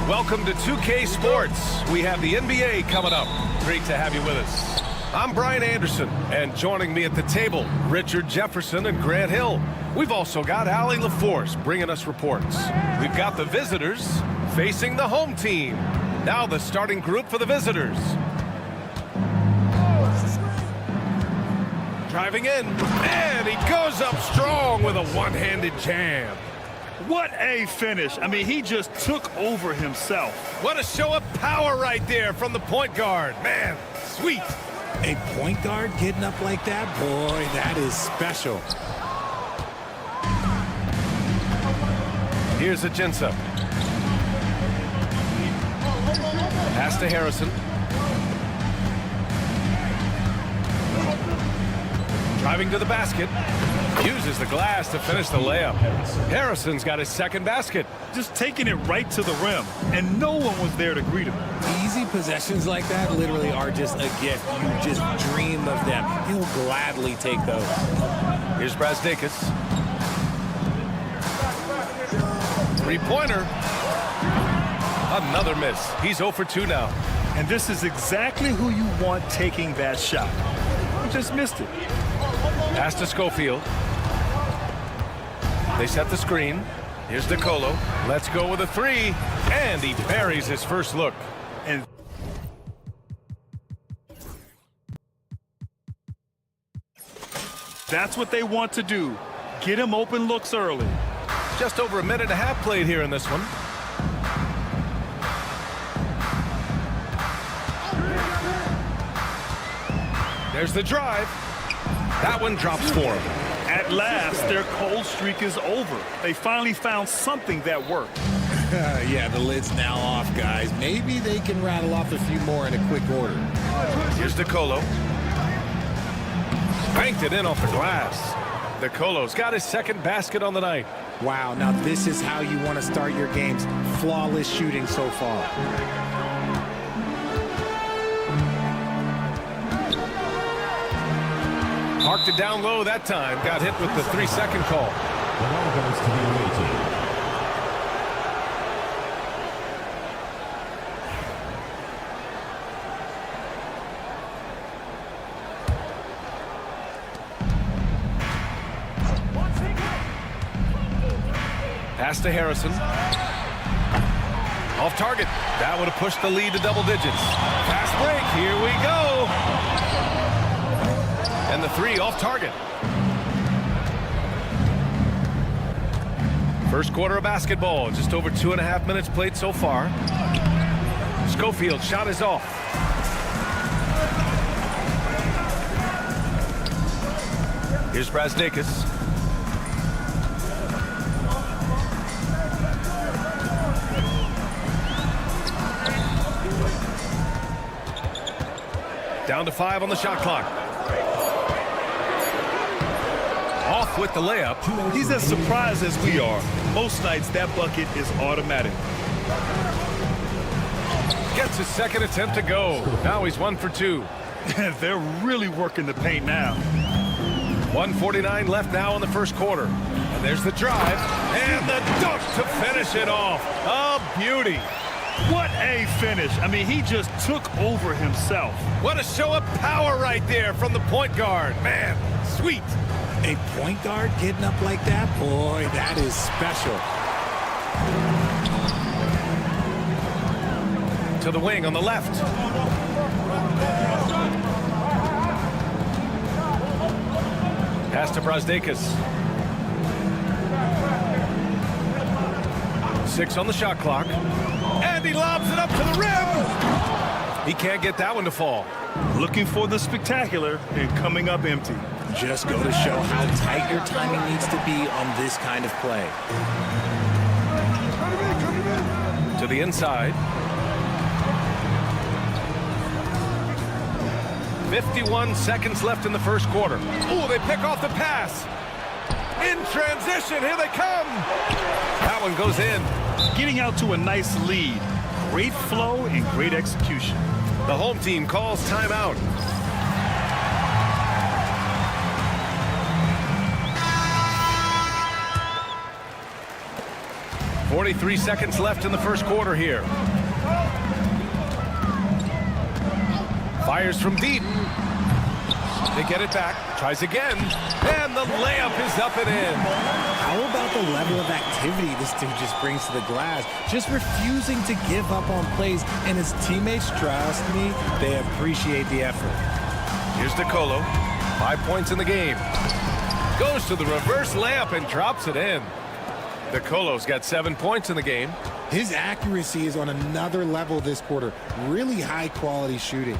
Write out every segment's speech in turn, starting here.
Welcome to 2K Sports. We have the NBA coming up. Great to have you with us. I'm Brian Anderson, and joining me at the table, Richard Jefferson and Grant Hill. We've also got Allie LaForce bringing us reports. We've got the visitors facing the home team. Now the starting group for the visitors. Driving in, and he goes up strong with a one-handed jam. What a finish. I mean, he just took over himself. What a show of power right there from the point guard. Man, sweet. A point guard getting up like that? Boy, that is special. Here's Ajinça. Pass to Harrison. Driving to the basket. Uses the glass to finish the layup. Harrison's got his second basket. Just taking it right to the rim, and no one was there to greet him. Easy possessions like that literally are just a gift. You just dream of them. He'll gladly take those. Here's Brazdeikis. Three-pointer. Another miss. He's 0 for 2 now. And this is exactly who you want taking that shot. He just missed it. Pass to Schofield. They set the screen. Here's DeColo. Let's go with a three. And he buries his first look. And that's what they want to do. Get him open looks early. Just over a minute and a half played here in this one. There's the drive. That one drops for him. At last, their cold streak is over. They finally found something that worked. Yeah, the lid's now off, guys. Maybe they can rattle off a few more in a quick order. Here's DeColo. Banked it in off the glass. DeColo's got his second basket on the night. Wow, now this is how you want to start your games. Flawless shooting so far. Marked it down low that time. Got hit with the 3-second call. The ball goes to the away team. Pass to Harrison. Off target. That would have pushed the lead to double digits. Fast break. Here we go. And the three off target. First quarter of basketball. Just over 2.5 minutes played so far. Schofield shot is off. Here's Brazdeikis. Down to 5 on the shot clock. off with the layup. He's as surprised as we are. Most nights, that bucket is automatic. Gets his second attempt to go. Now he's 1 for 2. They're really working the paint now. 1:49 left now in the first quarter. And there's the drive. And the dunk to finish it off. A beauty. What a finish. I mean, he just took over himself. What a show of power right there from the point guard. Man, sweet. A point guard getting up like that? Boy, that is special. To the wing on the left. Pass to Brasdeikis. 6 on the shot clock. And he lobs it up to the rim. He can't get that one to fall. Looking for the spectacular and coming up empty. Just go to show how tight your timing needs to be on this kind of play. To the inside. 51 seconds left in the first quarter. Ooh, they pick off the pass. In transition, here they come. That one goes in. Getting out to a nice lead. Great flow and great execution. The home team calls timeout. .43 seconds left in the first quarter here. Fires from deep. They get it back. Tries again. And the layup is up and in. How about the level of activity this dude just brings to the glass? Just refusing to give up on plays. And his teammates, trust me, they appreciate the effort. Here's DeColo. 5 points in the game. Goes to the reverse layup and drops it in. DeColo's got 7 points in the game. His accuracy is on another level this quarter. Really high quality shooting.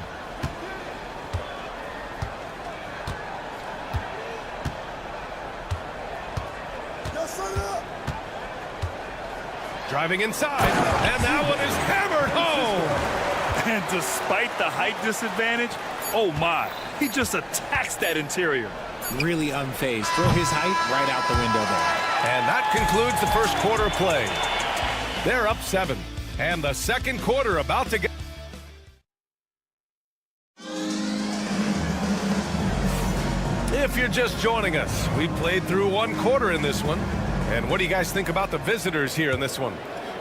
Driving inside, and that one is hammered home. And despite the height disadvantage, oh my, he just attacks that interior. Really unfazed. Throw his height right out the window there. And that concludes the first quarter of play. They're up 7, and the second quarter about to get. If you're just joining us, we played through 1 quarter in this one. And what do you guys think about the visitors here in this one?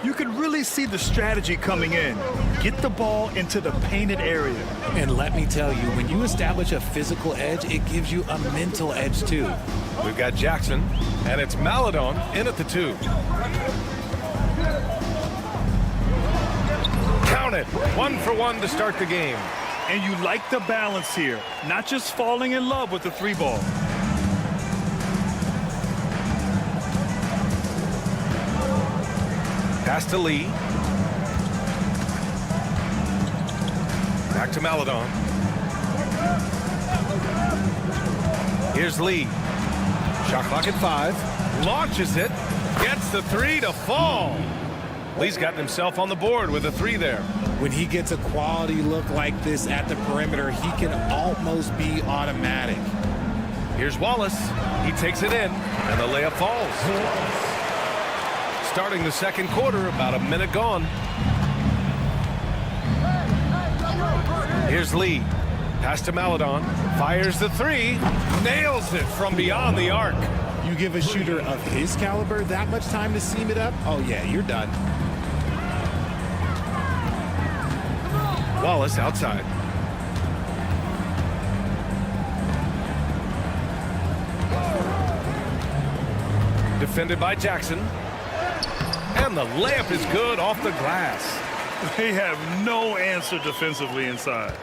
You can really see the strategy coming in. Get the ball into the painted area. And let me tell you, when you establish a physical edge, it gives you a mental edge too. We've got Jackson, and it's Maladon in at the 2. Count it. 1 for 1 to start the game. And you like the balance here, not just falling in love with the 3 ball. Pass to Lee. Back to Maladon. Here's Lee. Shot clock at 5. Launches it. Gets the 3 to fall. Lee's gotten himself on the board with a 3 there. When he gets a quality look like this at the perimeter, he can almost be automatic. Here's Wallace. He takes it in, and the layup falls. Starting the second quarter, about a minute gone. Here's Lee. Pass to Maladon. Fires the 3. Nails it from beyond the arc. You give a shooter of his caliber that much time to seam it up? Oh, yeah, you're done. Wallace outside. Defended by Jackson. And the layup is good off the glass. They have no answer defensively inside.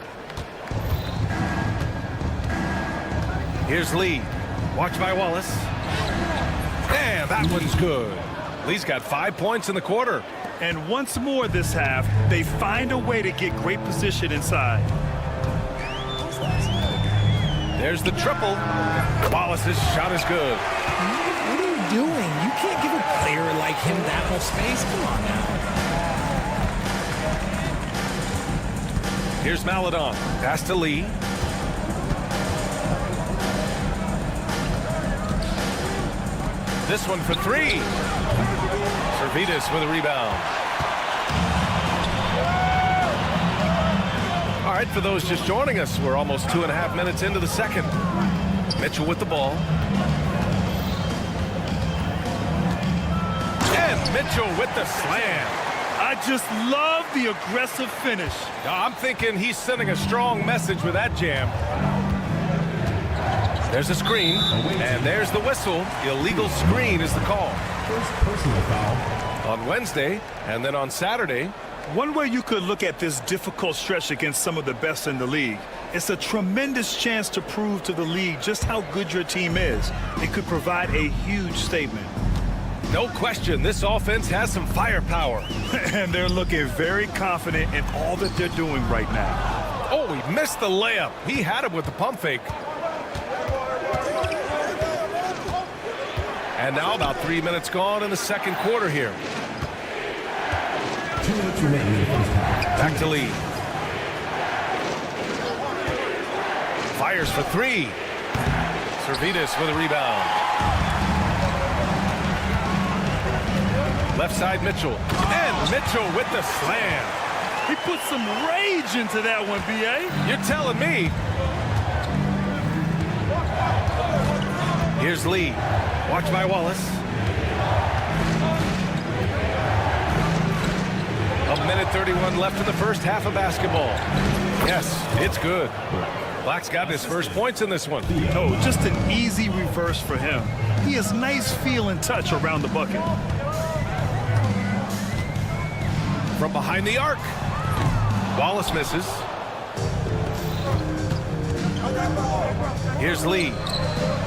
Here's Lee. Watched by Wallace. And that one's good. Lee's got 5 points in the quarter. And once more this half, they find a way to get great position inside. There's the triple. Wallace's shot is good. What are you doing? You can't give a player like him that much space. Come on now. Here's Maladon. Pass to Lee. This one for three. Servetus with a rebound. All right, for those just joining us, we're almost 2.5 minutes into the second. Mitchell with the ball. And Mitchell with the slam. I just love the aggressive finish. I'm thinking he's sending a strong message with that jam. There's a screen, and there's the whistle. Illegal screen is the call. First personal foul. On Wednesday, and then on Saturday. One way you could look at this difficult stretch against some of the best in the league, it's a tremendous chance to prove to the league just how good your team is. It could provide a huge statement. No question, this offense has some firepower. And they're looking very confident in all that they're doing right now. Oh, he missed the layup. He had him with the pump fake. And now about 3 minutes gone in the second quarter here. 2 minutes remaining in the first half. Back to Lee. Fires for three. Servetus with a rebound. Left side Mitchell. And Mitchell with the slam. He put some rage into that one, B.A. You're telling me. Here's Lee. Watch by Wallace. A minute 31 left in the first half of basketball. Yes, it's good. Black's got his first points in this one. Oh, just an easy reverse for him. He has nice feel and touch around the bucket. From behind the arc. Wallace misses. Here's Lee.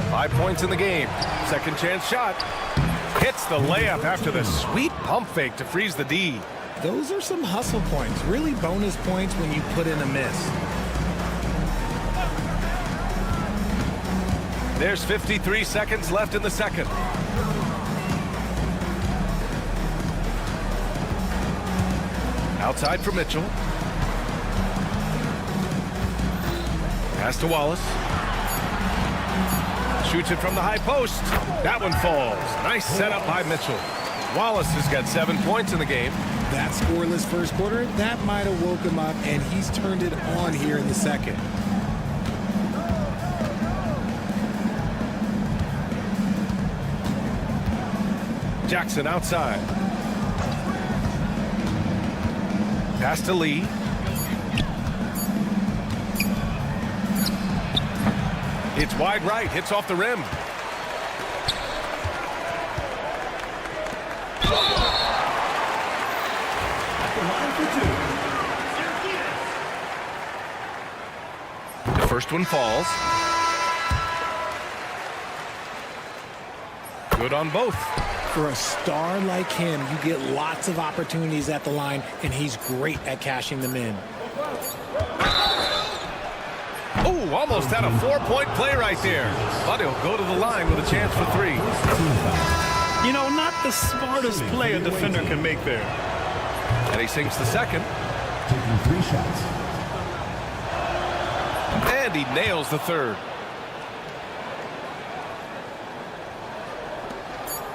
5 points in the game. Second chance shot. Hits the layup after the sweet pump fake to freeze the D. Those are some hustle points, really bonus points when you put in a miss. There's 53 seconds left in the second. Outside for Mitchell. Pass to Wallace. Shoots it from the high post. That one falls. Nice setup by Mitchell. Wallace has got 7 points in the game. That scoreless first quarter, that might have woke him up, and he's turned it on here in the second. Jackson outside. Pass to Lee. It's wide right, hits off the rim. The first one falls. Good on both. For a star like him, you get lots of opportunities at the line, and he's great at cashing them in. Oh, almost had a 4-point play right there. But he'll go to the line with a chance for three. You know, not the smartest play a defender can make there. And he sinks the second. Taking 3 shots. And he nails the third.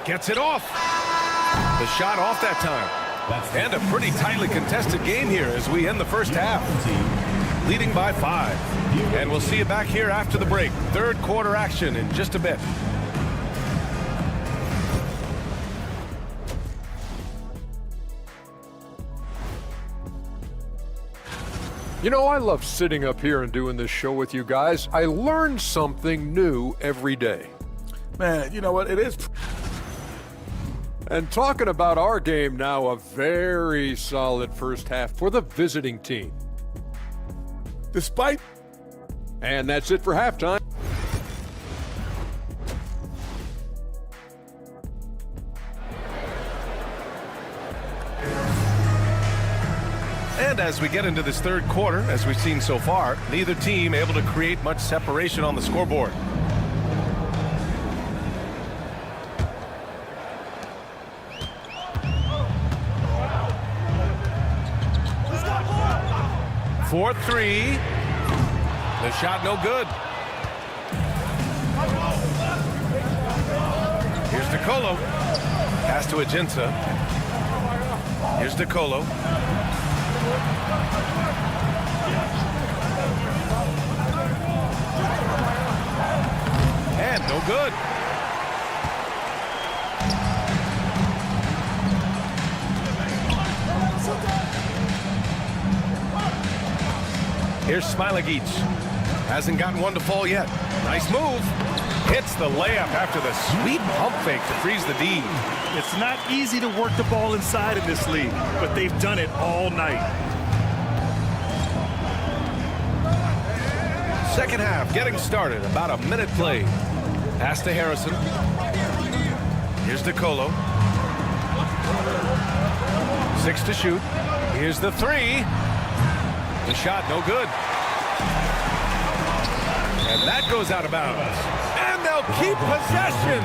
Gets it off. The shot off that time. And a pretty tightly contested game here as we end the first half. Leading by 5. And we'll see you back here after the break. Third quarter action in just a bit. You know, I love sitting up here and doing this show with you guys. I learn something new every day. Man, you know what? It is. And talking about our game now, a very solid first half for the visiting team. Despite. And that's it for halftime. And as we get into this third quarter, as we've seen so far, neither team able to create much separation on the scoreboard. For three. The shot no good. Here's DeColo. Pass to Aginta. Here's DeColo. And no good. Here's Smilagic. Hasn't gotten one to fall yet. Nice move. Hits the layup after the sweet pump fake to freeze the D. It's not easy to work the ball inside in this league, but they've done it all night. Second half getting started. About a minute played. Pass to Harrison. Here's DeColo. 6 to shoot. Here's the 3. The shot no good. And that goes out of bounds. And they'll keep possession.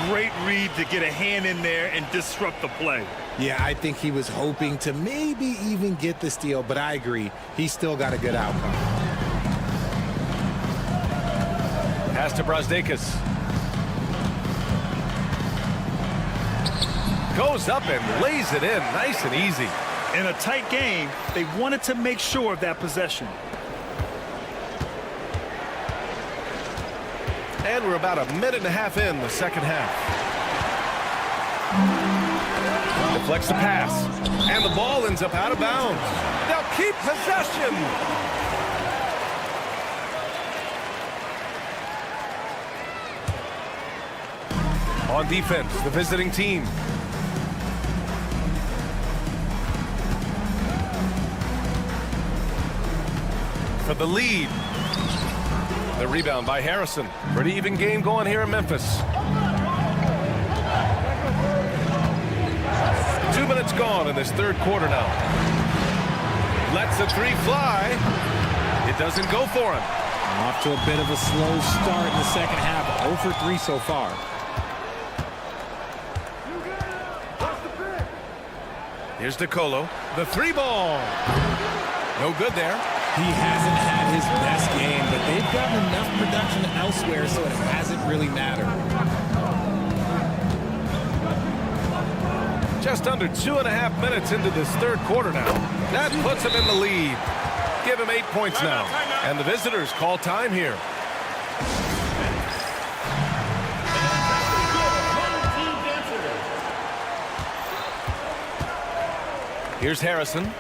Great read to get a hand in there and disrupt the play. Yeah, I think he was hoping to maybe even get the steal, but I agree. He still got a good outcome. Pass to Brazdeikis. Goes up and lays it in nice and easy. In a tight game, they wanted to make sure of that possession. And we're about a minute and a half in the second half. Deflects the pass. And the ball ends up out of bounds. They'll keep possession. On defense, the visiting team. For the lead. The rebound by Harrison. Pretty even game going here in Memphis. 2 minutes gone in this third quarter now. Lets the 3 fly. It doesn't go for him. Off to a bit of a slow start in the second half. 0 for 3 so far. Here's DeColo. The 3 ball. No good there. He hasn't had his best game, but they've gotten enough production elsewhere, so it hasn't really mattered. Just under 2.5 minutes into this third quarter now. That puts him in the lead. Give him 8 points now. And the visitors call time here. Here's Harrison.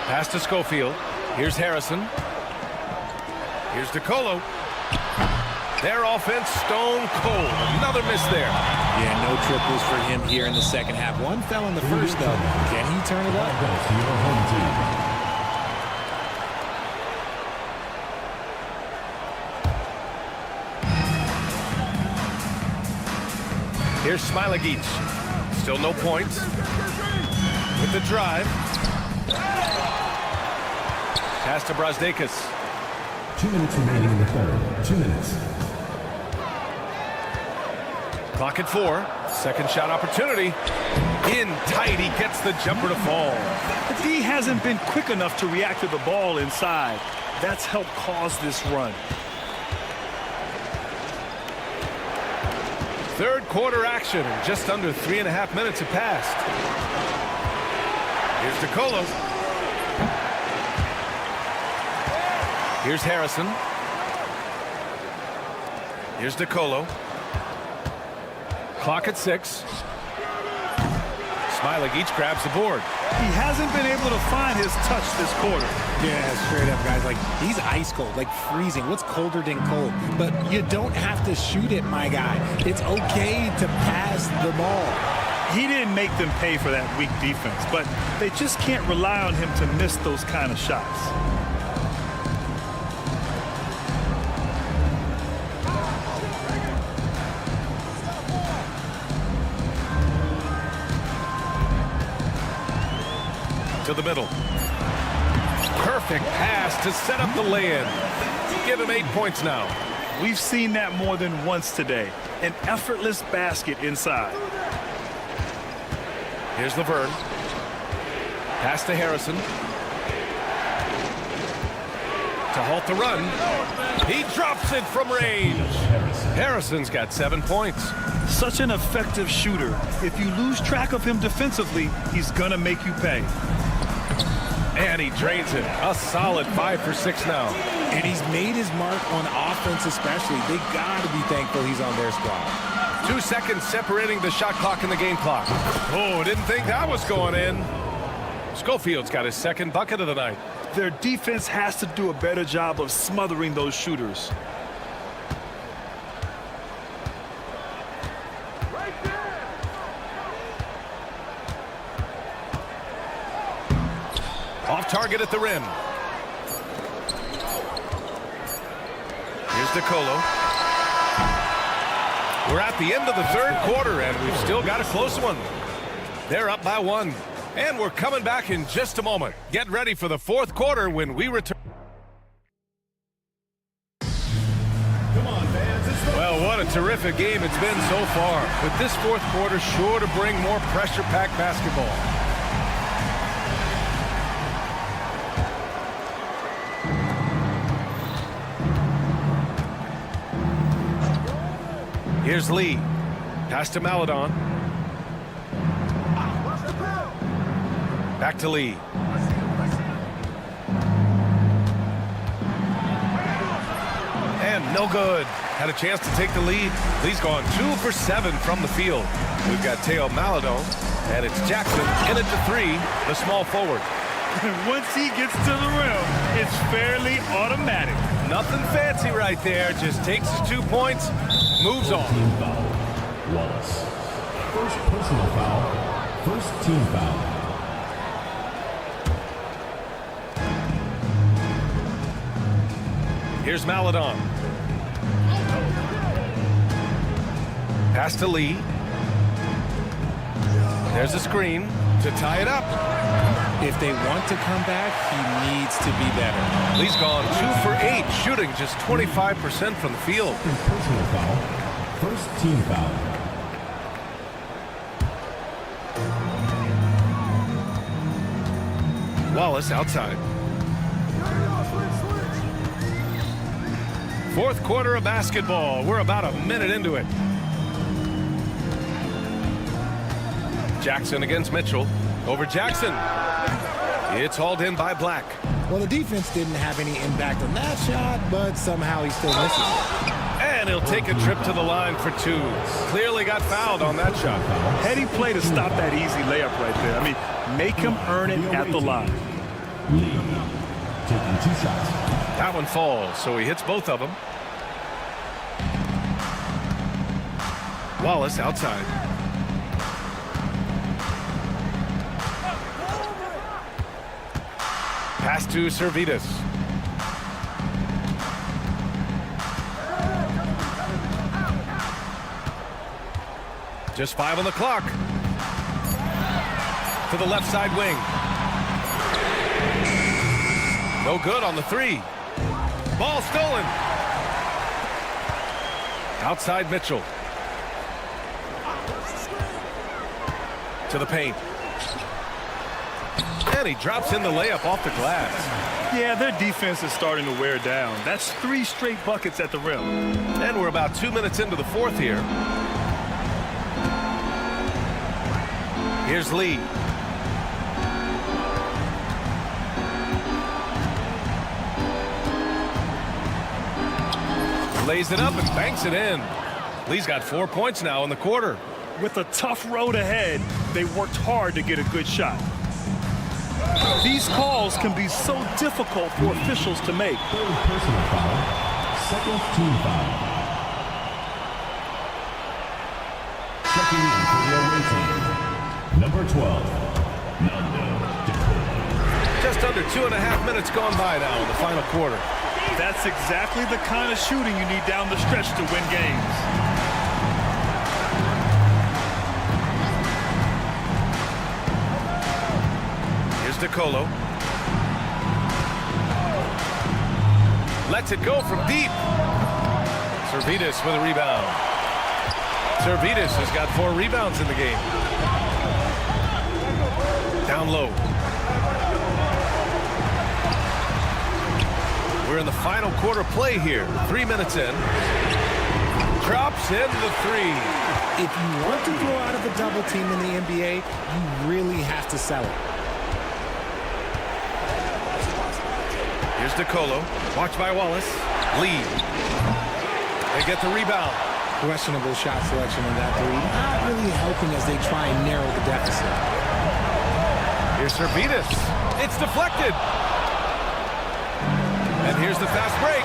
Pass to Schofield. Here's Harrison. Here's DeColo. Their offense stone cold. Another miss there. Yeah, no triples for him here in the second half. One fell in the first, though. Can he turn it up? Here's Smilagic. Still no points. With the drive. Pass to Brazdeikis. 2 minutes remaining in the third. 2 minutes. Clock at 4. Second shot opportunity. In tight. He gets the jumper to fall. The D hasn't been quick enough to react to the ball inside. That's helped cause this run. Third quarter action. Just under 3.5 minutes have passed. Here's DeColo. Here's Harrison. Here's DeColo. Clock at 6. Smilagic grabs the board. He hasn't been able to find his touch this quarter. Yeah, straight up, guys. Like, he's ice cold, like freezing. What's colder than cold? But you don't have to shoot it, my guy. It's okay to pass the ball. He didn't make them pay for that weak defense, but they just can't rely on him to miss those kind of shots. To the middle. Perfect pass to set up the lay-in. Give him 8 points now. We've seen that more than once today. An effortless basket inside. Here's Laverne. Pass to Harrison. to halt the run. He drops it from range. Harrison's got 7 points. Such an effective shooter. If you lose track of him defensively, he's gonna make you pay. And he drains it. A solid 5 for 6 now. And he's made his mark on offense especially. They got to be thankful he's on their squad. 2 seconds separating the shot clock and the game clock. Oh, didn't think that was going in. Schofield's got his second bucket of the night. Their defense has to do a better job of smothering those shooters. Off target at the rim. Here's DeColo. We're at the end of the third quarter, and we've still got a close one. They're up by 1. And we're coming back in just a moment. Get ready for the fourth quarter when we return. Well, what a terrific game it's been so far. With this fourth quarter sure to bring more pressure-packed basketball. Here's Lee. Pass to Maladon. Back to Lee. And no good. Had a chance to take the lead. Lee's gone 2 for 7 from the field. We've got Teo Maladon, and it's Jackson in it to 3, the small forward. Once he gets to the rim, it's fairly automatic. Nothing fancy right there. Just takes his 2 points, moves on. Team foul. Wallace. First personal foul. First team foul. Here's Maladon. Pass to Lee. There's a screen to tie it up. If they want to come back, he needs to be better. Lee's gone 2 for 8, shooting just 25% from the field. Second personal foul. First team foul. Wallace outside. Fourth quarter of basketball. We're about a minute into it. Jackson against Mitchell. Over Jackson. It's hauled in by Black. Well, the defense didn't have any impact on that shot, but somehow he still misses it. And he'll take a trip to the line for 2. Clearly got fouled on that shot. Heady play to stop that easy layup right there. I mean, make him earn it at the line. Lee taking 2 shots. That one falls, so he hits both of them. Wallace outside. Pass to Servetus. Just 5 on the clock. To the left side wing. No good on the 3. Ball stolen. Outside Mitchell. To the paint. And he drops in the layup off the glass. Yeah, their defense is starting to wear down. That's 3 straight buckets at the rim. And we're about 2 minutes into the fourth here. Here's Lee. Lays it up and banks it in. Lee's got 4 points now in the quarter. With a tough road ahead, they worked hard to get a good shot. These calls can be so difficult for officials to make. Third personal foul. Second team foul. Checking in for the away team. Number 12. Nando DeColo. Just under 2.5 minutes gone by now in the final quarter. That's exactly the kind of shooting you need down the stretch to win games. Here's DeColo. Lets it go from deep. Servetus with a rebound. Servetus has got 4 rebounds in the game. Down low. We're in the final quarter play here. 3 minutes in. Drops in the three. If you want to throw out of a double team in the NBA, you really have to sell it. Here's DeColo. Watched by Wallace. Lead. They get the rebound. Questionable shot selection in that three. Not really helping as they try and narrow the deficit. Here's Servetus. It's deflected. And here's the fast break.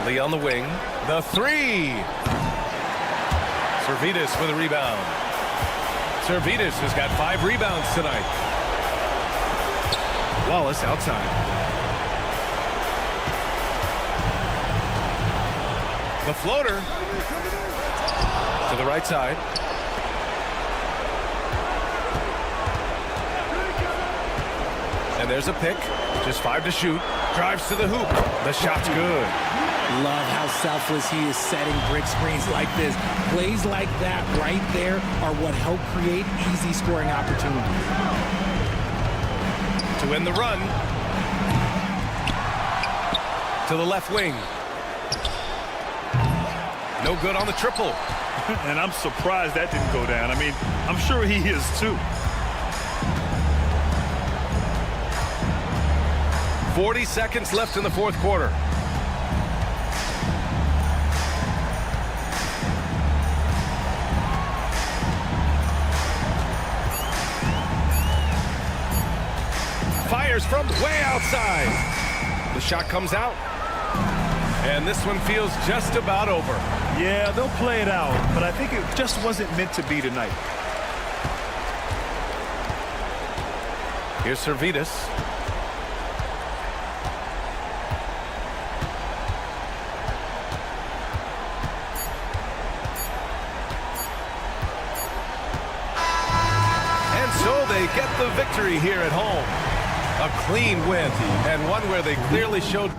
Lee on the wing. The three. Servetus with a rebound. Servetus has got 5 rebounds tonight. Wallace outside. The floater to the right side. And there's a pick. Just 5 to shoot. Drives to the hoop. The shot's good. Love how selfless he is setting brick screens like this. Plays like that right there are what help create easy scoring opportunities. To win the run. To the left wing. No good on the triple. And I'm surprised that didn't go down. I mean, I'm sure he is too. 40 seconds left in the fourth quarter. Fires from way outside. The shot comes out. And this one feels just about over. Yeah, they'll play it out, but I think it just wasn't meant to be tonight. Here's Servetus. And so they get the victory here at home. A clean win, and one where they clearly showed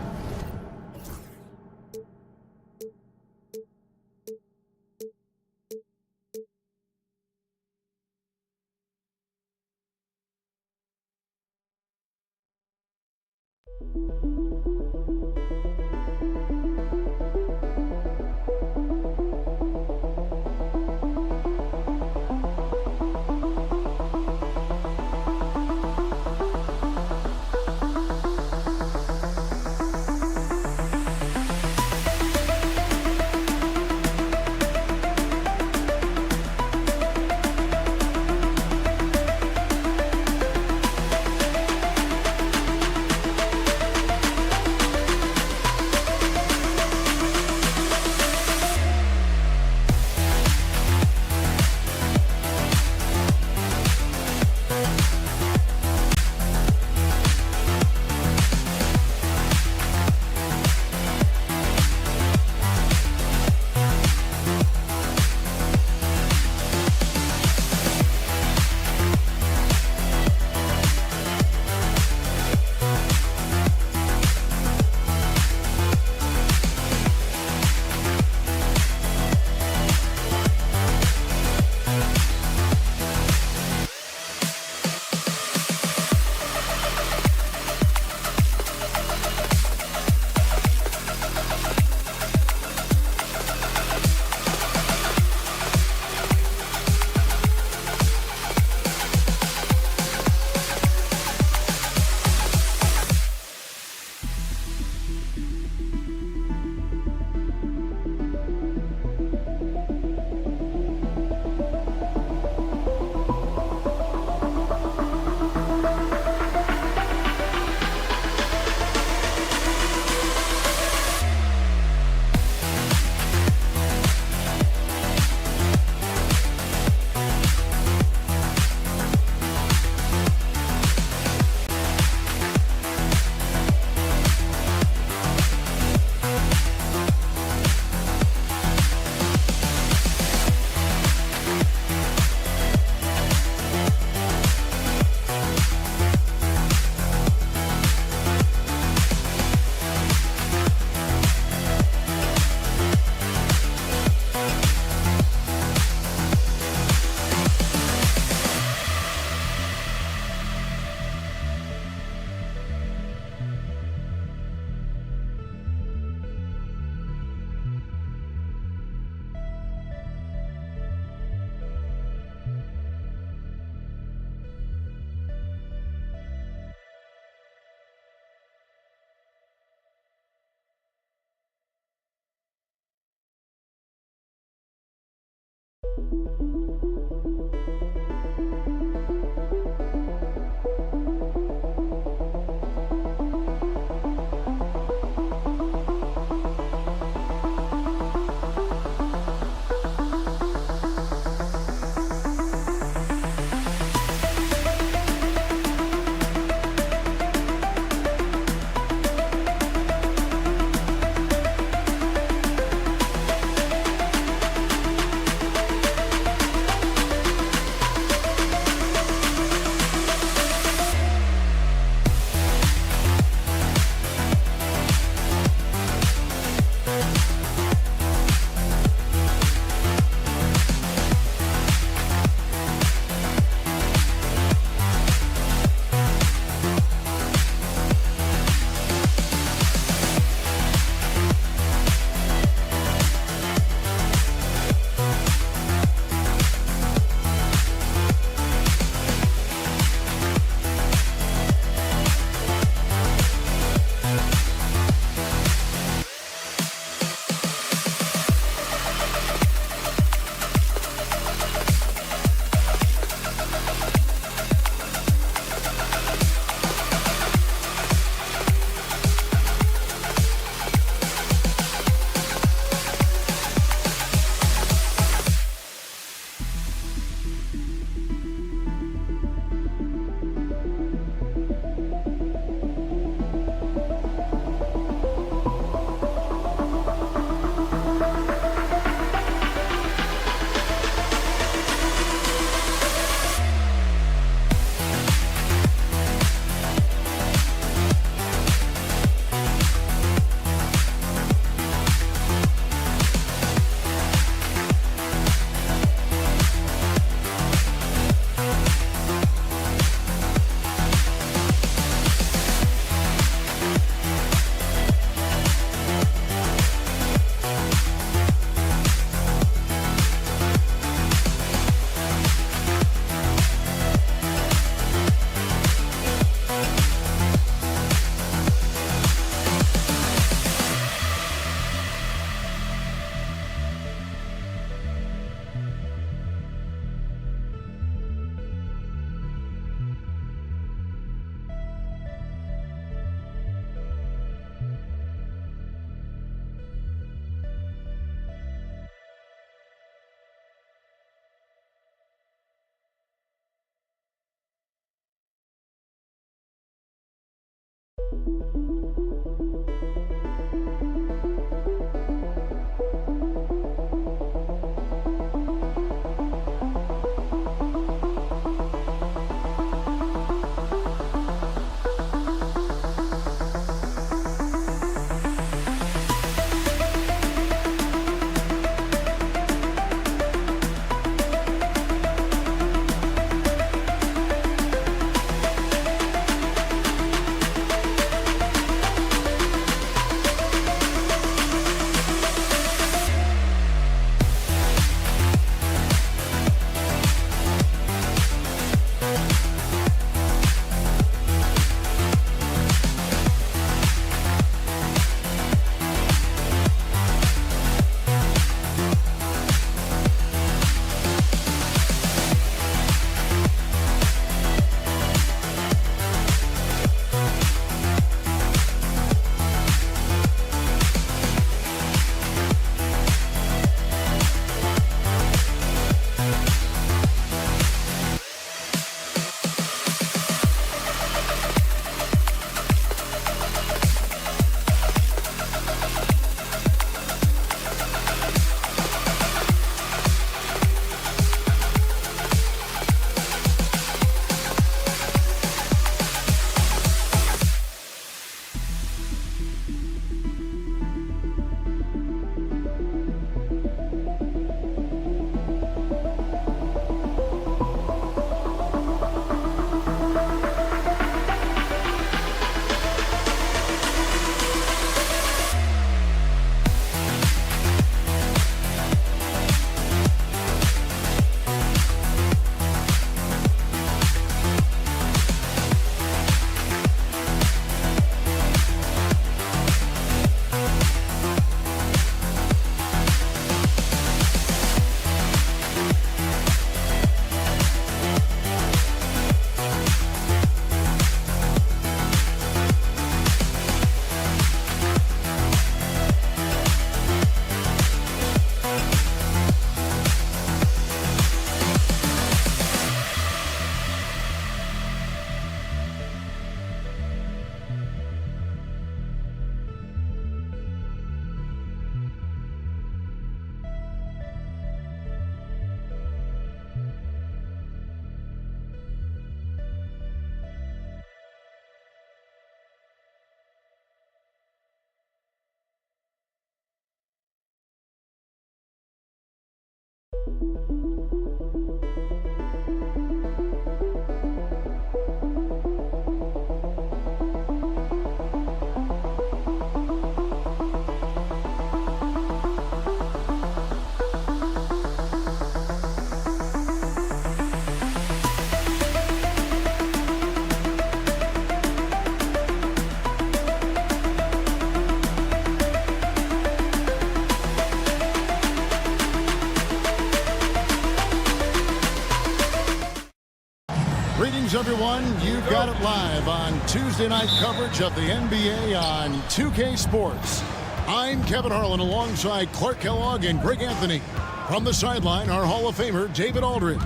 Greetings, everyone. You've got it live on Tuesday night coverage of the NBA on 2K Sports. I'm Kevin Harlan alongside Clark Kellogg and Greg Anthony. From the sideline, our Hall of Famer, David Aldridge.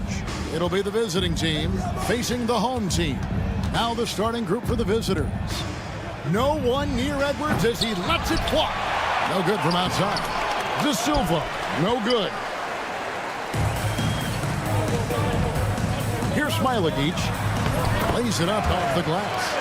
It'll be the visiting team facing the home team. Now the starting group for the visitors. No one near Edwards as he lets it fly. No good from outside. De Silva, no good. Here's Smilagic. Lays it up off the glass.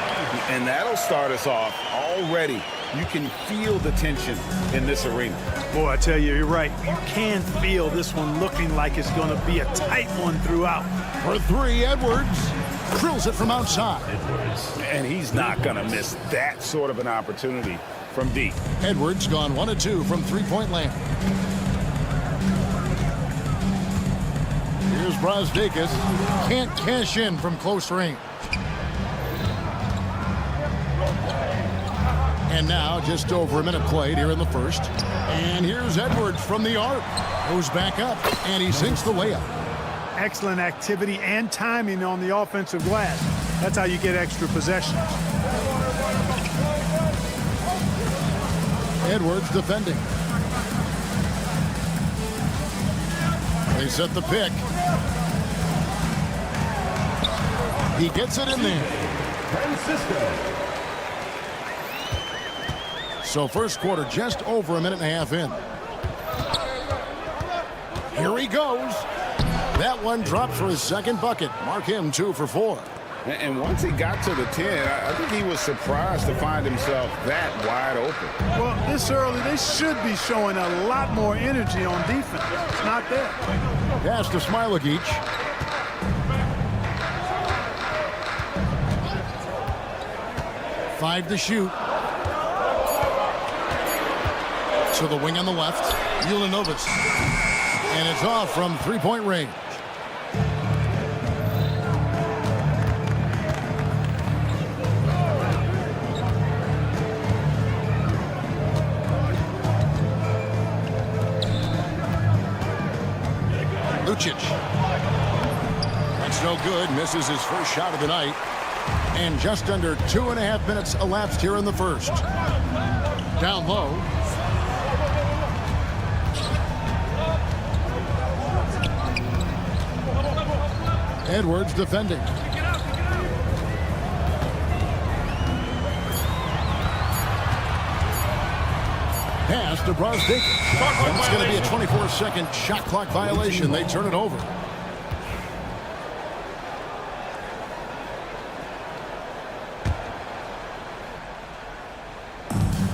And that'll start us off already. You can feel the tension in this arena. Boy, I tell you, you're right. You can feel this one looking like it's going to be a tight one throughout. For three, Edwards drills it from outside. And he's not going to miss that sort of an opportunity from deep. Edwards gone 1 of 2 from three-point land. Here's Brazdeikis. Can't cash in from close range. And now just over a minute played here in the first. And here's Edwards from the arc. Goes back up, and he sinks the layup. Excellent activity and timing on the offensive glass. That's how you get extra possessions. Edwards defending. They set the pick. He gets it in there. Francisco. So first quarter just over a minute and a half in. Here he goes. That one dropped for his second bucket. Mark him 2 for 4. And once he got to the 10, I think he was surprised to find himself that wide open. Well, this early, they should be showing a lot more energy on defense. It's not there. Pass to Smilagic. Five to shoot. To the wing on the left, Ldlc. And it's off from three-point range. Lucic. That's no good. Misses his first shot of the night. And just under 2.5 minutes elapsed here in the first. Down low. Edwards defending. Pass to Brazdeikis. It's going to be a 24-second shot clock violation. They turn it over.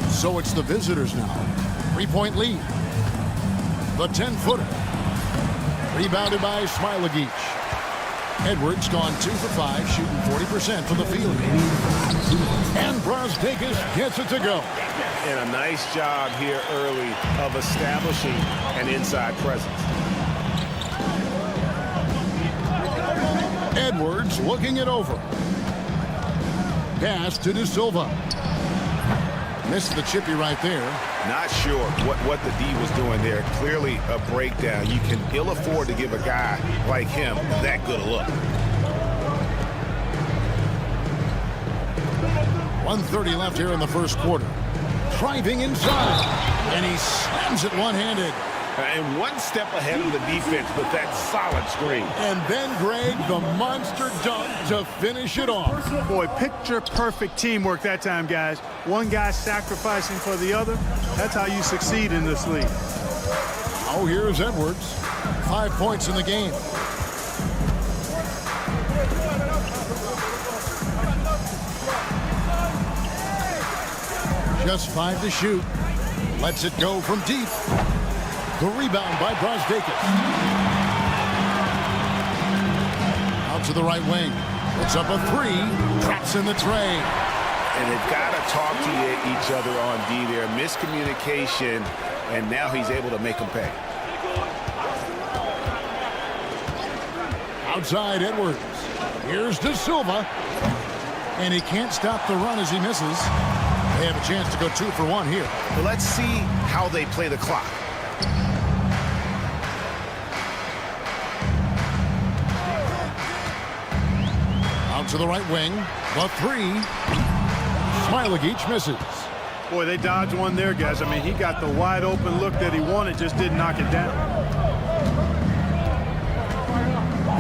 So it's the visitors now. 3-point lead. The 10-footer. Rebounded by Smilagic. Edwards gone 2 for 5, shooting 40% from the field. And Brazdeikis gets it to go. And a nice job here early of establishing an inside presence. Edwards looking it over. Pass to De Silva. Missed the chippy right there. Not sure what the D was doing there. Clearly a breakdown. You can ill afford to give a guy like him that good a look. 1:30 left here in the first quarter. Driving inside. And he slams it one-handed. And one step ahead of the defense with that solid screen. And then, Greg, the monster dunk to finish it off. Boy, picture-perfect teamwork that time, guys. One guy sacrificing for the other. That's how you succeed in this league. Oh, here's Edwards. 5 points in the game. Just 5 to shoot. Lets it go from deep. The rebound by Brazdeikis. Out to the right wing. It's up a three. Traps in the tray. And they've got to talk to each other on D there. Miscommunication, and now he's able to make them pay. Outside Edwards. Here's De Silva. And he can't stop the run as he misses. They have a chance to go 2 for 1 here. But let's see how they play the clock. Out to the right wing. The three. Smilagic misses. Boy, they dodged one there, guys. I mean, he got the wide open look that he wanted, just didn't knock it down.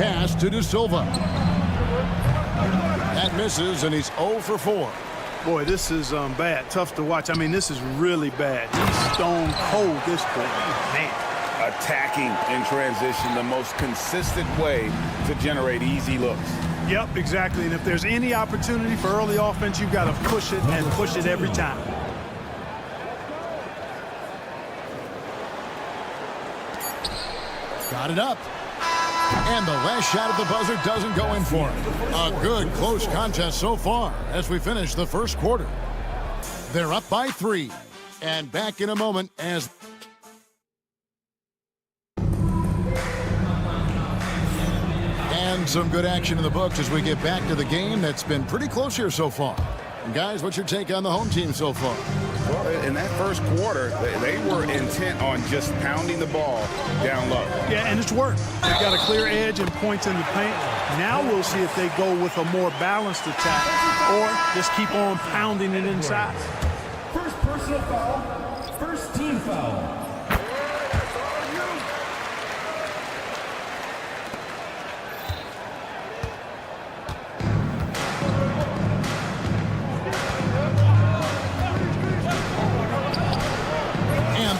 Pass to De Silva. That misses, and he's 0 for 4. Boy, this is bad. Tough to watch. I mean, this is really bad. He's stone cold this point. Man. Attacking in transition, the most consistent way to generate easy looks. Yep, exactly. And if there's any opportunity for early offense, you've got to push it and push it every time. Got it up. And the last shot at the buzzer doesn't go in for him. A good, close contest so far as we finish the first quarter. They're up by 3. And back in a moment as... And some good action in the books as we get back to the game that's been pretty close here so far. And guys, what's your take on the home team so far? Well, in that first quarter, they were intent on just pounding the ball down low. Yeah, and it's worked. They've got a clear edge and points in the paint. Now we'll see if they go with a more balanced attack or just keep on pounding it inside. First personal foul. First team foul.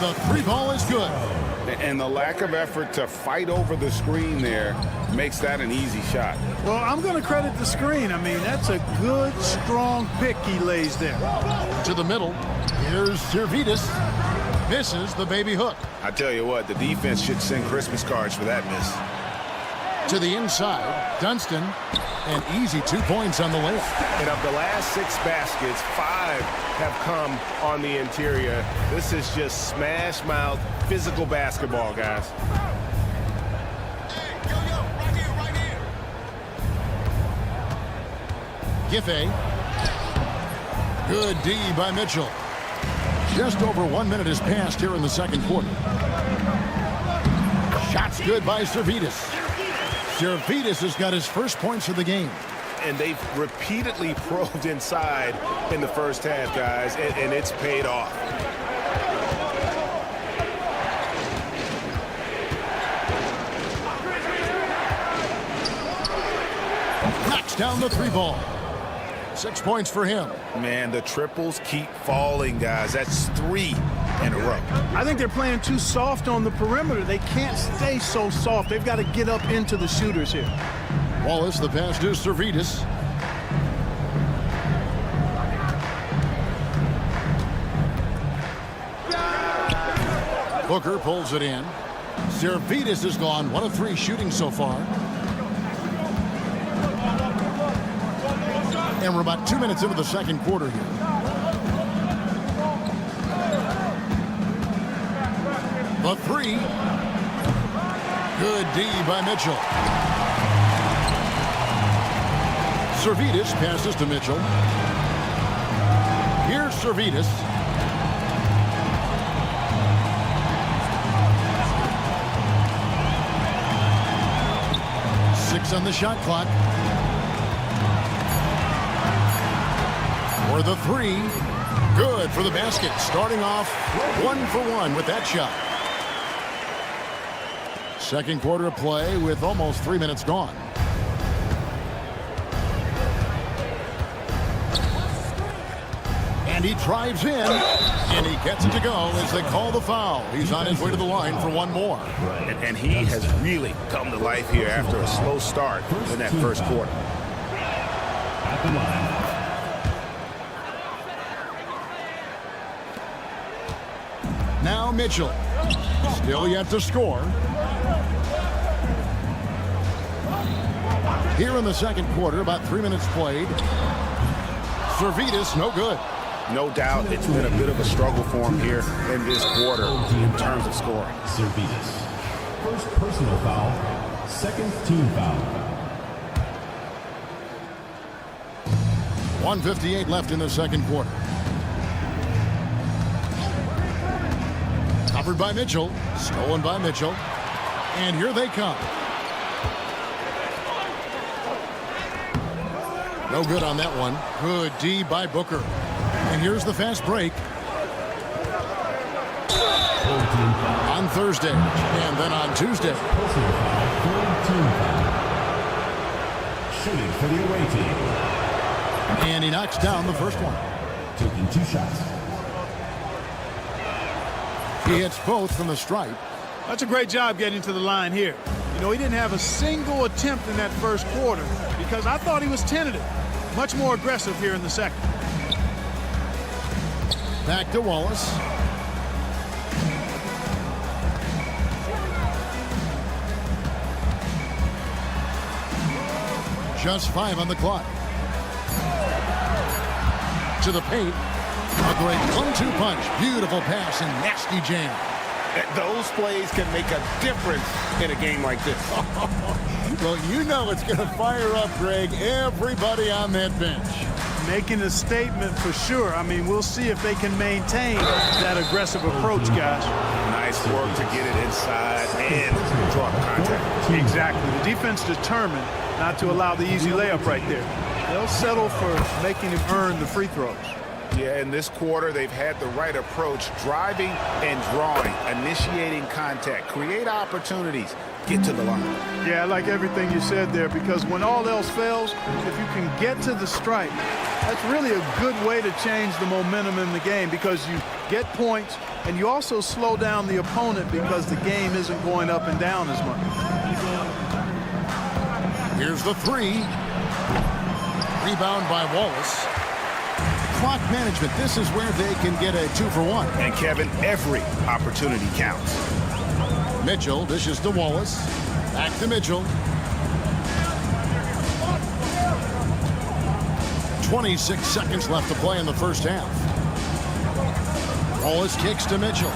The three ball is good. And the lack of effort to fight over the screen there makes that an easy shot. Well, I'm going to credit the screen. I mean, that's a good, strong pick he lays there. To the middle. Here's Servidis. Misses the baby hook. I tell you what, the defense should send Christmas cards for that miss. To the inside. Dunston. An easy 2 points on the layup. And of the last 6 baskets, 5 have come on the interior. This is just smash mouth physical basketball, guys. Hey, right here. Giffey. Good D by Mitchell. Just over 1 minute has passed here in the second quarter. Shots good by Servidis. Servidis has got his first points of the game. And they've repeatedly probed inside in the first half, guys, and it's paid off. Knocks down the three ball. 6 points for him. Man, the triples keep falling, guys. That's 3 in a row. I think they're playing too soft on the perimeter. They can't stay so soft. They've got to get up into the shooters here. Wallace, the pass to Servidis. Booker pulls it in. Servidis is gone. 1 of 3 shooting so far. And we're about 2 minutes into the second quarter here. The three. Good D by Mitchell. Servidis passes to Mitchell. Here's Servidis. Six on the shot clock. For the three. Good for the basket. Starting off 1 for 1 with that shot. Second quarter of play with almost 3 minutes gone. And he drives in, and he gets it to go as they call the foul. He's on his way to the line for one more. And he has really come to life here after a slow start in that first quarter. At the line. Now Mitchell. Still yet to score. Here in the second quarter, about 3 minutes played. Servetus, no good. No doubt it's been a bit of a struggle for him here in this quarter in terms of scoring. Servetus. First personal foul, second team foul. 1:58 left in the second quarter. Covered by Mitchell. Stolen by Mitchell. And here they come. No good on that one. Good D by Booker. And here's the fast break. On Thursday. And then on Tuesday. Personal foul, third team foul. Shooting for the away team. And he knocks down the first one. Taking 2 shots. He hits both from the stripe. That's a great job getting to the line here. You know, he didn't have a single attempt in that first quarter because I thought he was tentative. Much more aggressive here in the second. Back to Wallace. Just 5 on the clock. To the paint. A great 1-2 punch. Beautiful pass and nasty jam. Those plays can make a difference in a game like this. Well, you know it's going to fire up, Greg, everybody on that bench. Making a statement for sure. I mean, we'll see if they can maintain that aggressive approach, guys. Nice work to get it inside and draw the contact. Exactly. The defense determined not to allow the easy layup right there. They'll settle for making him earn the free throws. Yeah, in this quarter, they've had the right approach, driving and drawing, initiating contact, create opportunities, get to the line. Yeah, I like everything you said there because when all else fails, if you can get to the stripe, that's really a good way to change the momentum in the game because you get points and you also slow down the opponent because the game isn't going up and down as much. Here's the 3. Rebound by Wallace. Clock management. This is where they can get a 2-for-1. And Kevin, every opportunity counts. Mitchell dishes to Wallace. Back to Mitchell. 26 seconds left to play in the first half. Wallace kicks to Mitchell.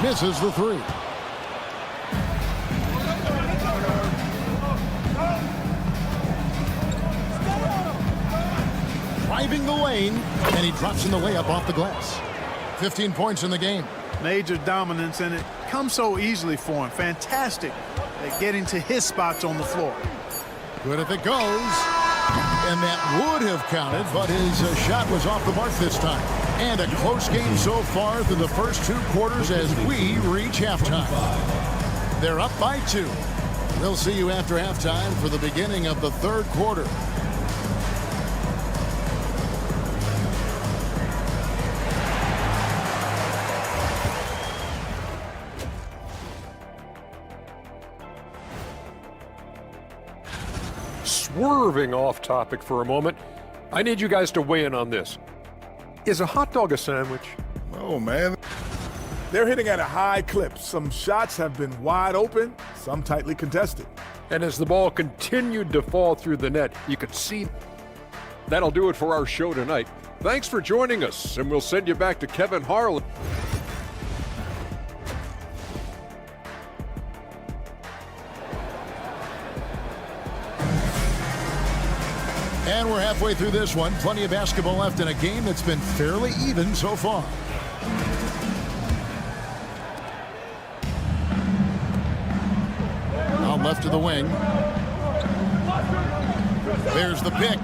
Misses the 3. Driving the lane, and he drops in the layup off the glass. 15 points in the game. Major dominance, and it comes so easily for him. Fantastic at getting to his spots on the floor. Good if it goes. And that would have counted, but his shot was off the mark this time. And a close game so far through the first 2 quarters as we reach halftime. They're up by 2. We'll see you after halftime for the beginning of the third quarter. Swerving off topic for a moment, I need you guys to weigh in on this. Is a hot dog a sandwich? Oh, man. They're hitting at a high clip. Some shots have been wide open, some tightly contested. And as the ball continued to fall through the net, you could see. That'll do it for our show tonight. Thanks for joining us, and we'll send you back to Kevin Harlan. And we're halfway through this one. Plenty of basketball left in a game that's been fairly even so far. Now left to the wing. There's the pick.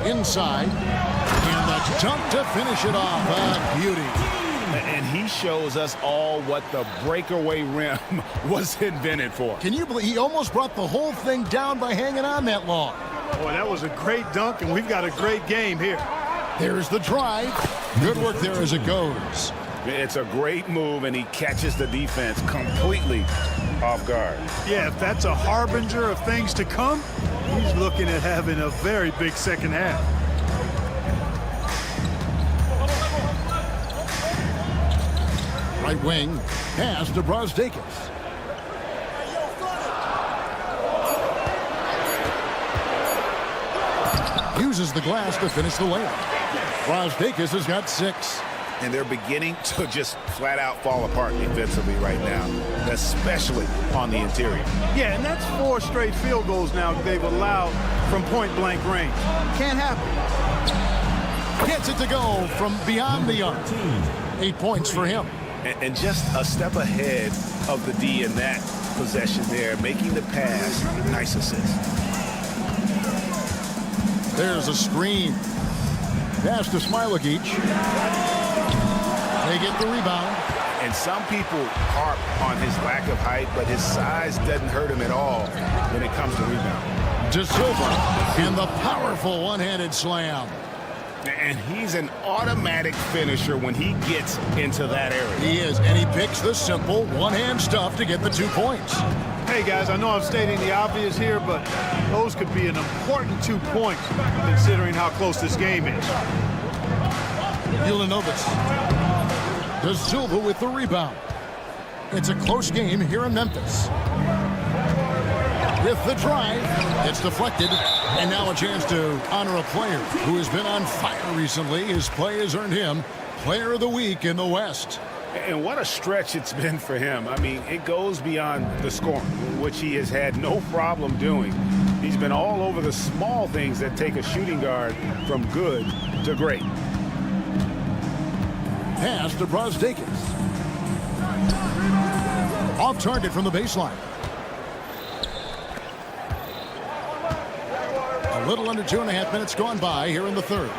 Inside. And the dunk to finish it off. A beauty. And he shows us all what the breakaway rim was invented for. Can you believe he almost brought the whole thing down by hanging on that long? Boy, that was a great dunk, and we've got a great game here. There's the drive. Good work there as it goes. It's a great move, and he catches the defense completely off guard. Yeah, if that's a harbinger of things to come, he's looking at having a very big second half. Right wing. Pass to Brazdeikis. uses the glass to finish the layup. Brasdeikis has got 6. And they're beginning to just flat out fall apart defensively right now, especially on the interior. Yeah, and that's 4 straight field goals now they've allowed from point-blank range. Can't happen. Gets it to go from beyond the arc. 8 points for him. And just a step ahead of the D in that possession there, making the pass. Nice assist. There's a screen. Pass to Smilagic. They get the rebound. And some people harp on his lack of height, but his size doesn't hurt him at all when it comes to rebound. De Silva and the powerful one-handed slam. And he's an automatic finisher when he gets into that area. He is, and he picks the simple one-hand stuff to get the 2 points. Hey, guys, I know I'm stating the obvious here, but those could be an important 2 points considering how close this game is. Ldlc. De Silva with the rebound. It's a close game here in Memphis. With the drive, it's deflected, and now a chance to honor a player who has been on fire recently. His play has earned him Player of the Week in the West. And what a stretch it's been for him. I mean, it goes beyond the scoring, which he has had no problem doing. He's been all over the small things that take a shooting guard from good to great. Pass to Brasdeikis. Off target from the baseline. A little under 2.5 minutes gone by here in the third.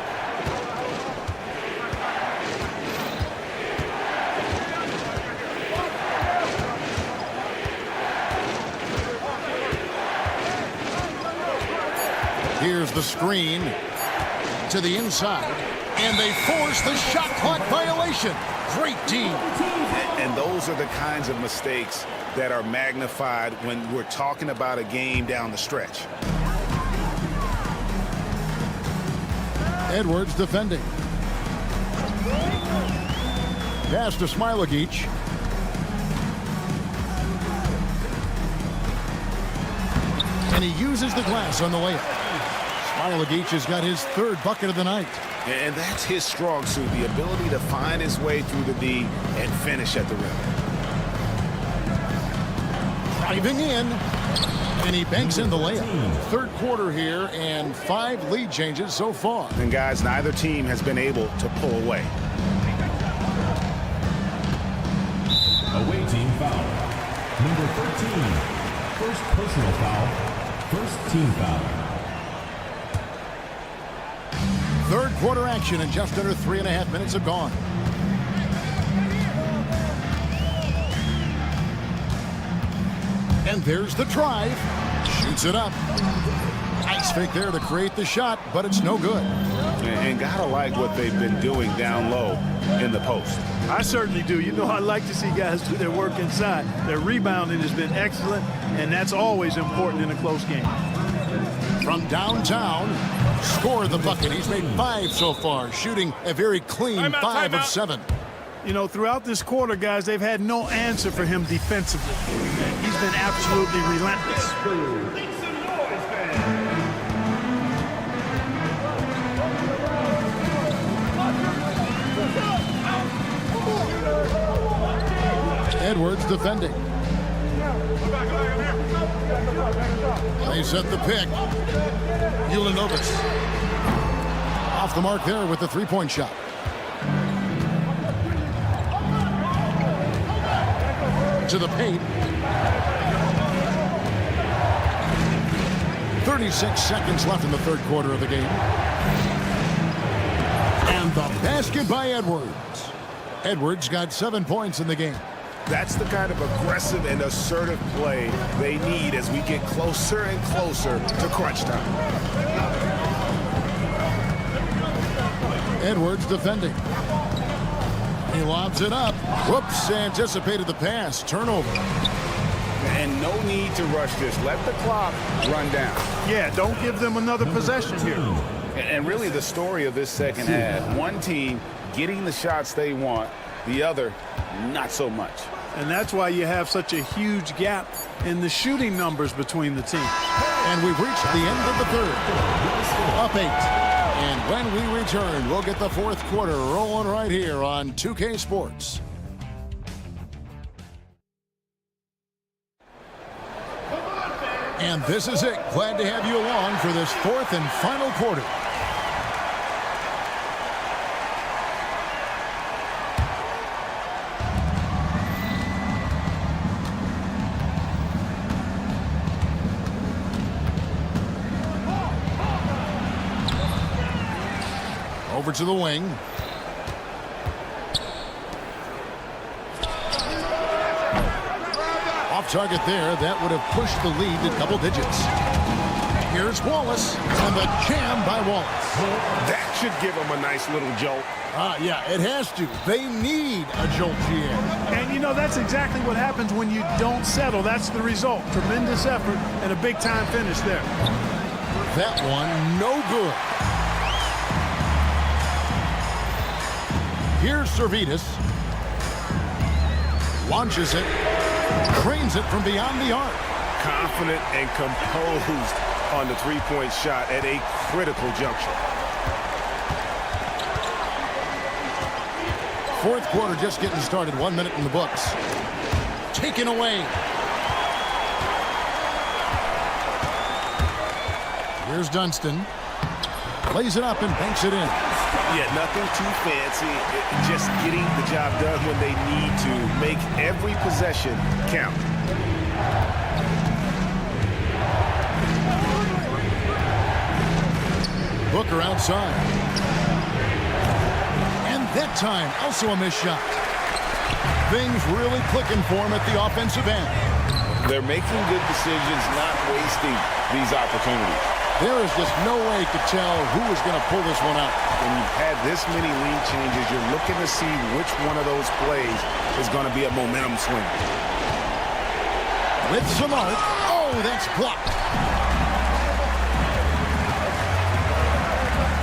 Here's the screen to the inside, and they force the shot clock violation. Great team. And those are the kinds of mistakes that are magnified when we're talking about a game down the stretch. Edwards defending. Pass to Smilagic. And he uses the glass on the layup. Smilagic has got his 3rd bucket of the night. And that's his strong suit, the ability to find his way through the D and finish at the rim. Driving in, and he banks in the layup. 3rd quarter here, and 5 lead changes so far. And guys, neither team has been able to pull away. Away team foul. Number 13. First personal foul. First team foul. 3rd quarter action, and just under 3.5 minutes have gone. And there's the drive. Shoots it up. Nice fake there to create the shot, but it's no good. And gotta like what they've been doing down low in the post. I certainly do. You know, I like to see guys do their work inside. Their rebounding has been excellent, and that's always important in a close game. From downtown, score the bucket. He's made 5 so far, shooting a very clean 5 of 7. You know, throughout this quarter, guys, they've had no answer for him defensively. He's been absolutely relentless. Edwards defending. They set the pick. Ldlc off the mark there with the 3-point shot. To the paint. 36 seconds left in the 3rd quarter of the game. And the basket by Edwards. Edwards got 7 points in the game. That's the kind of aggressive and assertive play they need as we get closer and closer to crunch time. Edwards defending. He lobs it up. Whoops, anticipated the pass. Turnover. And no need to rush this. Let the clock run down. Yeah, don't give them another possession here. And really the story of this second half, one team getting the shots they want, the other not so much. And that's why you have such a huge gap in the shooting numbers between the teams. And we've reached the end of the third. Up 8. And when we return, we'll get the fourth quarter rolling right here on 2K Sports. And this is it. Glad to have you along for this fourth and final quarter. Over to the wing. Off target there. That would have pushed the lead to double digits. Here's Wallace, and the jam by Wallace. That should give him a nice little jolt. Yeah, it has to. They need a jolt here. And, you know, that's exactly what happens when you don't settle. That's the result. Tremendous effort and a big-time finish there. That one, no good. Here's Servetus. Launches it. Cranes it from beyond the arc. Confident and composed on the three-point shot at a critical juncture. Fourth quarter just getting started. 1 minute in the books. Taken away. Here's Dunston. Plays it up and banks it in. Yeah, nothing too fancy. Just getting the job done when they need to. Make every possession count. Booker outside. And that time, also a missed shot. Things really clicking for him at the offensive end. They're making good decisions, not wasting these opportunities. There is just no way to tell who is going to pull this one out. When you've had this many lead changes, you're looking to see which one of those plays is going to be a momentum swing. With some art. Oh, that's blocked.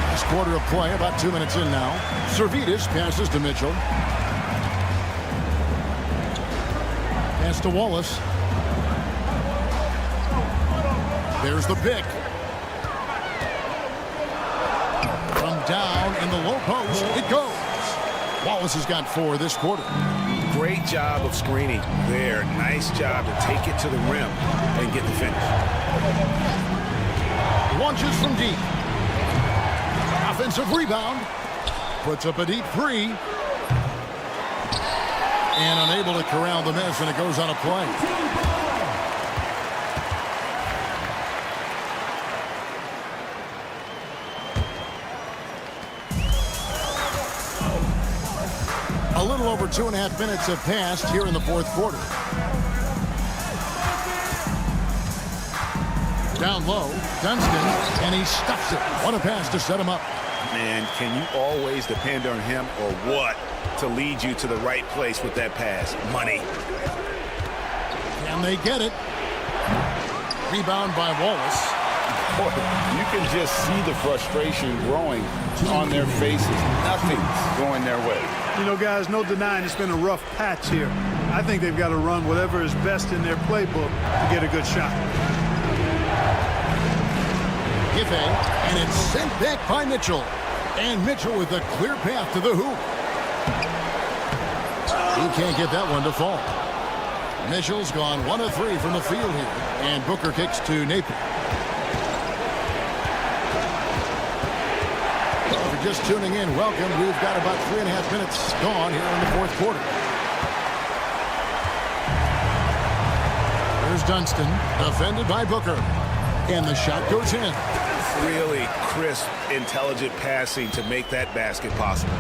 Last quarter of play, about 2 minutes in now. Servetus passes to Mitchell. Pass to Wallace. There's the pick. From down in the low post, it goes. Wallace has got 4 this quarter. Great job of screening there. Nice job to take it to the rim and get the finish. Launches from deep. Offensive rebound. Puts up a deep 3. And unable to corral the miss, and it goes on a play. A little over 2.5 minutes have passed here in the fourth quarter. Down low, Dunston, and he stuffs it. What a pass to set him up. Man, can you always depend on him or what to lead you to the right place with that pass? Money. Can they get it? Rebound by Wallace. Boy, you can just see the frustration growing on their faces. Nothing's going their way. You know, guys, no denying it's been a rough patch here. I think they've got to run whatever is best in their playbook to get a good shot. Giffey, and it's sent back by Mitchell. And Mitchell with a clear path to the hoop. He can't get that one to fall. Mitchell's gone 1 of 3 from the field here. And Booker kicks to Napier. Just tuning in, welcome. We've got about 3.5 minutes gone here in the fourth quarter. There's Dunston, defended by Booker. And the shot goes in. Really crisp, intelligent passing to make that basket possible.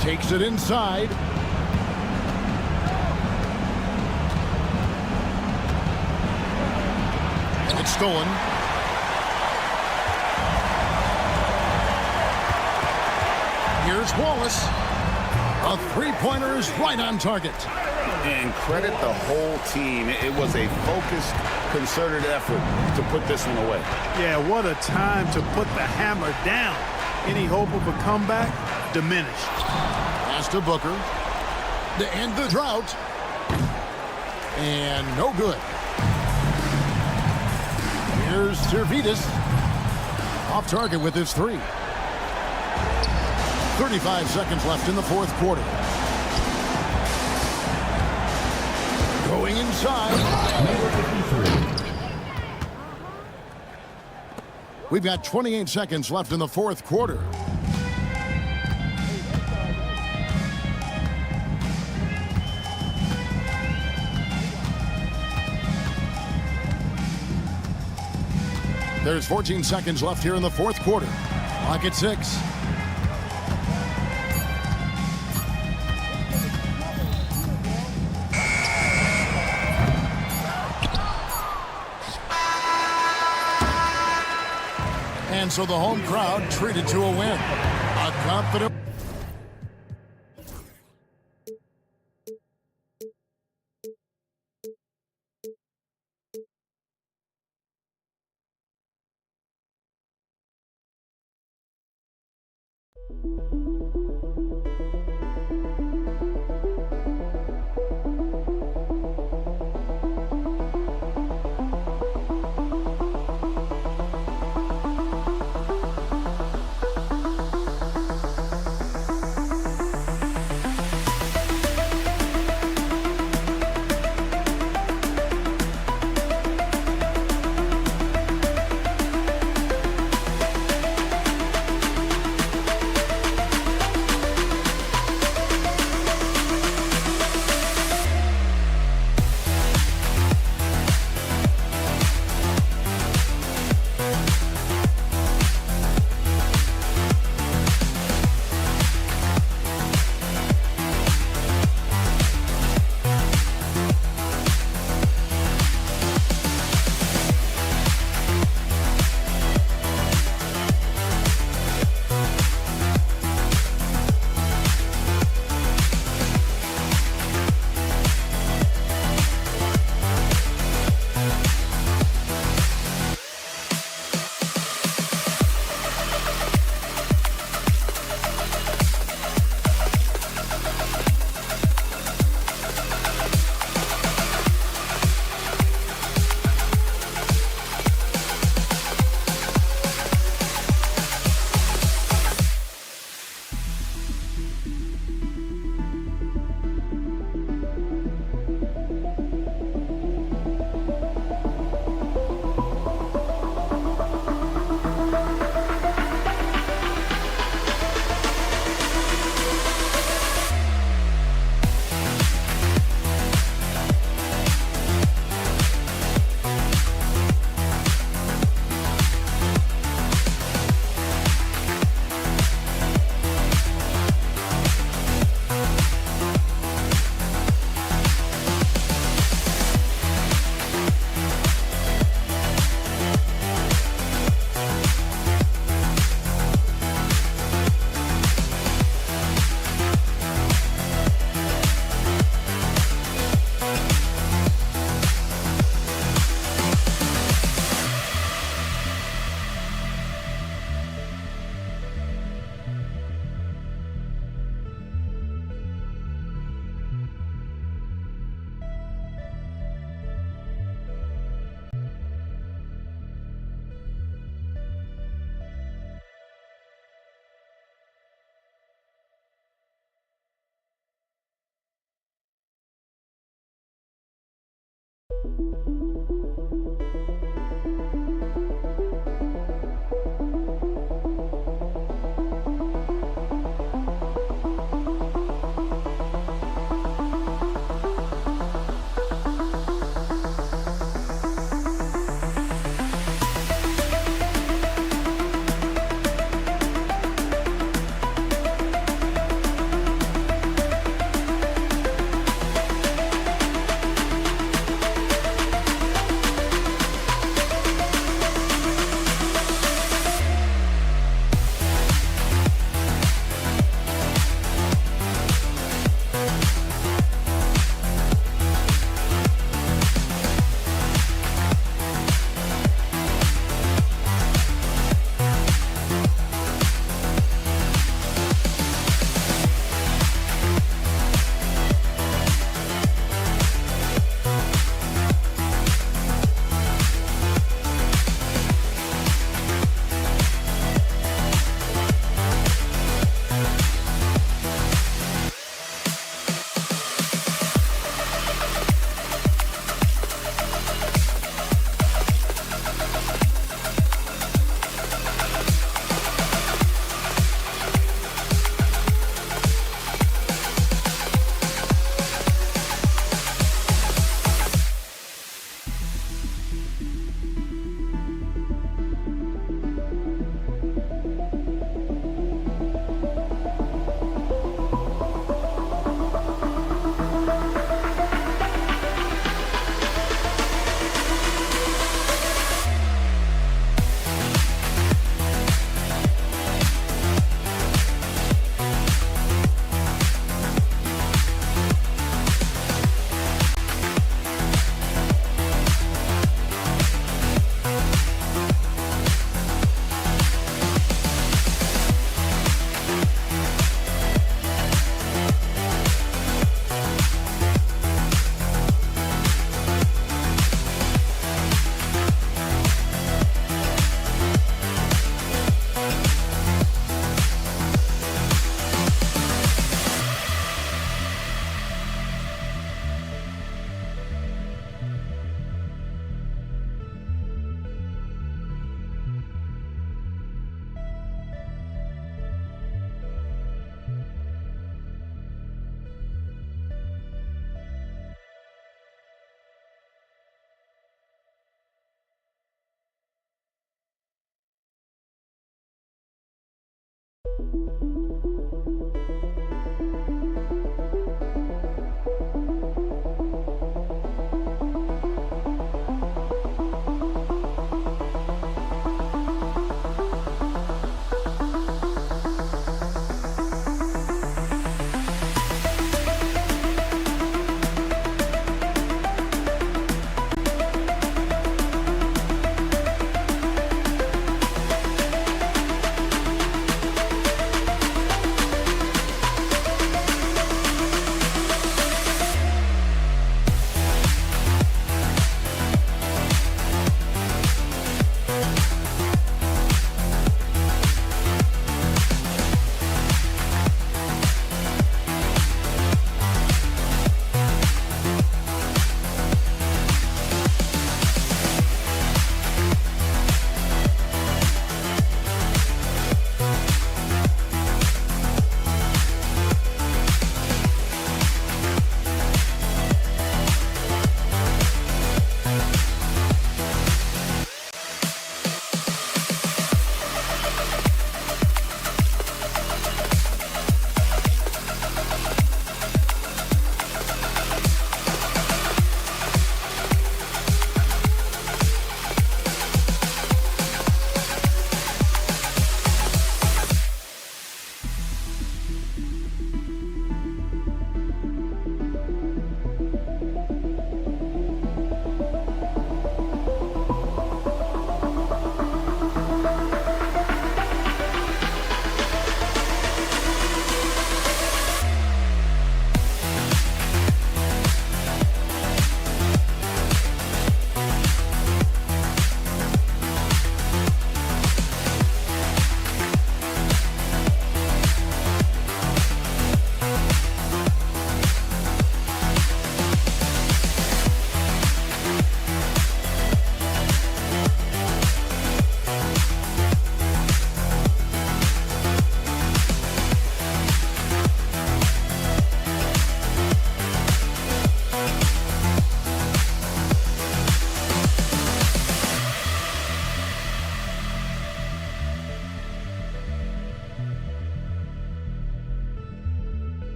Takes it inside. It's stolen. Here's Wallace. A three-pointer is right on target. And credit the whole team. It was a focused, concerted effort to put this one away. Yeah, what a time to put the hammer down. any hope of a comeback diminished. Pass to Booker. To end the drought. And no good. Here's Servidis. Off target with his three. 35 seconds left in the fourth quarter. Going inside. We've got 28 seconds left in the fourth quarter. There's 14 seconds left here in the fourth quarter. Clock at 6. And so the home crowd treated to a win. A confident...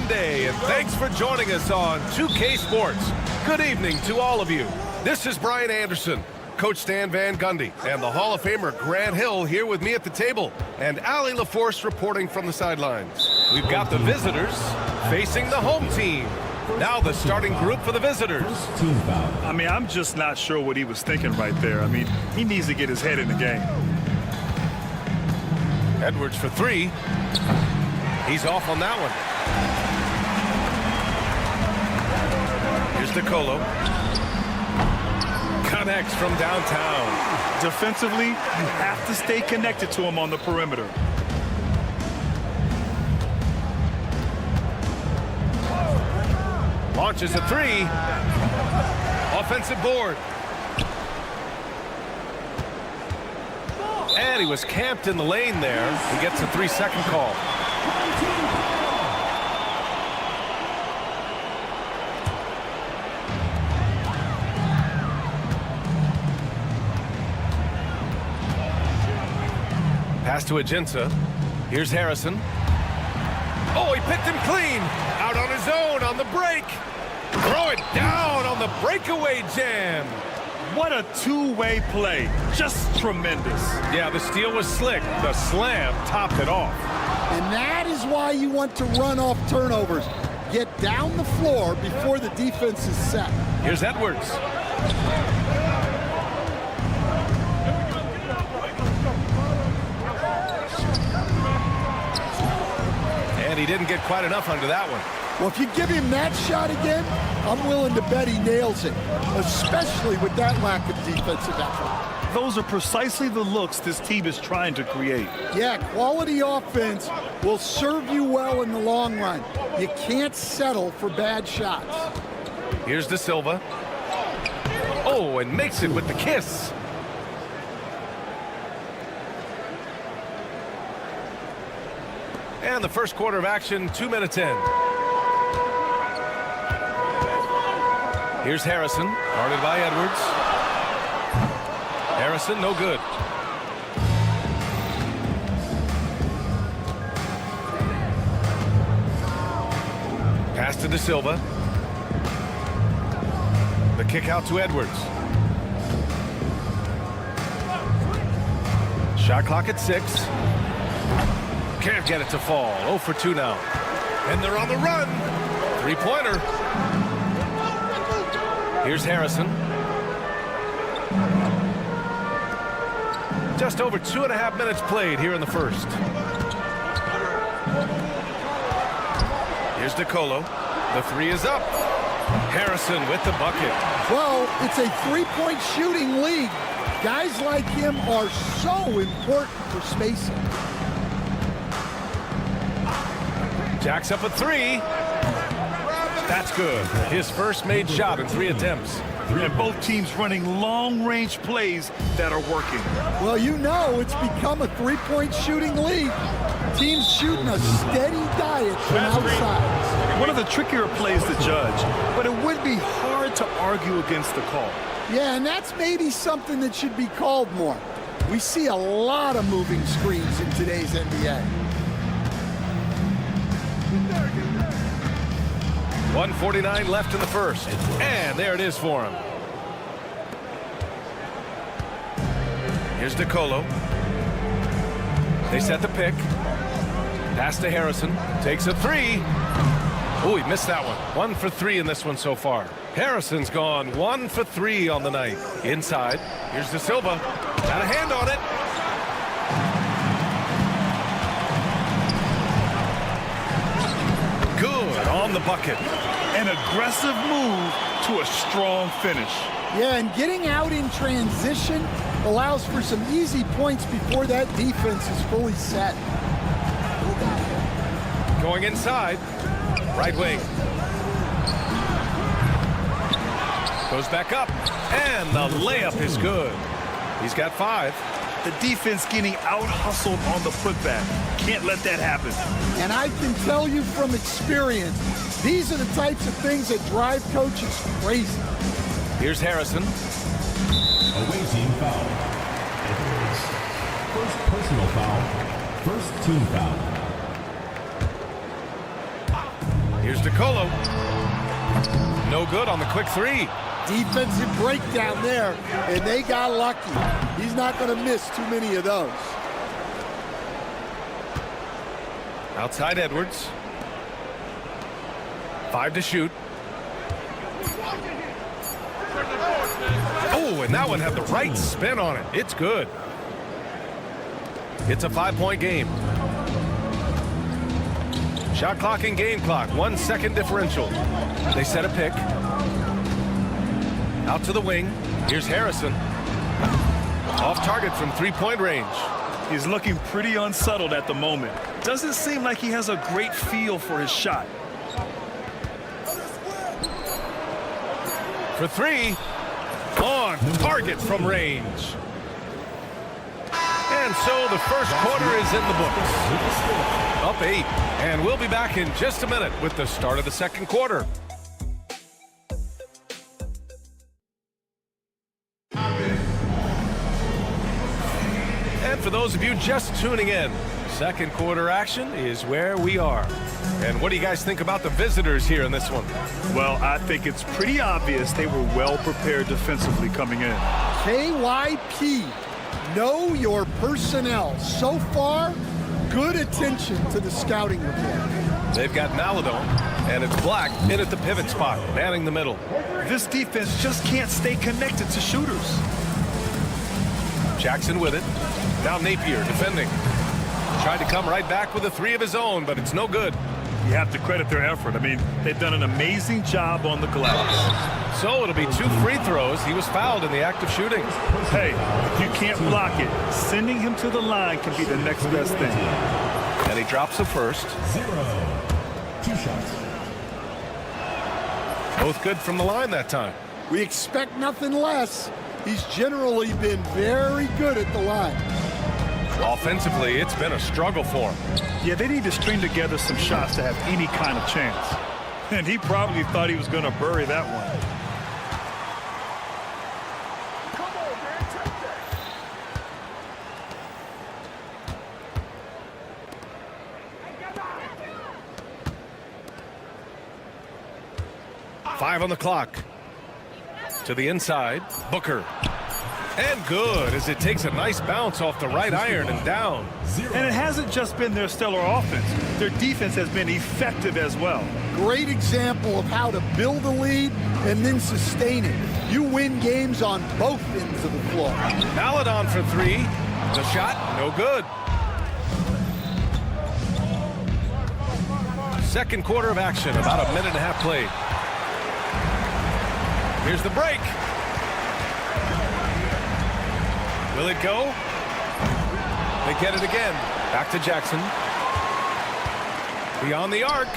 Monday, and thanks for joining us on 2K Sports. Good evening to all of you. This is Brian Anderson, Coach Stan Van Gundy, and the Hall of Famer Grant Hill here with me at the table, and Allie LaForce reporting from the sidelines. We've got the visitors facing the home team. Now the starting group for the visitors. Team foul. I mean, I'm just not sure what he was thinking right there. I mean, he needs to get his head in the game. Edwards for three. He's off on that one. Here's DeColo. Connects from downtown. Defensively, you have to stay connected to him on the perimeter. Launches a three. Offensive board. And he was camped in the lane there. He gets a 3-second call. Pass to Ajinça. Here's Harrison. Oh, he picked him clean. Out on his own on the break. Throw it down on the breakaway jam. What a two-way play. Just tremendous. Yeah, the steal was slick. The slam topped it off. And that is why you want to run off turnovers. Get down the floor before the defense is set. Here's Edwards. And he didn't get quite enough under that one. Well, if you give him that shot again, I'm willing to bet he nails it, especially with that lack of defensive effort. Those are precisely the looks this team is trying to create. Yeah, quality offense will serve you well in the long run. You can't settle for bad shots. Here's De Silva. Oh, and makes it with the kiss. And the first quarter of action, 2 minutes in. Here's Harrison, guarded by Edwards. Harrison, no good. Pass to De Silva. The kick out to Edwards. Shot clock at 6. Can't get it to fall. 0 for 2 now. And they're on the run. Three-pointer. Here's Harrison. Just over 2.5 minutes played here in the first. Here's DeColo. The three is up. Harrison with the bucket. Well, it's a three-point shooting league. Guys like him are so important for spacing. Jacks up a three. That's good. His first made shot in 3 attempts. And both teams running long-range plays that are working. Well, you know it's become a three-point shooting league. Teams shooting a steady diet from outside. One of the trickier plays to judge, but it would be hard to argue against the call. Yeah, and that's maybe something that should be called more. We see a lot of moving screens in today's NBA. 1:49 left in the first. And there it is for him. Here's DeColo. They set the pick. Pass to Harrison. Takes a three. Oh, he missed that one. 1 for 3 in this one so far. Harrison's gone 1 for 3 on the night. Inside. Here's De Silva. Got a hand on it. Good on the bucket. An aggressive move to a strong finish. Yeah, and getting out in transition allows for some easy points before that defense is fully set. Going inside. Right wing. Goes back up. And the layup is good. He's got 5. The defense getting out-hustled on the putback. Can't let that happen. And I can tell you from experience, these are the types of things that drive coaches crazy. Here's Harrison. Away team foul. Edwards. First personal foul. First team foul. DeColo. No good on the quick three. Defensive breakdown there, and they got lucky. He's not going to miss too many of those. Outside Edwards. 5 to shoot. Oh, and that one had the right spin on it. It's good. It's a 5-point game. Shot clock and game clock. 1 second differential. They set a pick. Out to the wing. Here's Harrison. Off target from 3-point range. He's looking pretty unsettled at the moment. Doesn't seem like he has a great feel for his shot. For 3. On target from range. And so the first quarter is in the books. Up 8. And we'll be back in just a minute with the start of the second quarter. And for those of you just tuning in, second quarter action is where we are. And what do you guys think about the visitors here in this one? Well, I think it's pretty obvious they were well prepared defensively coming in. KYP, know your personnel. So far, good attention to the scouting report. They've got Maladon, and it's Black in at the pivot spot, manning the middle. This defense just can't stay connected to shooters. Jackson with it. Now Napier defending. Tried to come right back with a 3 of his own, but it's no good. You have to credit their effort. I mean, they've done an amazing job on the glass. So it'll be 2 free throws. He was fouled in the act of shooting. Hey, if you can't block it, sending him to the line can be the next best thing. And he drops the first. 0. 2 shots. Both good from the line that time. We expect nothing less. He's generally been very good at the line. Offensively, it's been a struggle for him. Yeah, they need to string together some shots to have any kind of chance. And he probably thought he was going to bury that one. Come on, man, take that. 5 on the clock. To the inside, Booker. And good, as it takes a nice bounce off the right iron and down. And it hasn't just been their stellar offense. Their defense has been effective as well. Great example of how to build a lead and then sustain it. You win games on both ends of the floor. Maladon for 3. The shot, no good. Second quarter of action, about a minute and a half played. Here's the break. Will it go? They get it again. Back to Jackson. Beyond the arc.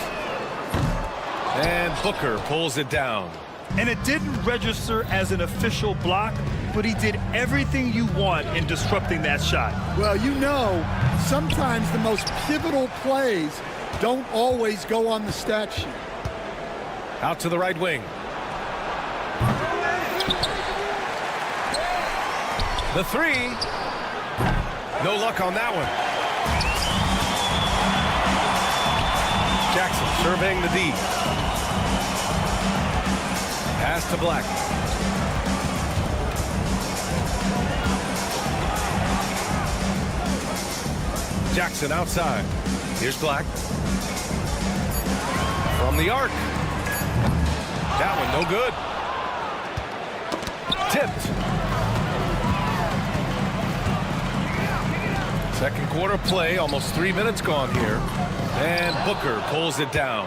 And Booker pulls it down. And it didn't register as an official block, but he did everything you want in disrupting that shot. Well, you know, sometimes the most pivotal plays don't always go on the stat sheet. Out to the right wing. The 3. No luck on that one. Jackson surveying the D. Pass to Black. Jackson outside. Here's Black. From the arc. That one no good. Tipped. Second quarter play, almost 3 minutes gone here. And Booker pulls it down.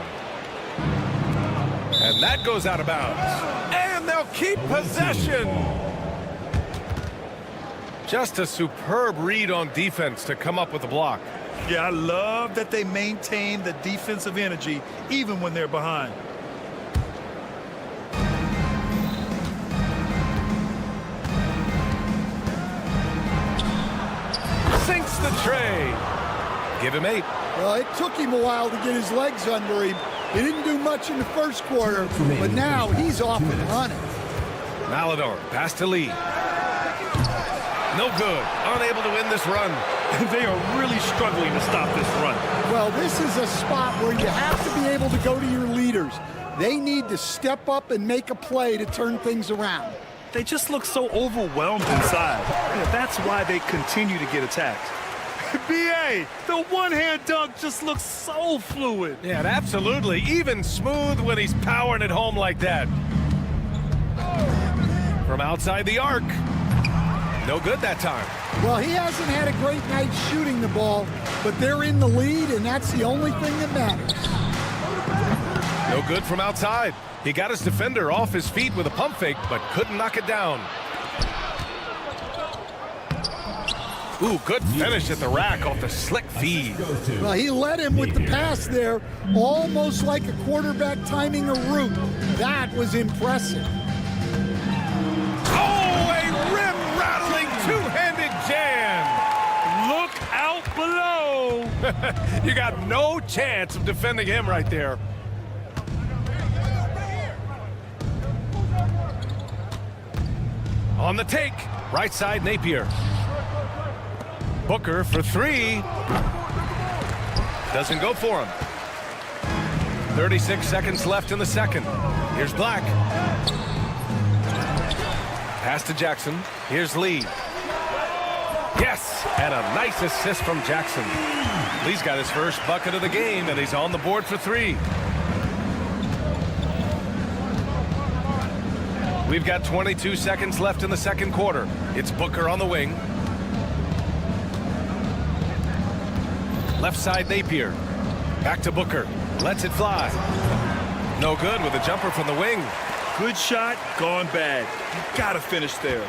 And that goes out of bounds. And they'll keep possession. Just a superb read on defense to come up with a block. Yeah, I love that they maintain the defensive energy even when they're behind. Sinks the tray. Give him 8. Well, it took him a while to get his legs under him. He didn't do much in the first quarter, but now he's off and running. Maladon, pass to Lee. No good. Unable to win this run. They are really struggling to stop this run. Well, this is a spot where you have to be able to go to your lead leaders. They need to step up and make a play to turn things around. They just look so overwhelmed inside. Yeah, that's why they continue to get attacked. B.A., the one-hand dunk just looks so fluid. Yeah, absolutely. Even smooth when he's powering it home like that. From outside the arc. No good that time. Well, he hasn't had a great night shooting the ball, but they're in the lead, and that's the only thing that matters. No good from outside. He got his defender off his feet with a pump fake, but couldn't knock it down. Ooh, good finish at the rack off the slick feed. Well, he led him with the pass there, almost like a quarterback timing a route. That was impressive. Oh, a rim-rattling two-handed jam. Look out below. You got no chance of defending him right there. On the take, right side Napier. Booker for three. Doesn't go for him. 36 seconds left in the second. Here's Black. Pass to Jackson. Here's Lee. Yes, and a nice assist from Jackson. Lee's got his first bucket of the game, and he's on the board for three. We've got 22 seconds left in the second quarter. It's Booker on the wing. Left side Napier. Back to Booker. Lets it fly. No good with a jumper from the wing. Good shot, gone bad. You gotta finish there.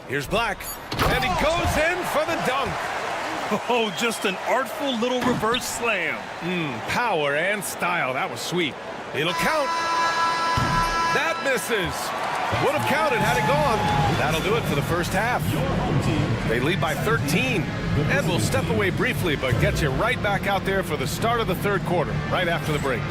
Here's Black. And he goes in for the dunk. Oh, just an artful little reverse slam. Power and style. That was sweet. It'll count. That misses. Would have counted had it gone. That'll do it for the first half. They lead by 13. And we'll step away briefly, but get you right back out there for the start of the third quarter, right after the break.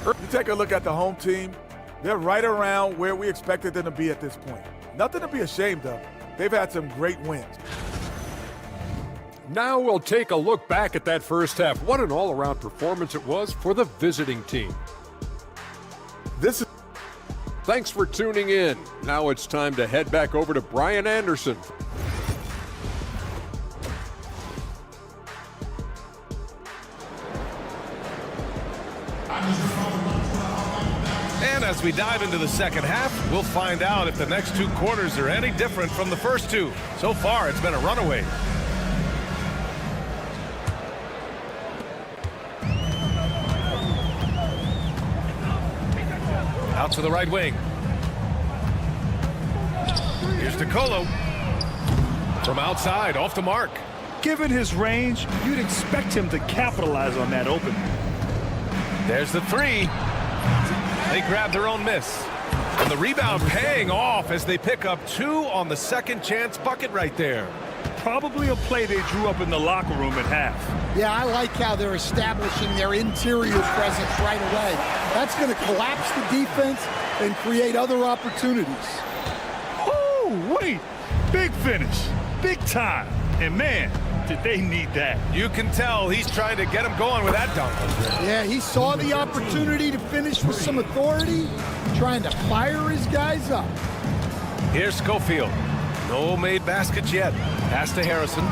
You take a look at the home team, they're right around where we expected them to be at this point. Nothing to be ashamed of. They've had some great wins. Now we'll take a look back at that first half. What an all-around performance it was for the visiting team. Thanks for tuning in. Now it's time to head back over to Brian Anderson. And as we dive into the second half, we'll find out if the next two quarters are any different from the first two. So far, it's been a runaway. Out to the right wing. Here's DeColo. From outside, off the mark. Given his range, you'd expect him to capitalize on that opening. There's the three. They grab their own miss. And the rebound paying off as they pick up two on the second chance bucket right there. Probably a play they drew up in the locker room at half. Yeah, I like how they're establishing their interior presence right away. That's going to collapse the defense and create other opportunities. Oh, wait. Big finish. Big time. And man, did they need that. You can tell he's trying to get him going with that dunk. Yeah, he saw the opportunity to finish with some authority, trying to fire his guys up. Here's Schofield. No made baskets yet. Pass to Harrison.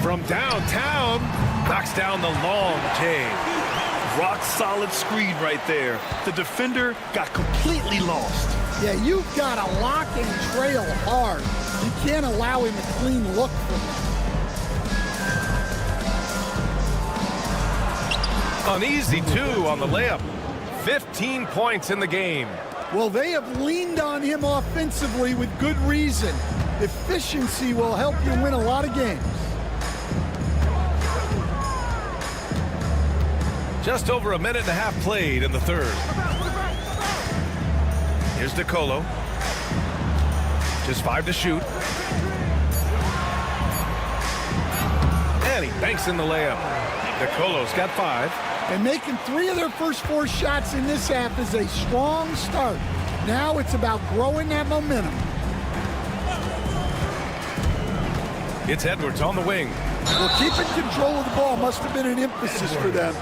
From downtown, knocks down the long J. Rock solid screen right there. The defender got completely lost. Yeah, you've got to lock and trail hard. You can't allow him a clean look from him. An easy two on the layup. 15 points in the game. Well, they have leaned on him offensively with good reason. Efficiency will help you win a lot of games. Just over a minute and a half played in the third. Here's DeColo. Just 5 to shoot. And he banks in the layup. DeColo's got 5. And making 3 of their first 4 shots in this half is a strong start. Now it's about growing that momentum. It's Edwards on the wing. Well, keeping control of the ball must have been an emphasis for them.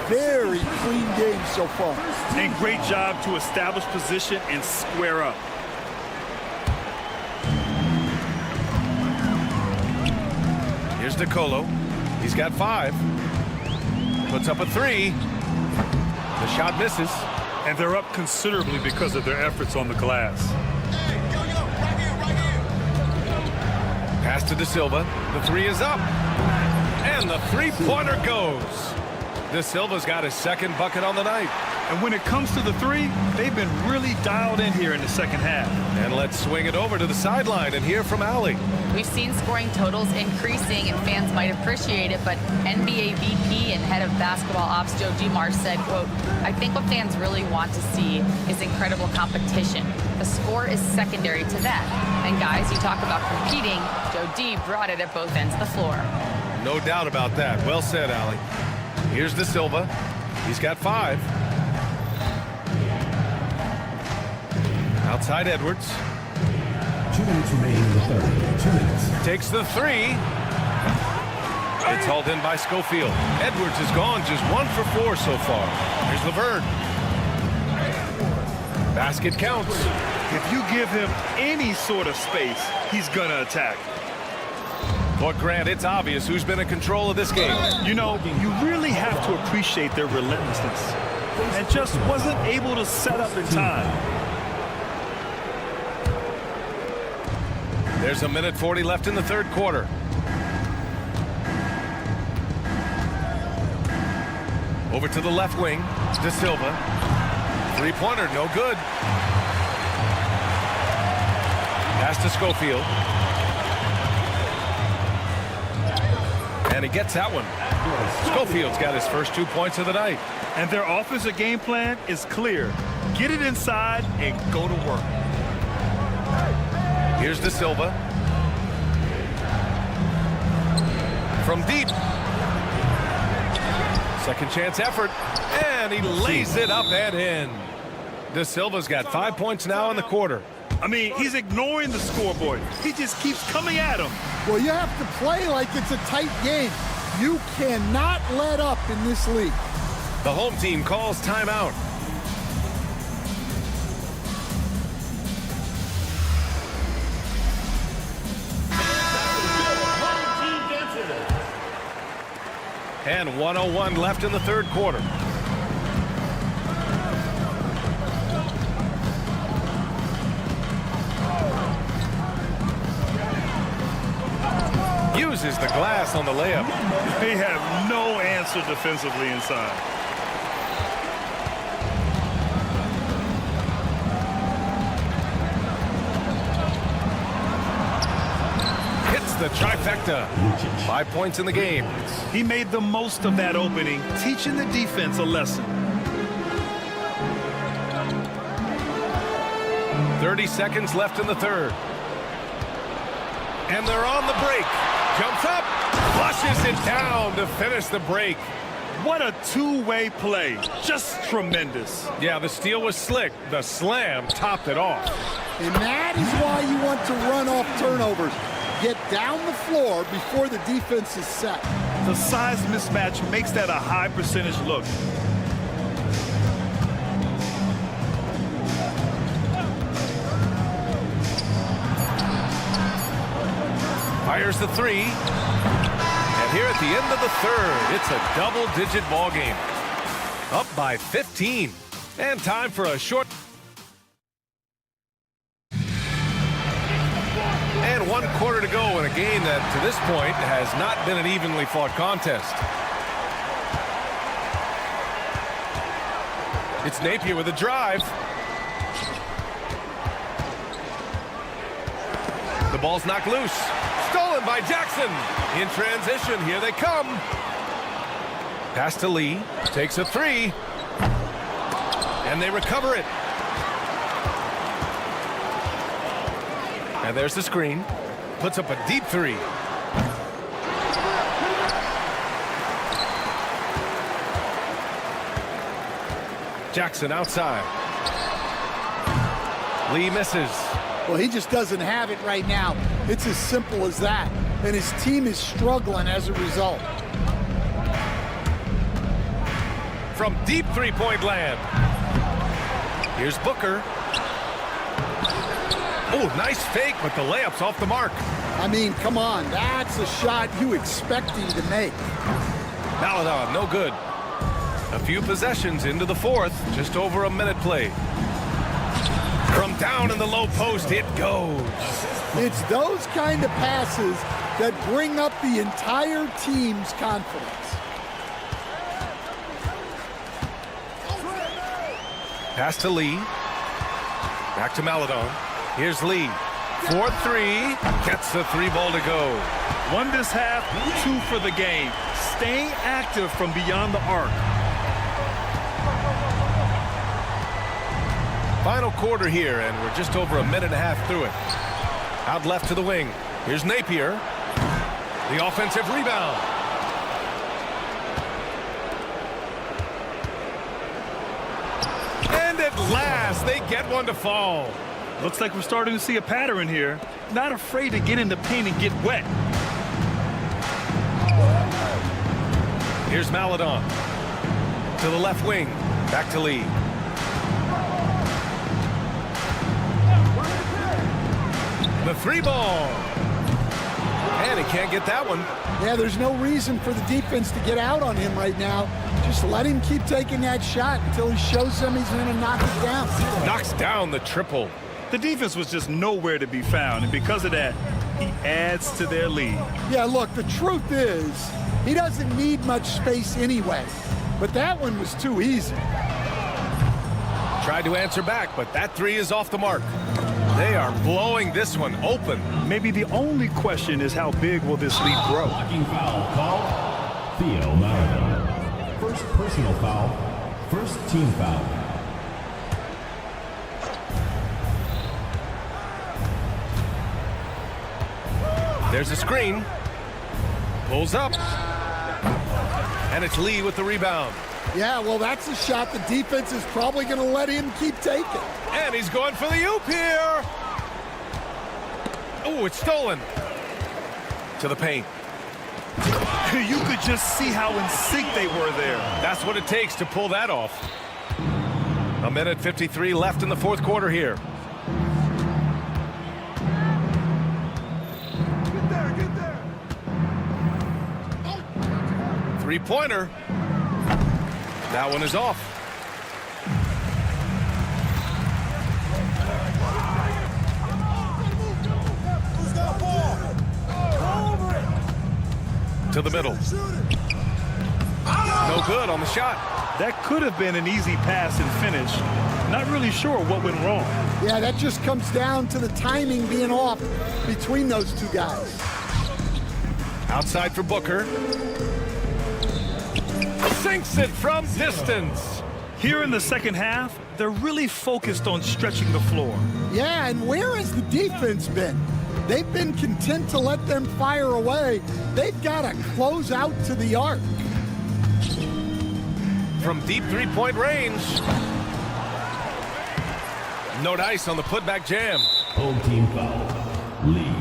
Very clean game so far. And great job to establish position and square up. Here's DeColo. He's got 5. Puts up a 3. The shot misses. And they're up considerably because of their efforts on the glass. Pass to De Silva. The 3 is up. And the three-pointer goes. De Silva's got his second bucket on the night. And when it comes to the 3, they've been really dialed in here in the second half. And let's swing it over to the sideline and hear from Allie. We've seen scoring totals increasing, and fans might appreciate it, but NBA VP and head of basketball ops Joe Dumars said, quote, "I think what fans really want to see is incredible competition. The score is secondary to that. And guys, you talk about competing, Joe D brought it at both ends of the floor." No doubt about that. Well said, Allie. Here's De Silva. He's got 5. Outside Edwards. 2 minutes remaining in the third. 2 minutes. Takes the 3. It's hauled in by Schofield. Edwards is gone, just 1 for 4 so far. Here's Laverne. Basket counts. If you give him any sort of space, he's gonna attack. But Grant, it's obvious who's been in control of this game. You know, you really have to appreciate their relentlessness. And just wasn't able to set up in time. There's a minute 40 left in the third quarter. Over to the left wing. De Silva. Three-pointer, no good. Pass to Schofield. And he gets that one. Schofield's got his first 2 points of the night. And their offensive game plan is clear. Get it inside and go to work. Here's De Silva. From deep. Second chance effort. And he lays it up and in. De Silva's got 5 points now in the quarter. I mean, he's ignoring the scoreboard. He just keeps coming at him. Well, you have to play like it's a tight game. You cannot let up in this league. The home team calls timeout. And 1:01 left in the third quarter. Uses the glass on the layup. They have no answer defensively inside. Hits the trifecta. 5 points in the game. He made the most of that opening, teaching the defense a lesson. 30 seconds left in the third. And they're on the break. Jumps up, flushes it down to finish the break. What a two-way play. Just tremendous. Yeah, the steal was slick. The slam topped it off. And that is why you want to run off turnovers. Get down the floor before the defense is set. The size mismatch makes that a high percentage look. Fires the 3. And here at the end of the third, it's a double-digit ball game. Up by 15. And time for a short. And 1 quarter to go in a game that, to this point, has not been an evenly fought contest. It's Napier with a drive. The ball's knocked loose. Stolen by Jackson. In transition, here they come. Pass to Lee. Takes a 3. And they recover it. And there's the screen. Puts up a deep 3. Jackson outside. Lee misses. Well, he just doesn't have it right now. It's as simple as that. And his team is struggling as a result. From deep three-point land. Here's Booker. Oh, nice fake, but the layup's off the mark. I mean, come on. That's a shot you expect him to make. Maladon, no good. A few possessions into the fourth, just over a minute played. From down in the low post, it goes. It's those kind of passes that bring up the entire team's confidence. Pass to Lee. Back to Maladon. Here's Lee. 4-3. Gets the three ball to go. One this half, 2 for the game. Staying active from beyond the arc. Final quarter here, and we're just over a minute and a half through it. Out left to the wing. Here's Napier. The offensive rebound. And at last, they get one to fall. Looks like we're starting to see a pattern here. Not afraid to get in the paint and get wet. Here's Maladon. To the left wing. Back to Lee. The three ball. And he can't get that one. Yeah, there's no reason for the defense to get out on him right now. Just let him keep taking that shot until he shows them he's going to knock it down. Knocks down the triple. The defense was just nowhere to be found, and because of that, he adds to their lead. Yeah, look, the truth is, he doesn't need much space anyway. But that one was too easy. Tried to answer back, but that three is off the mark. They are blowing this one open. Maybe the only question is how big will this lead grow? Blocking foul called. Theo Maradona. First personal foul. First team foul. There's a screen. Pulls up. And it's Lee with the rebound. Yeah, well, that's a shot the defense is probably going to let him keep taking. And he's going for the oop here. Oh, it's stolen. To the paint. You could just see how in sync they were there. That's what it takes to pull that off. A minute 53 left in the fourth quarter here. Get there. Three-pointer. That one is off. To the middle. No good on the shot. That could have been an easy pass and finish. Not really sure what went wrong. Yeah, that just comes down to the timing being off between those two guys. Outside for Booker. Sinks it from distance. Here in the second half, they're really focused on stretching the floor. Yeah, and where has the defense been? They've been content to let them fire away. They've got to close out to the arc. From deep three-point range. No dice on the putback jam. Home team foul. Lee.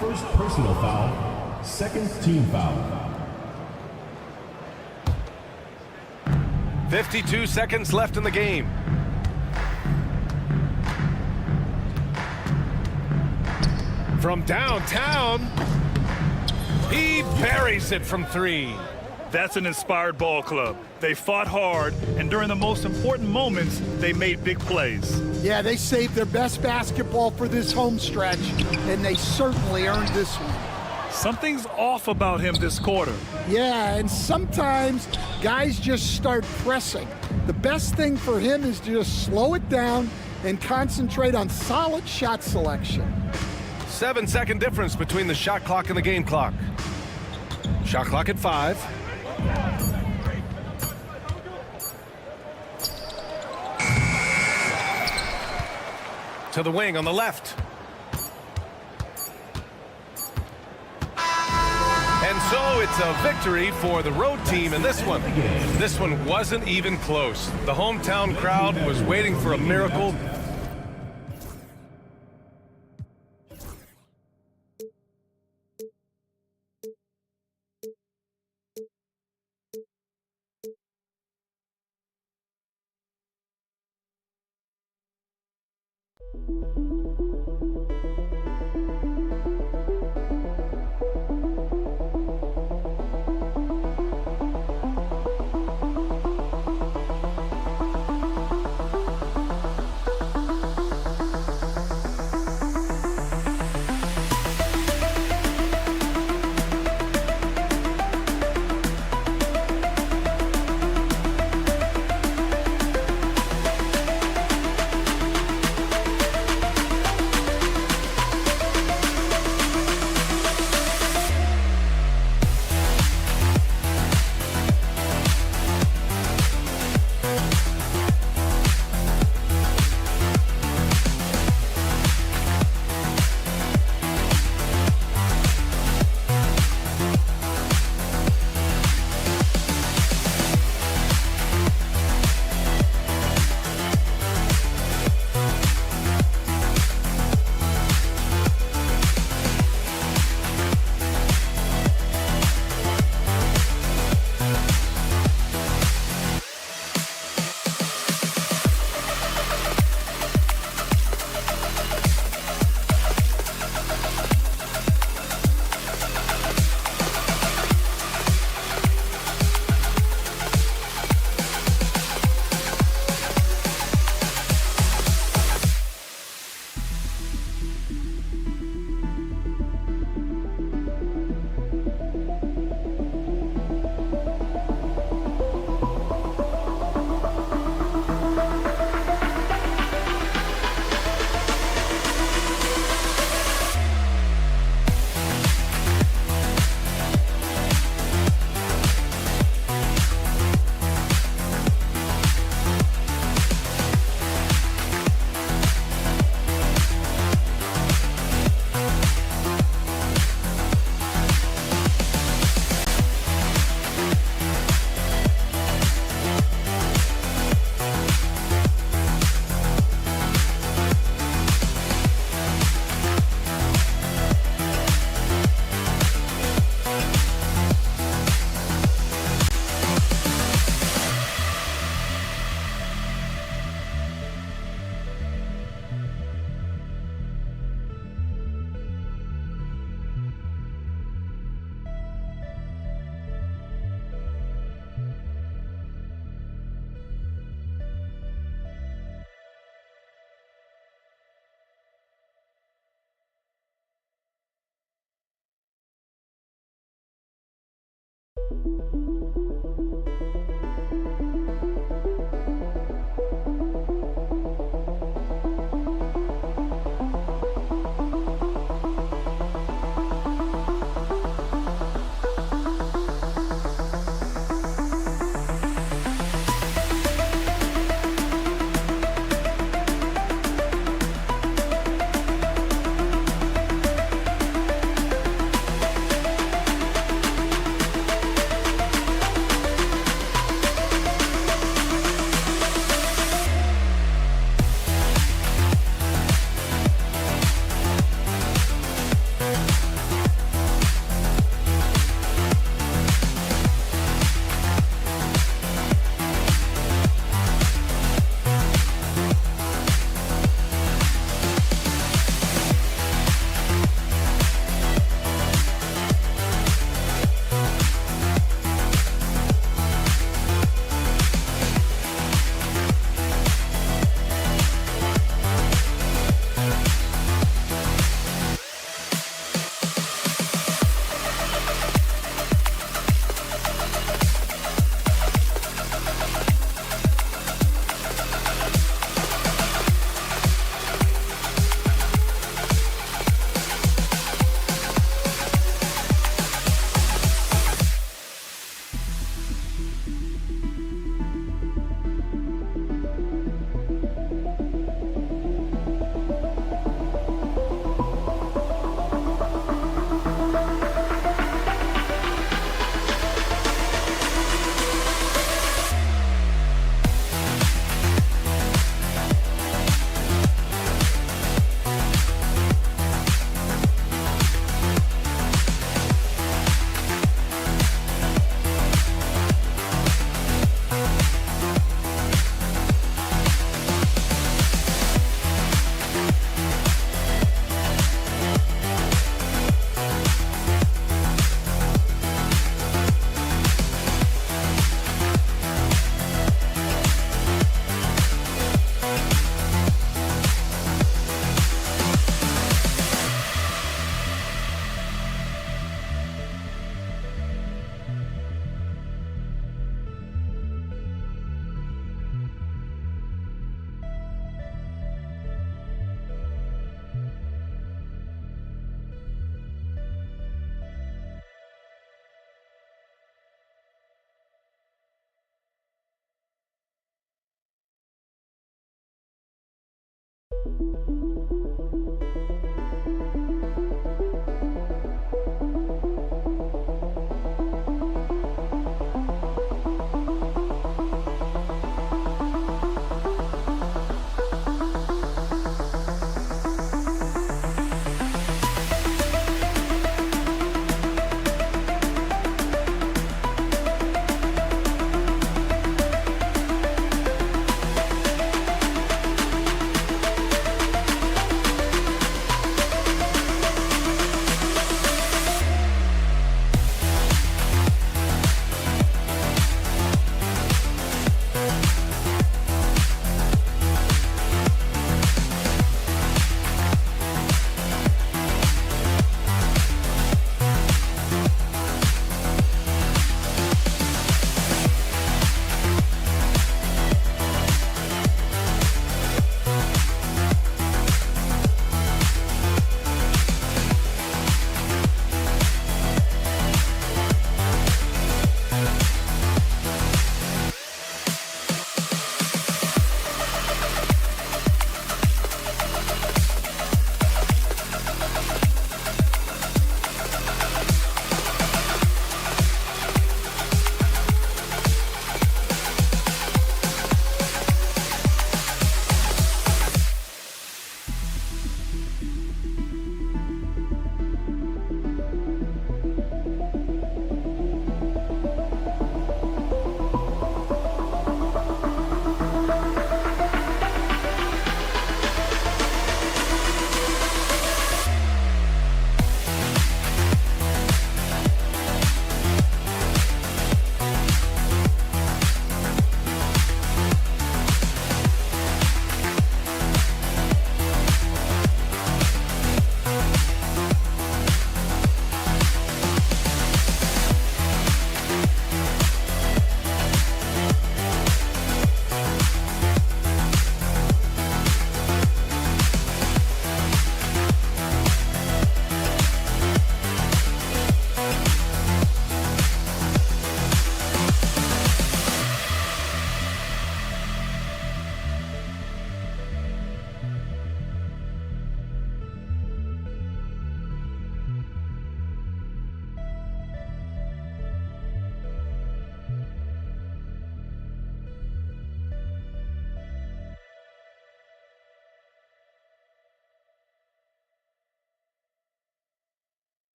First personal foul. Second team foul. 52 seconds left in the game. From downtown, he buries it from three. That's an inspired ball club. They fought hard, and during the most important moments, they made big plays. Yeah, they saved their best basketball for this home stretch, and they certainly earned this one. Something's off about him this quarter. Yeah, and sometimes guys just start pressing. The best thing for him is to just slow it down and concentrate on solid shot selection. 7-second difference between the shot clock and the game clock. Shot clock at 5. To the wing on the left. And so So it's a victory for the road team in this one. This one wasn't even close. The hometown crowd was waiting for a miracle.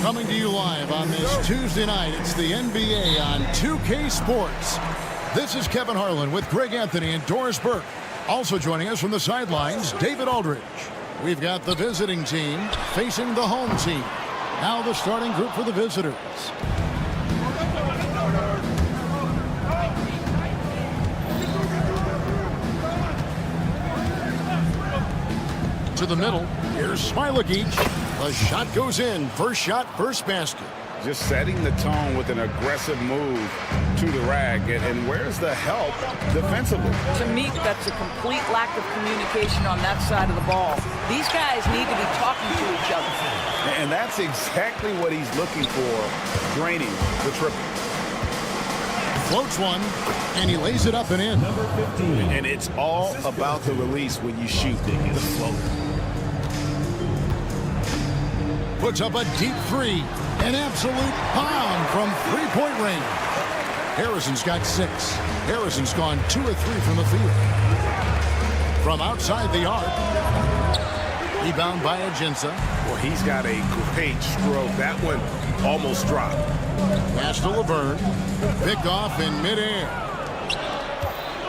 Coming to you live on this Tuesday night, it's the NBA on 2K Sports. This is Kevin Harlan with Greg Anthony and Doris Burke. Also joining us from the sidelines, David Aldridge. We've got the visiting team facing the home team. Now the starting group for the visitors. To the middle, here's Smilagic. The shot goes in. First shot, first basket. Just setting the tone with an aggressive move to the rack. And where's the help defensively? To me, that's a complete lack of communication on that side of the ball. These guys need to be talking to each other. And that's exactly what he's looking for, draining the triple. Floats one, and he lays it up and in. Number 15. And it's all about the release when you shoot the float. Puts up a deep three. An absolute bomb from three-point range. Harrison's got 6. Harrison's gone 2 of 3 from the field. From outside the arc. Rebound by Agenza. Well, he's got a great stroke. That one almost dropped. Pass to Laverne. Picked off in midair.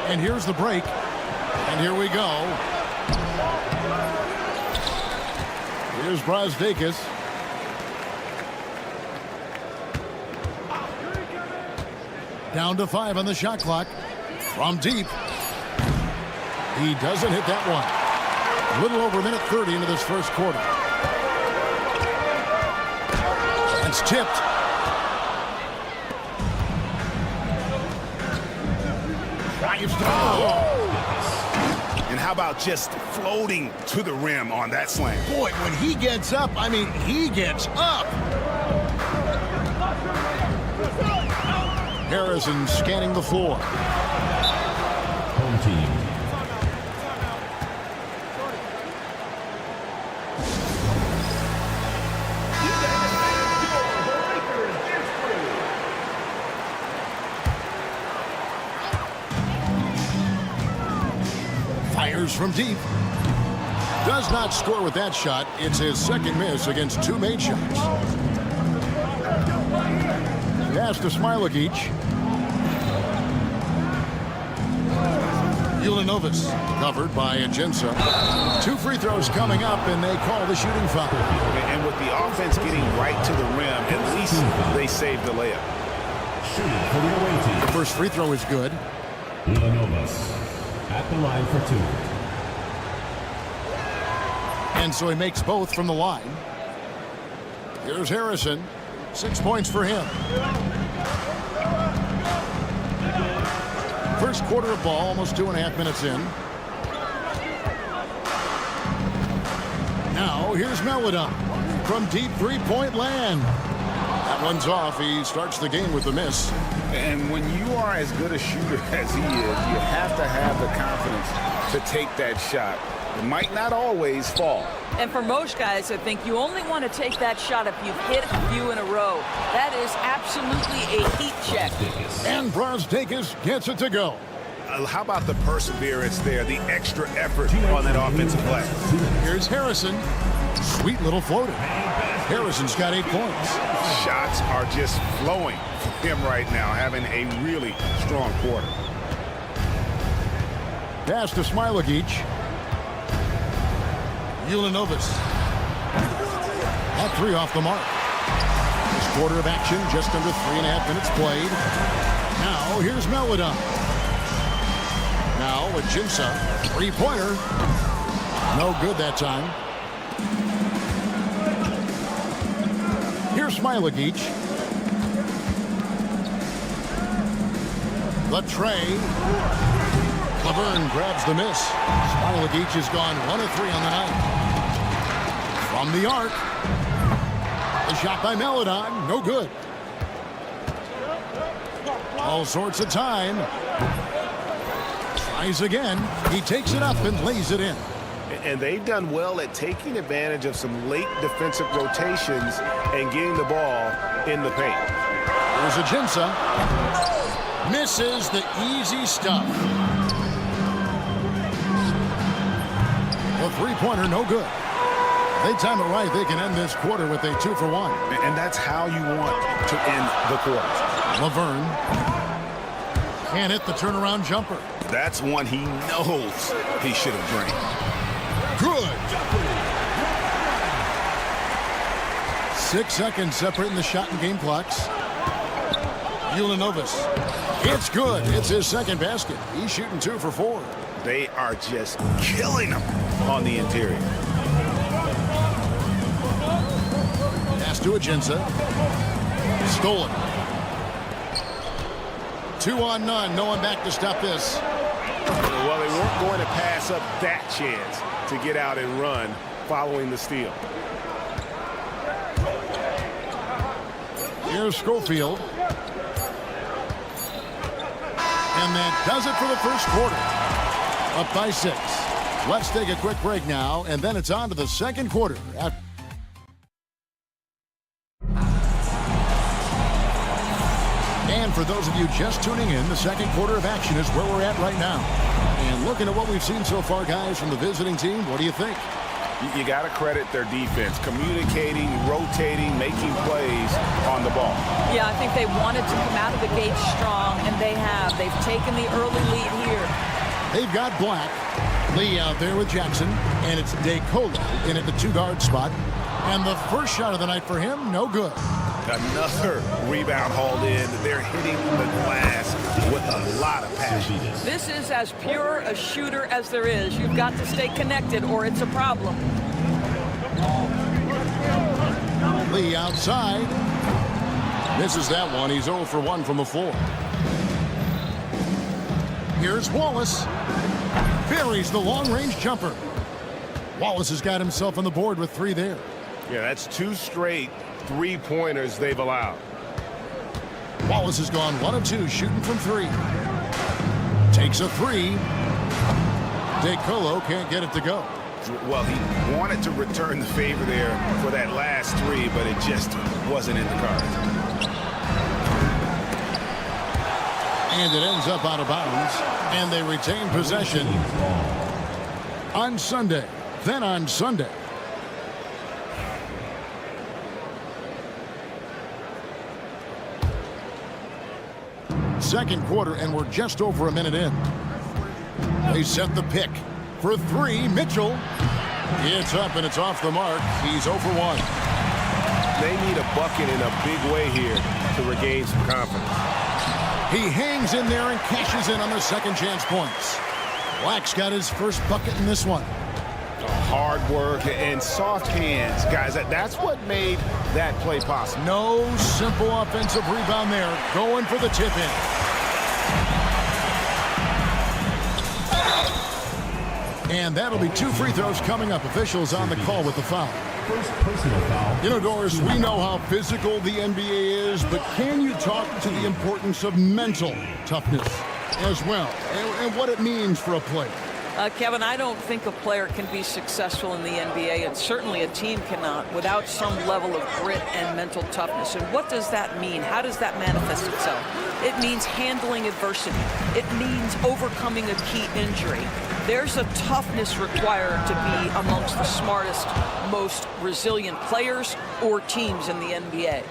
And here's the break. And here we go. Here's Brazdeikis. Down to 5 on the shot clock. From deep. He doesn't hit that one. A little over a minute 30 into this first quarter. It's tipped. And how about just floating to the rim on that slam? Boy, when he gets up, I mean, he gets up. Harrison scanning the floor. Home team. Fires from deep. Does not score with that shot. It's his second miss against 2 made shots. Pass to Smailagic. Ulanovas covered by Agenza. 2 free throws coming up, and they call the shooting foul. And with the offense getting right to the rim, at least they saved the layup. Shooting for the away team. The first free throw is good. Ulanovas at the line for 2. And so he makes both from the line. Here's Harrison. 6 points for him. First quarter of ball, almost 2.5 minutes in. Now, here's Melodon from deep three-point land. That one's off. He starts the game with a miss. And when you are as good a shooter as he is, you have to have the confidence to take that shot. It might not always fall. And for most guys, I think you only want to take that shot if you've hit a few in a row. That is absolutely a heat check. And Brazdeikis gets it to go. How about the perseverance there, the extra effort on that offensive play? Here's Harrison. Sweet little floater. Harrison's got 8 points. Shots are just flowing for him right now, having a really strong quarter. Pass to Smailagic. Ulanovas. That 3 off the mark. This quarter of action, just under 3.5 minutes played. Now, here's Melodon. Now, Agenza. 3-pointer. No good that time. Here's Smailagic. The tray. Laverne grabs the miss. Smailagic has gone 1 of 3 on the night. From the arc. The shot by Melodon. No good. All sorts of time. Tries again. He takes it up and lays it in. And they've done well at taking advantage of some late defensive rotations and getting the ball in the paint. Here's Agenza. Misses the easy stuff. The 3-pointer, no good. They time it right, they can end this quarter with a 2 for 1. And that's how you want to end the quarter. Laverne can't hit the turnaround jumper. That's one he knows he should have drained. Good. 6 seconds separating the shot and game clocks. Ulanovas. It's good. It's his second basket. He's shooting 2 for 4. They are just killing him on the interior. Pass to Agenza. Stolen. 2 on none. No one back to stop this. Well, they weren't going to pass up that chance to get out and run following the steal. Here's Schofield. And that does it for the first quarter. Up by 6. Let's take a quick break now, and then it's on to the second quarter. And for those of you just tuning in, the second quarter of action is where we're at right now. And looking at what we've seen so far, guys, from the visiting team, what do you think? You got to credit their defense, communicating, rotating, making plays on the ball. Yeah, I think they wanted to come out of the gate strong, and they have. They've taken the early lead here. They've got Black. Lee out there with Jackson, and it's DeColo in at the 2-guard spot. And the first shot of the night for him, no good. Another rebound hauled in. They're hitting the glass with a lot of passion. This is as pure a shooter as there is. You've got to stay connected or it's a problem. Lee outside. Misses that one. He's 0 for 1 from the floor. Here's Wallace. Buries the long-range jumper. Wallace has got himself on the board with 3 there. Yeah, that's 2 straight 3-pointers they've allowed. Wallace has gone 1 of 2, shooting from 3. Takes a 3. DeColo can't get it to go. Well, he wanted to return the favor there for that last 3, but it just wasn't in the cards. And it ends up out of bounds, and they retain possession on Sunday. Then on Sunday. Second quarter, and we're just over a minute in. They set the pick for 3. Mitchell. It's up, and it's off the mark. He's 0 for 1. They need a bucket in a big way here to regain some confidence. He hangs in there and cashes in on the second chance points. Black's got his first bucket in this one. Hard work and soft hands, guys. That's what made that play possible. No simple offensive rebound there. Going for the tip-in. And that'll be 2 free throws coming up. Officials on the call with the foul. First personal foul. You know, Doris, we know how physical the NBA is, but can you talk to the importance of mental toughness as well, and what it means for a player? Kevin, I don't think a player can be successful in the NBA, and certainly a team cannot, without some level of grit and mental toughness. And what does that mean? How does that manifest itself? It means handling adversity. It means overcoming a key injury. There's a toughness required to be amongst the smartest, most resilient players or teams in the NBA.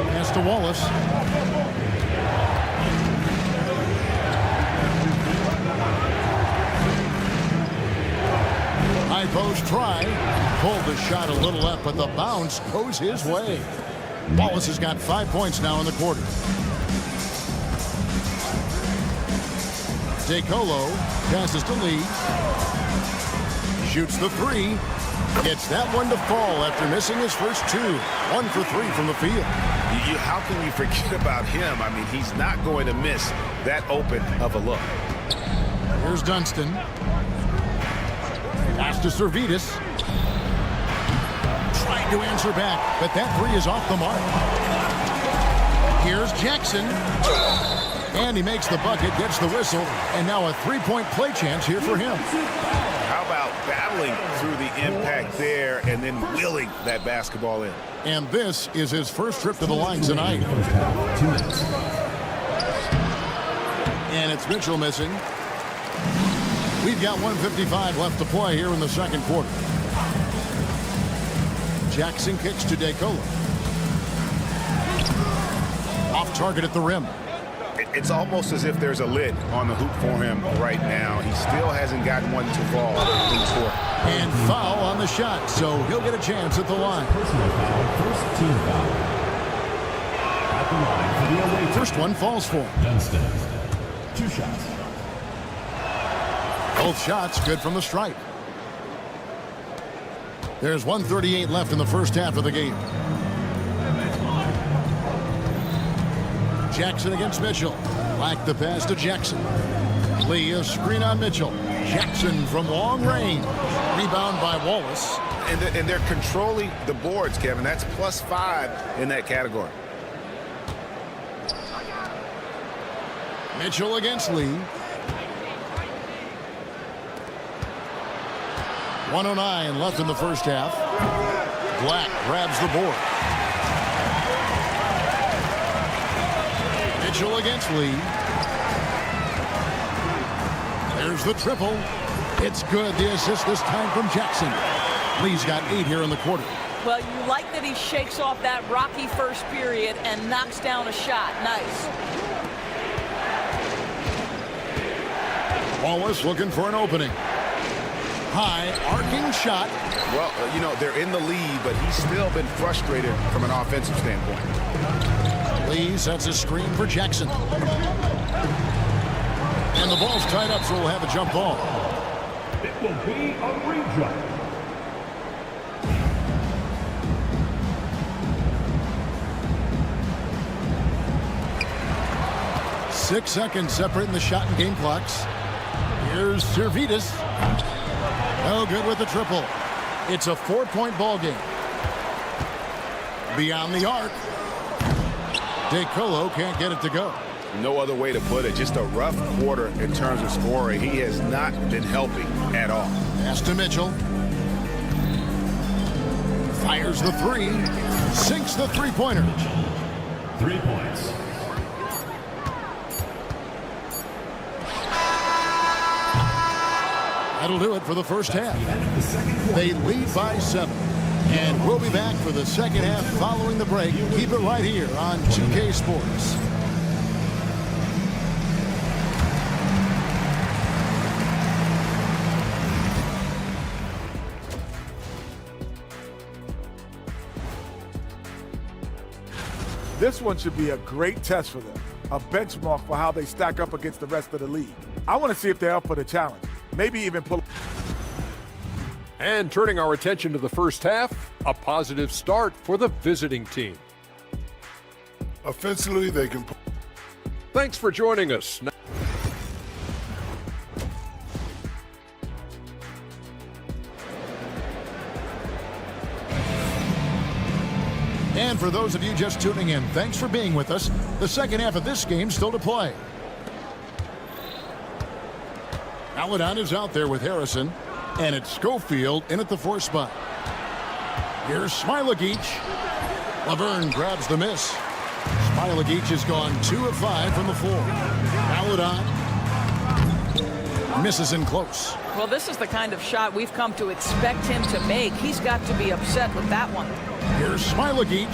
Pass to Wallace. High post try. Pulled the shot a little up, but the bounce goes his way. Wallace has got 5 points now in the quarter. DeColo passes to Lee. Shoots the 3. Gets that one to fall after missing his first 2. 1 for 3 from the field. How can you forget about him? I mean, he's not going to miss that open of a look. Here's Dunston. Pass to Servetus. Trying to answer back, but that 3 is off the mark. Here's Jackson. And he makes the bucket, gets the whistle, and now a 3-point play chance here for him. How about battling through the impact there and then wheeling that basketball in? And this is his first trip to the line tonight. And it's Mitchell missing. We've got 1:55 left to play here in the second quarter. Jackson kicks to DeColo. Off target at the rim. It's almost as if there's a lid on the hoop for him right now. He still hasn't gotten one to fall in the court. And foul on the shot, so he'll get a chance at the line. Personal foul. First team foul. At the line for the away. First one falls for him. Dunston. 2 shots. Both shots good from the stripe. There's 1:38 left in the first half of the game. Jackson against Mitchell. Black the pass to Jackson. Lee, a screen on Mitchell. Jackson from long range. Rebound by Wallace. And they're controlling the boards, Kevin. That's +5 in that category. Mitchell against Lee. 1:09 left in the first half. Black grabs the board. Mitchell against Lee. There's the triple. It's good. The assist this time from Jackson. Lee's got 8 here in the quarter. Well, you like that he shakes off that rocky first period and knocks down a shot. Nice. Wallace looking for an opening. High arcing shot. Well, you know, they're in the lead, but he's still been frustrated from an offensive standpoint. Lee sets a screen for Jackson. And the ball's tied up, so we'll have a jump ball. It will be a re-jump. Six seconds separating the shot and game clocks. Here's Servetus. No good with the triple. It's a 4-point ball game. Beyond the arc. DeColo can't get it to go. No other way to put it. Just a rough quarter in terms of scoring. He has not been helping at all. Pass to Mitchell. Fires the three. Sinks the three-pointer. 3 points. That'll do it for the first half. They lead by 7. And we'll be back for the second half following the break. Keep it right here on 2K Sports. This one should be a great test for them, a benchmark for how they stack up against the rest of the league. I want to see if they're up for the challenge, maybe even pull. And turning our attention to the first half, a positive start for the visiting team. Offensively, they can. Thanks for joining us. And for those of you just tuning in, thanks for being with us. The second half of this game still to play. Aladon is out there with Harrison. And it's Schofield in at the 4 spot. Here's Smilagic. Laverne grabs the miss. Smilagic has gone 2 of 5 from the floor. Aladon misses in close. Well, this is the kind of shot we've come to expect him to make. He's got to be upset with that one. Here's Smilagic.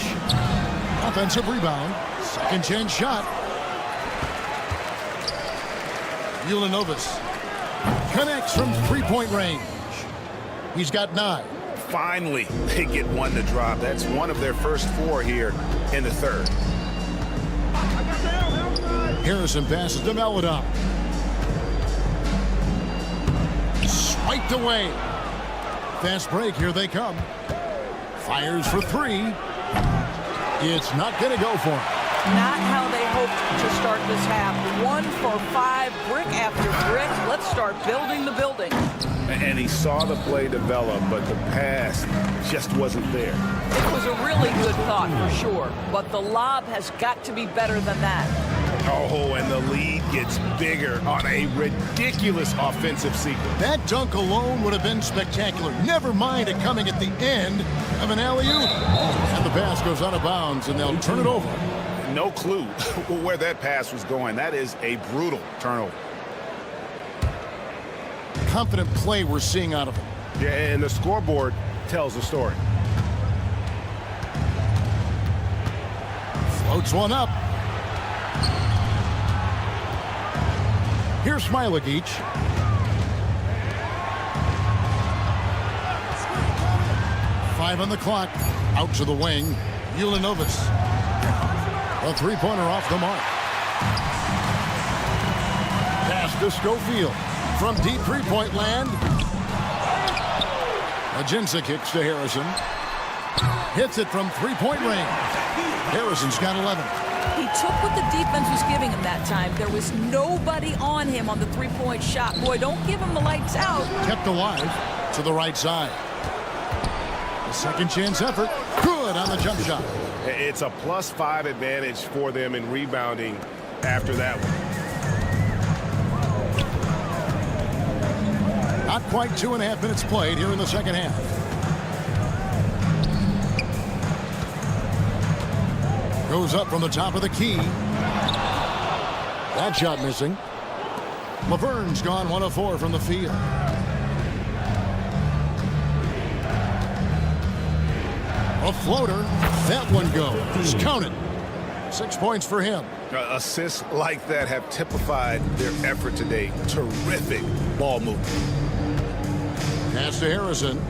Offensive rebound. Second chance shot. Ulanovas connects from 3-point range. He's got 9. Finally, they get one to drop. That's one of their first 4 here in the third. Harrison passes to Meladon. Swiped away. Fast break, here they come. Fires for 3. It's not going to go for him. Not how they hoped to start this half. 1 for 5, brick after brick. Let's start building the building. And he saw the play develop, but the pass just wasn't there. It was a really good thought for sure, but the lob has got to be better than that. Oh, and the lead gets bigger on a ridiculous offensive sequence. That dunk alone would have been spectacular. Never mind it coming at the end of an alley-oop. And the pass goes out of bounds, and they'll turn it over. No clue where that pass was going. That is a brutal turnover. Confident play we're seeing out of him. Yeah, and the scoreboard tells the story. Floats one up. Here's Smilagic. Five on the clock. Out to the wing. Ulanovas. A 3-pointer off the mark. Pass to Schofield. From deep 3-point land. Ajinça kicks to Harrison. Hits it from 3-point range. Harrison's got 11. He took what the defense was giving him that time. There was nobody on him on the three-point shot. Boy, don't give him the lights out. Kept alive to the right side. The second chance effort. Good on the jump shot. It's a +5 advantage for them in rebounding after that one. Not quite 2.5 minutes played here in the second half. Goes up from the top of the key. That shot missing. Laverne's gone 1 of 4 from the field. A floater. That one goes. Count it. 6 points for him. Assists like that have typified their effort today. Terrific ball movement. Pass to Harrison.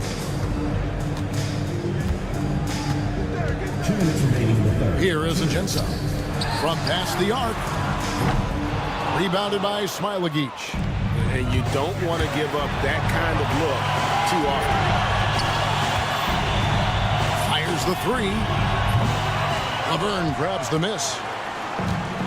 2 minutes remaining in the third. Here is Agenza. From past the arc. Rebounded by Smilagic. And you don't want to give up that kind of look too often. Fires the three. Laverne grabs the miss.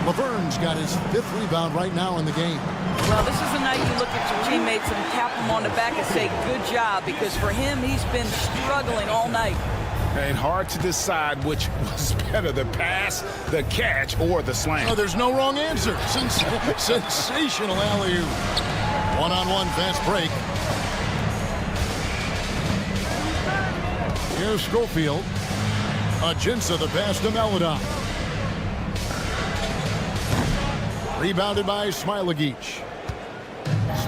Laverne's got his 5th rebound right now in the game. Well, this is the night you look at your teammates and tap them on the back and say, good job, because for him, he's been struggling all night. And hard to decide which was better, the pass, the catch, or the slam. Oh, there's no wrong answer. Sensational alley-oop. One-on-one fast break. Here's Schofield. Agenza the pass to Meladon. Rebounded by Smilagic.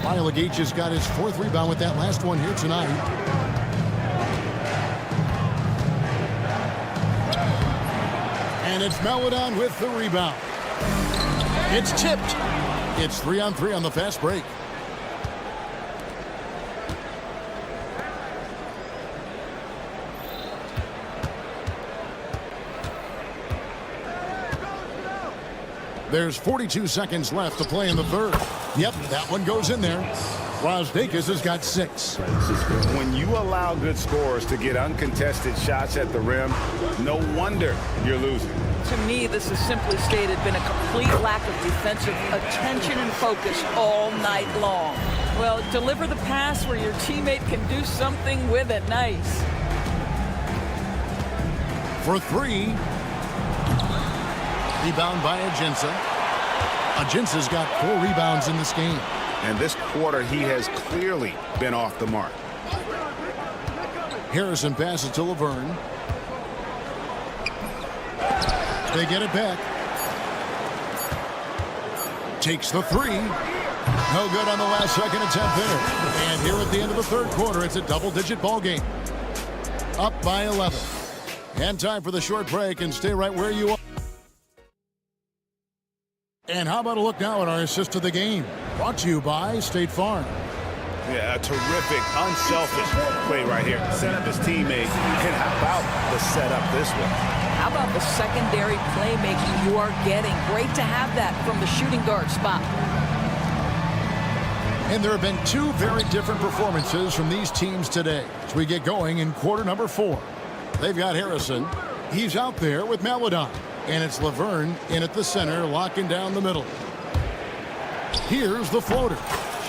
Smilagic has got his 4th rebound with that last one here tonight. And it's Meladon with the rebound. It's tipped. It's 3-on-3 on the fast break. There's 42 seconds left to play in the third. Yep, that one goes in there. Razdakis has got 6. When you allow good scorers to get uncontested shots at the rim, no wonder you're losing. To me, this has simply stated been a complete lack of defensive attention and focus all night long. Well, deliver the pass where your teammate can do something with it. Nice. For 3. Rebound by Agenza. Agenza's got 4 rebounds in this game. And this quarter, he has clearly been off the mark. Harrison passes to Laverne. They get it back. Takes the 3. No good on the last second attempt there. And here at the end of the third quarter, it's a double-digit ball game. Up by 11. And time for the short break, and stay right where you are. And how about a look now at our assist of the game? Brought to you by State Farm. Yeah, a terrific, unselfish play right here. Set up his teammate. And how about the setup this way? How about the secondary playmaking you are getting? Great to have that from the shooting guard spot. And there have been 2 very different performances from these teams today as we get going in quarter number 4. They've got Harrison. He's out there with Meladon. And it's Laverne in at the center, locking down the middle. Here's the floater.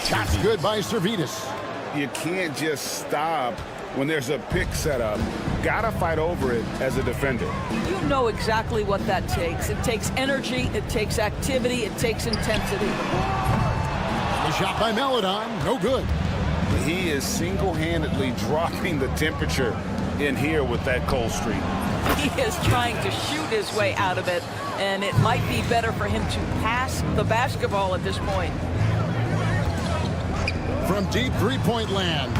Shot's good by Servetus. You can't just stop when there's a pick set up. Gotta fight over it as a defender. You know exactly what that takes. It takes energy, it takes activity, it takes intensity. The shot by Meladon, no good. He is single-handedly dropping the temperature in here with that cold streak. He is trying to shoot his way out of it, and it might be better for him to pass the basketball at this point. From deep three-point land.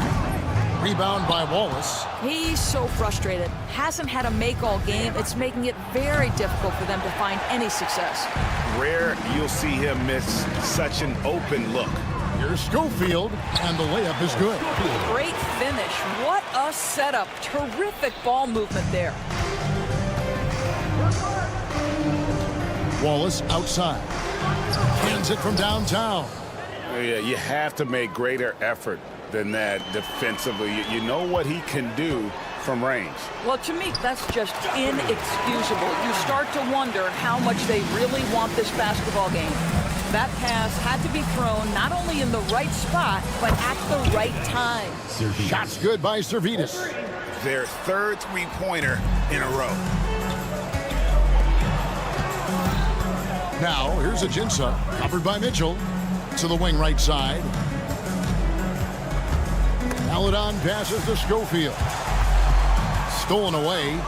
Rebound by Wallace. He's so frustrated. Hasn't had a make all game. It's making it very difficult for them to find any success. Rare you'll see him miss such an open look. Here's Schofield, and the layup is good. Great finish. What a setup. Terrific ball movement there. Wallace outside. Hands it from downtown. Yeah, you have to make greater effort than that defensively. You know what he can do from range. Well, to me, that's just inexcusable. You start to wonder how much they really want this basketball game. That pass had to be thrown not only in the right spot, but at the right time. Shots good by Servetus. Their third three-pointer in a row. Now, here's Ajinça, covered by Mitchell. To the wing right side. Aladon passes to Schofield. Stolen away.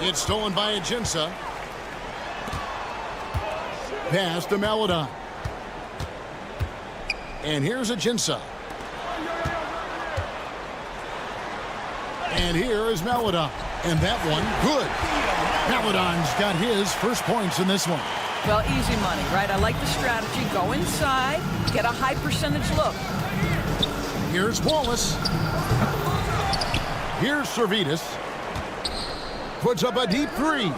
It's stolen by Ajinça. Pass to Maladon. And here's Ajinça. And here is Maladon. And that one, good. Maladon's got his first points in this one. Well, easy money, right? I like the strategy. Go inside, get a high percentage look. Here's Wallace. Here's Servetus. Puts up a deep three.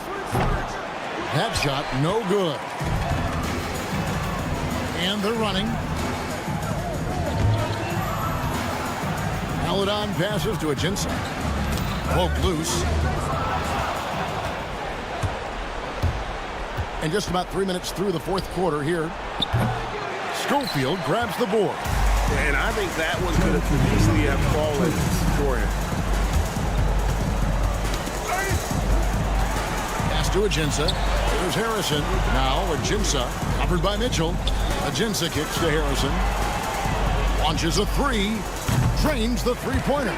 That shot, no good. And they're running. Aladon passes to Ajinça. Poke loose. And just about 3 minutes through the fourth quarter here. Schofield grabs the board. And I think that one could have easily have fallen for him. Pass to Ajinça. There's Harrison. Now Ajinça, covered by Mitchell. Ajinça kicks to Harrison. Launches a three. Drains the three-pointer.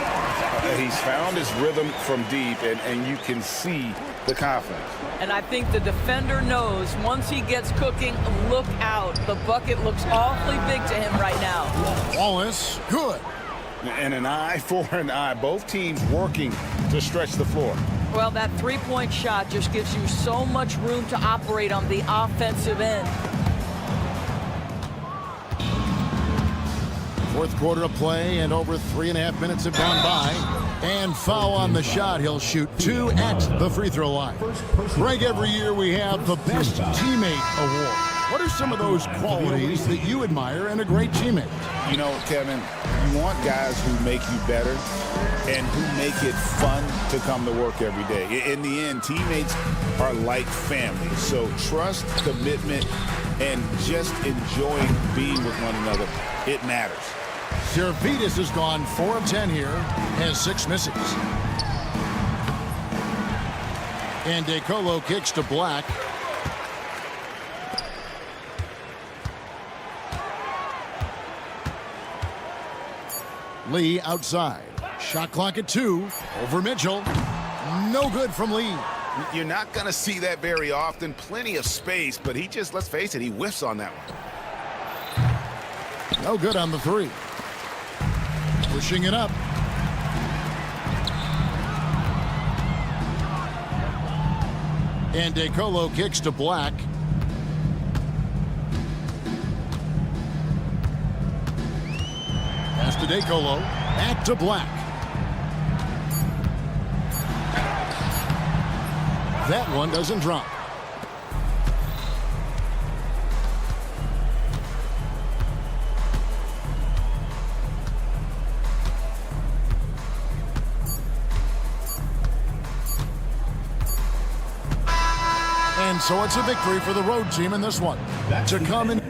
He's found his rhythm from deep, and you can see the confidence. And I think the defender knows once he gets cooking, look out. The bucket looks awfully big to him right now. Wallace, good. And an eye for an eye. Both teams working to stretch the floor. Well, that three-point shot just gives you so much room to operate on the offensive end. Fourth quarter of play, and over 3.5 minutes have gone by. And foul on the shot. He'll shoot 2 at the free throw line. Greg, every year we have the Best Teammate Award. What are some of those qualities that you admire in a great teammate? You know, Kevin, you want guys who make you better and who make it fun to come to work every day. In the end, teammates are like family. So trust, commitment, and just enjoying being with one another, it matters. Servetus has gone 4 of 10 here, has 6 misses. And DeColo kicks to Black. Lee outside. Shot clock at 2. Over Mitchell. No good from Lee. You're not going to see that very often. Plenty of space, but he just, let's face it, he whiffs on that one. No good on the 3. Pushing it up. And DeColo kicks to Black. Pass to DeColo. Back to Black. That one doesn't drop. And so it's a victory for the road team in this one. To come in.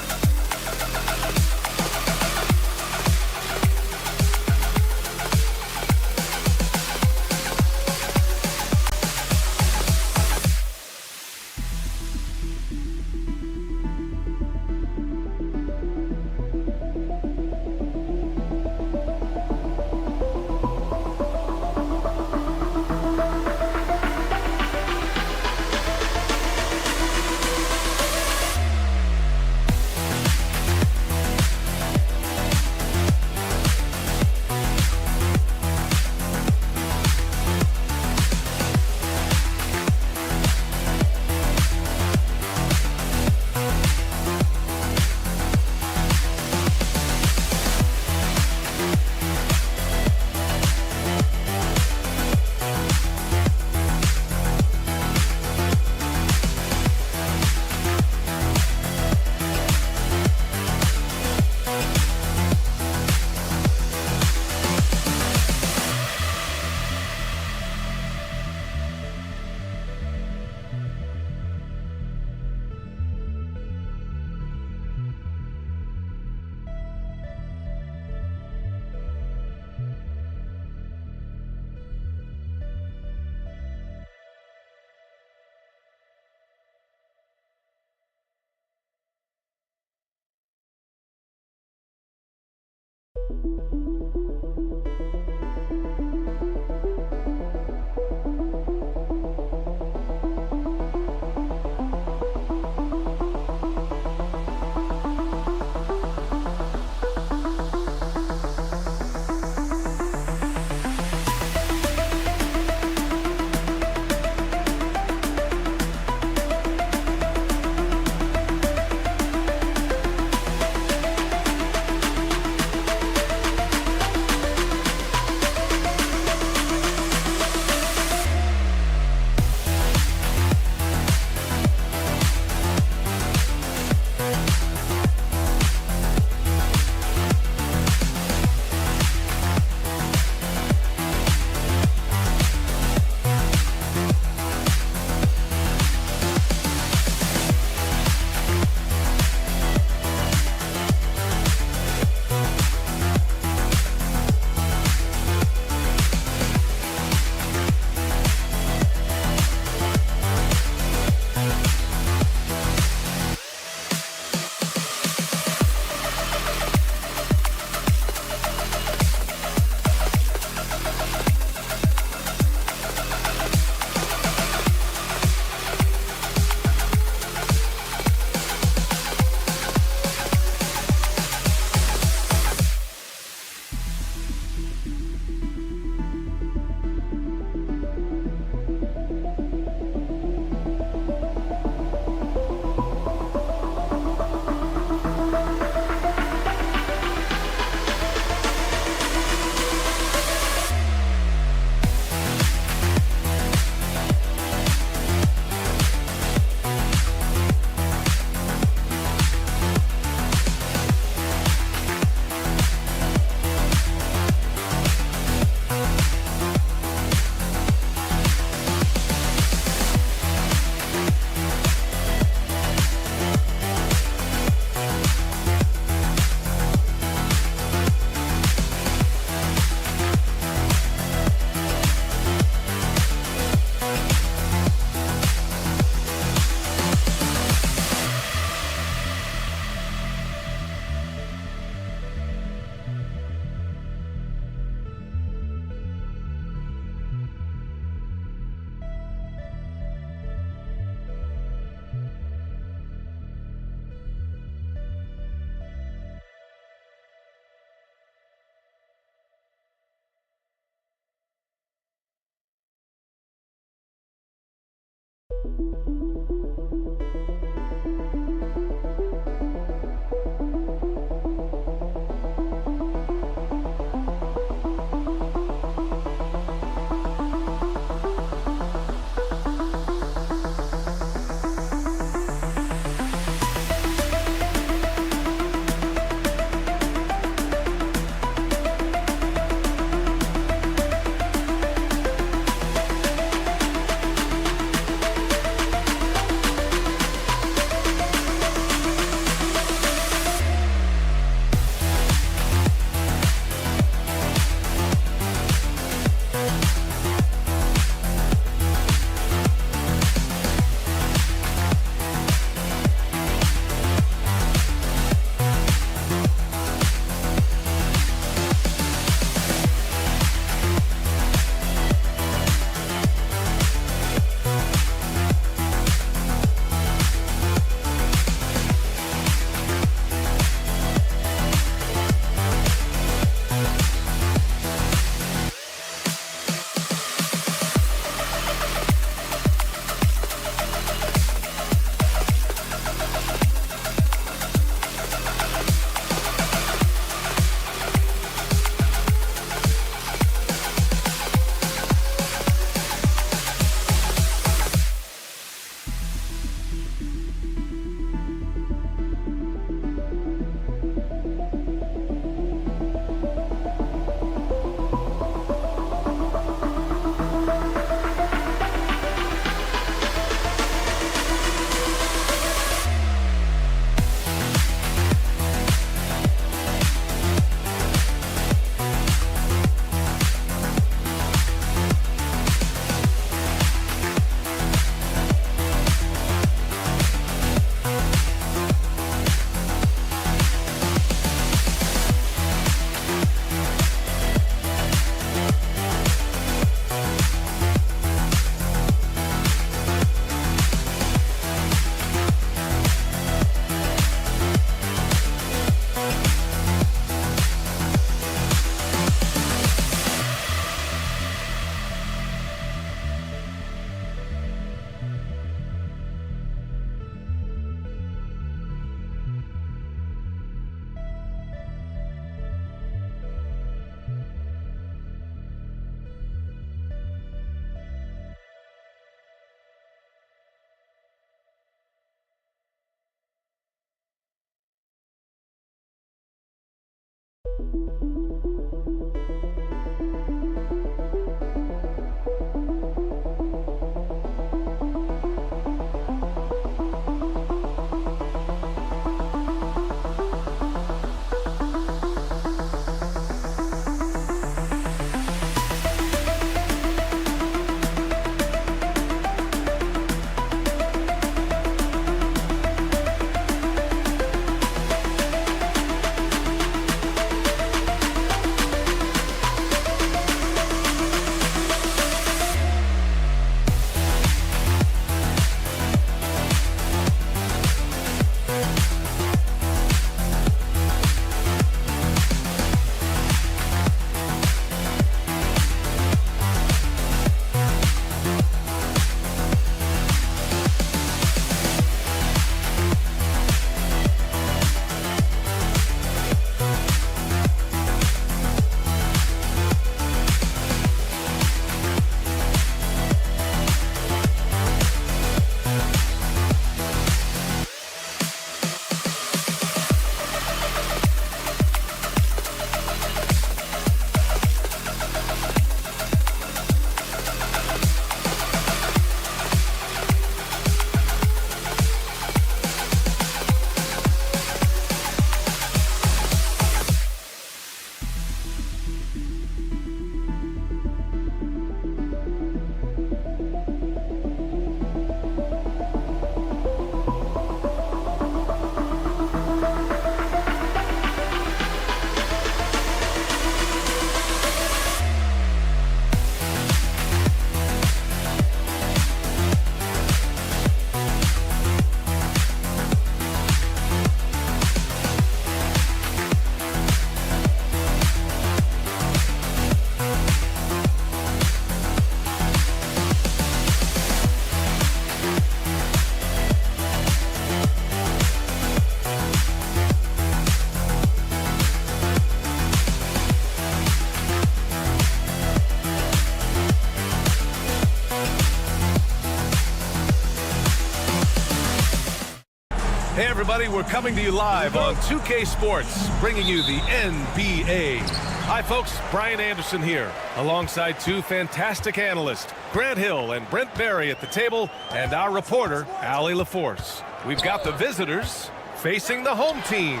Hey everybody, we're coming to you live on 2K Sports, bringing you the NBA. Hi folks, Brian Anderson here, alongside two fantastic analysts, Grant Hill and Brent Barry at the table, and our reporter, Allie LaForce. We've got the visitors facing the home team.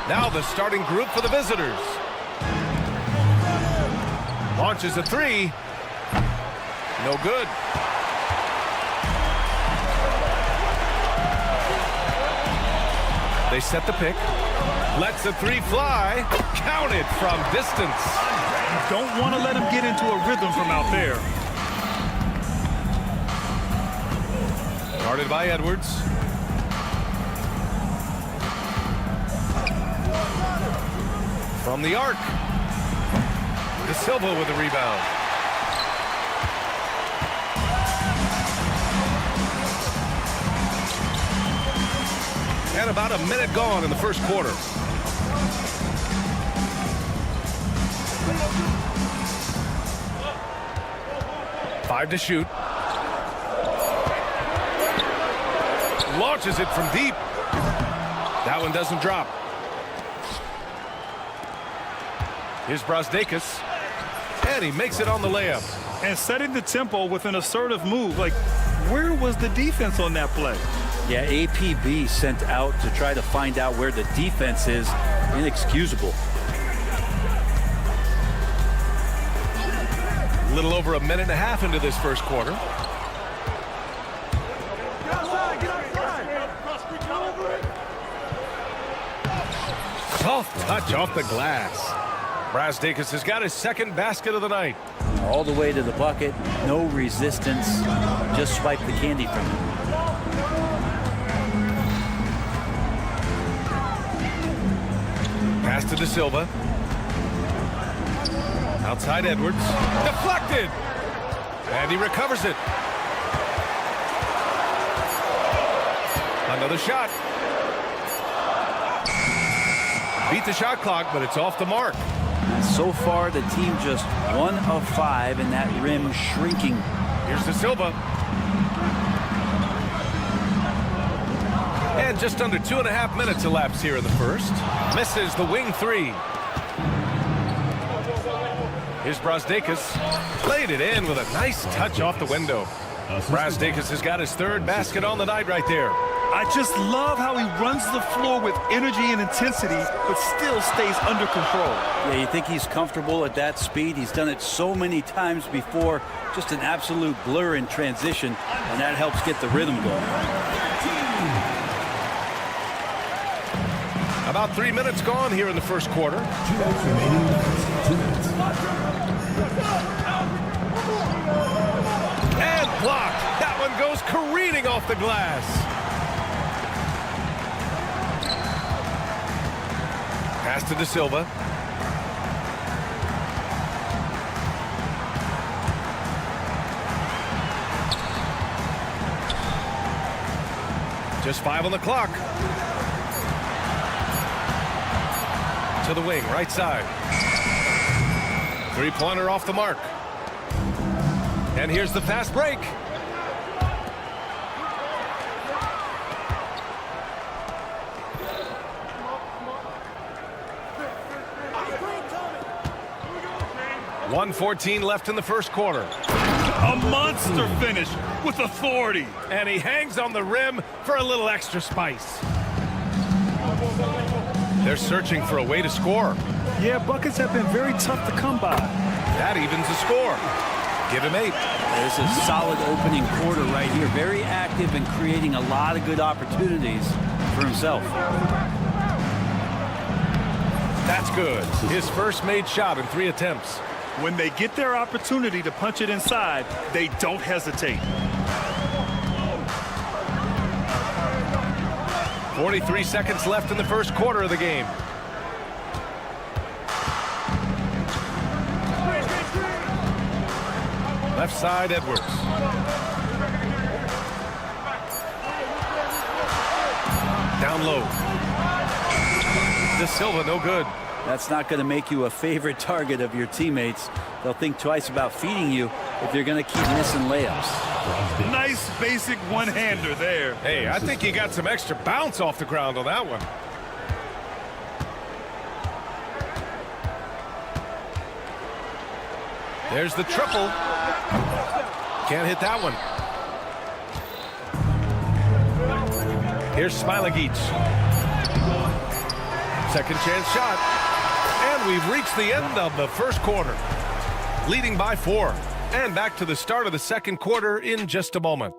Now the starting group for the visitors. Launches a three. No good. They set the pick. Lets the three fly. Counted from distance. Don't want to let him get into a rhythm from out there. Guarded by Edwards. From the arc. De Silva with the rebound. And about a minute gone in the first quarter. Five to shoot. Launches it from deep. That one doesn't drop. Here's Brasdeikis. And he makes it on the layup. And setting the tempo with an assertive move. Like, where was the defense on that play? Yeah, APB sent out to try to find out where the defense is. Inexcusable. A little over a minute and a half into this first quarter. Soft touch off the glass. Brasdeikis has got his second basket of the night. All the way to the bucket. No resistance. Just swipe the candy from him. Pass to De Silva. Outside Edwards. Deflected! And he recovers it. Another shot. Beat the shot clock, but it's off the mark. So far, the team just 1 of 5, and that rim shrinking. Here's De Silva. And just under 2.5 minutes elapsed here in the first. Misses the wing three. Here's Brazdeikis. Played it in with a nice touch off the window. Brazdeikis has got his third basket on the night right there. I just love how he runs the floor with energy and intensity, but still stays under control. Yeah, you think he's comfortable at that speed? He's done it so many times before. Just an absolute blur in transition, and that helps get the rhythm going. About 3 minutes gone here in the first quarter. 2 minutes remaining in the first 2 minutes. And blocked. That one goes careening off the glass. Pass to De Silva. Just 5 on the clock. To the wing, right side. Three-pointer off the mark. And here's the fast break. .114 left in the first quarter. A monster finish with authority. And he hangs on the rim for a little extra spice. They're searching for a way to score. Yeah, buckets have been very tough to come by. That evens the score. Give him 8. This is a solid opening quarter right here. Very active and creating a lot of good opportunities for himself. That's good. His first made shot in 3 attempts. When they get their opportunity to punch it inside, they don't hesitate. 43 seconds left in the first quarter of the game. Left side, Edwards. Down low. De Silva, no good. That's not going to make you a favorite target of your teammates. They'll think twice about feeding you if you're going to keep missing layups. Nice basic one-hander there. Hey, I think he got some extra bounce off the ground on that one. There's the triple. Can't hit that one. Here's Smilagic. Second chance shot. And we've reached the end of the first quarter. Leading by 4. And back to the start of the second quarter in just a moment.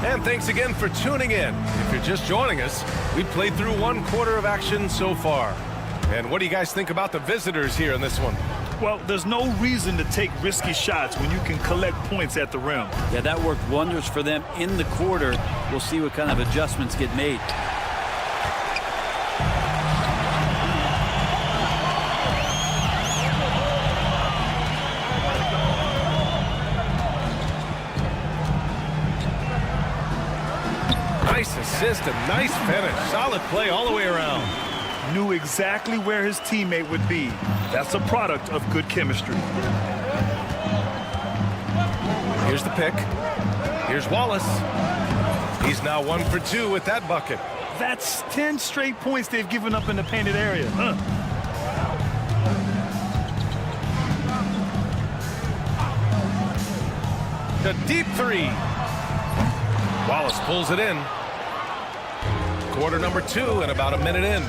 And thanks again for tuning in. If you're just joining us, we played through 1 quarter of action so far. And what do you guys think about the visitors here in this one? Well, there's no reason to take risky shots when you can collect points at the rim. Yeah, that worked wonders for them in the quarter. We'll see what kind of adjustments get made. Nice assist and nice finish. Solid play all the way around. Knew exactly where his teammate would be. That's a product of good chemistry. Here's the pick. Here's Wallace. He's now 1 for 2 with that bucket. That's 10 straight points they've given up in the painted area. The deep 3. Wallace pulls it in. Quarter number 2 and about a minute in.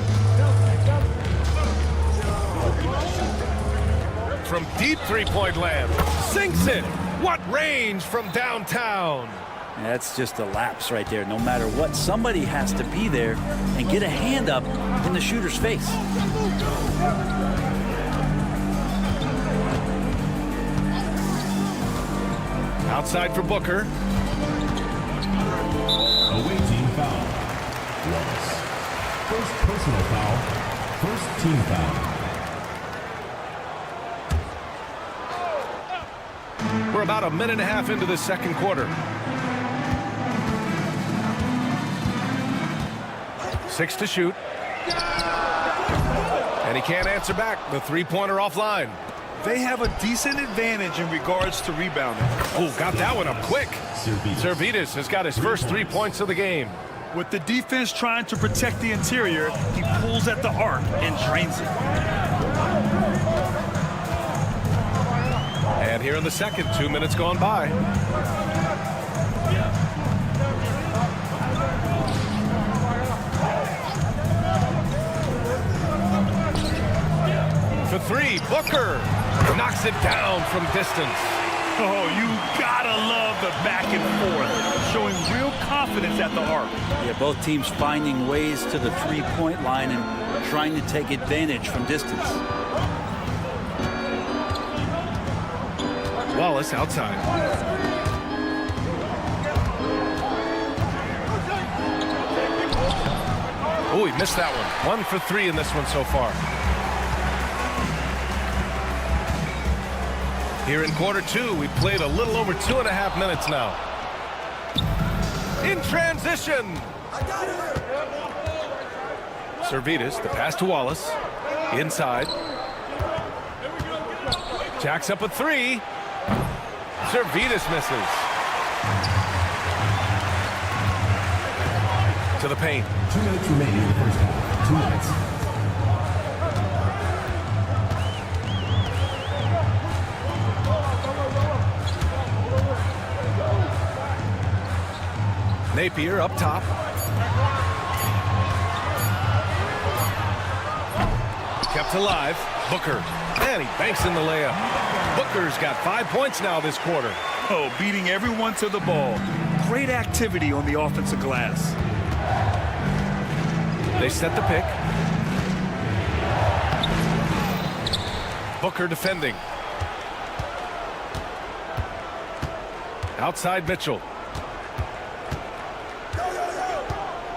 From deep three-point land. Sinks it. What range from downtown. That's just a lapse right there. No matter what, somebody has to be there and get a hand up in the shooter's face. Outside for Booker. Away team foul. Wallace. First personal foul. First team foul. We're about a minute and a half into the second quarter. 6 to shoot. And he can't answer back. The three-pointer offline. They have a decent advantage in regards to rebounding. Oh, got that one up quick. Servidis has got his first 3 points of the game. With the defense trying to protect the interior, he pulls at the arc and drains it. And here in the second, 2 minutes gone by. For three, Booker knocks it down from distance. Oh, you gotta love the back and forth, showing real confidence at the arc. Yeah, both teams finding ways to the three-point line and trying to take advantage from distance. Wallace outside. Oh, he missed that one. 1 for 3 in this one so far. Here in quarter 2, we played a little over 2.5 minutes now. In transition. Servetus, the pass to Wallace. Inside. Jacks up a 3. Servetus misses. To the paint. 2 minutes remaining in the first half. 2 minutes. Napier up top. Kept alive. Booker. And he banks in the layup. Booker's got 5 points now this quarter. Oh, beating everyone to the ball. Great activity on the offensive glass. They set the pick. Booker defending. Outside Mitchell.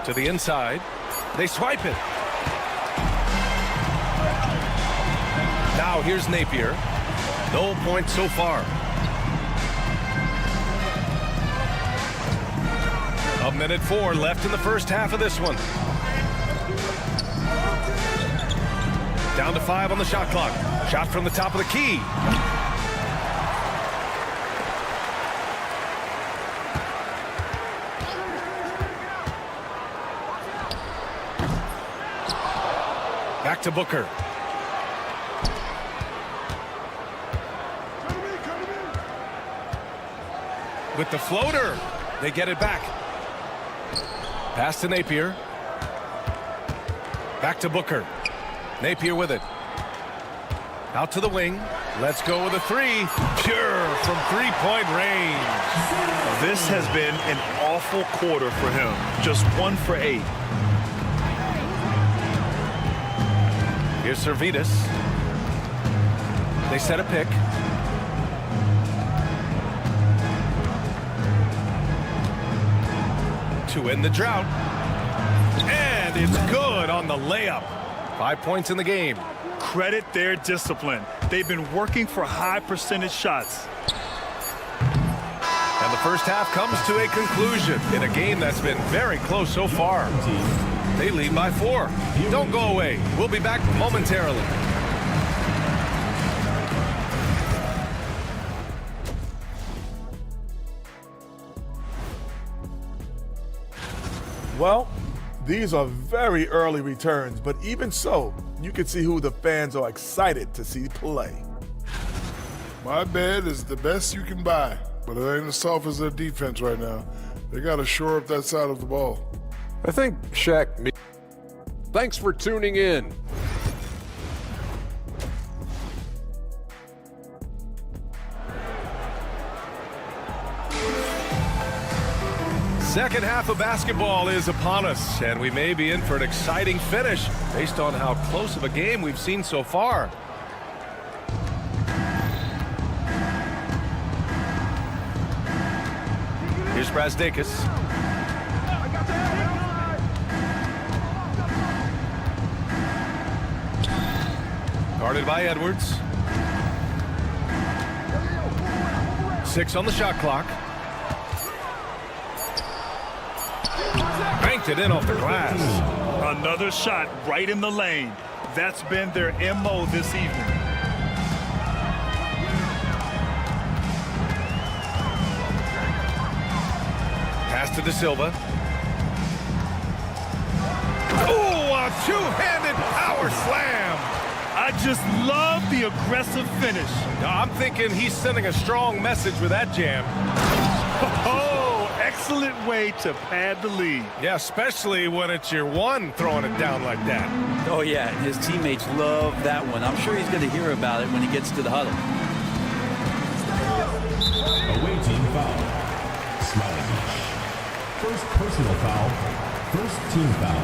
To the inside. They swipe it. Now here's Napier. No points so far. A minute 4 left in the first half of this one. Down to 5 on the shot clock. Shot from the top of the key. Back to Booker. With the floater, they get it back. Pass to Napier. Back to Booker. Napier with it. Out to the wing. Let's go with a 3. Pure from 3-point range. This has been an awful quarter for him. Just 1 for 8. Here's Servetus. They set a pick. To end the drought. And it's good on the layup. 5 points in the game. Credit their discipline. They've been working for high percentage shots. And the first half comes to a conclusion in a game that's been very close so far. They lead by 4. Don't go away. We'll be back momentarily. Well, these are very early returns, but even so, you can see who the fans are excited to see play. My bed is the best you can buy, but it ain't as tough as their defense right now. They got to shore up that side of the ball. I think Shaq. Thanks for tuning in. Second half of basketball is upon us, and we may be in for an exciting finish based on how close of a game we've seen so far. Here's Brazdakis. Guarded by Edwards. 6 on the shot clock. Banked it in off the glass. Another shot right in the lane. That's been their MO this evening. Pass to De Silva. two-handed power slam. I just love the aggressive finish. I'm thinking he's sending a strong message with that jam. Oh, excellent way to pad the lead. Yeah, especially when it's your one throwing it down like that. Oh, yeah, and his teammates love that one. I'm sure he's going to hear about it when he gets to the huddle. Away team foul. Smiling. First personal foul. First team foul.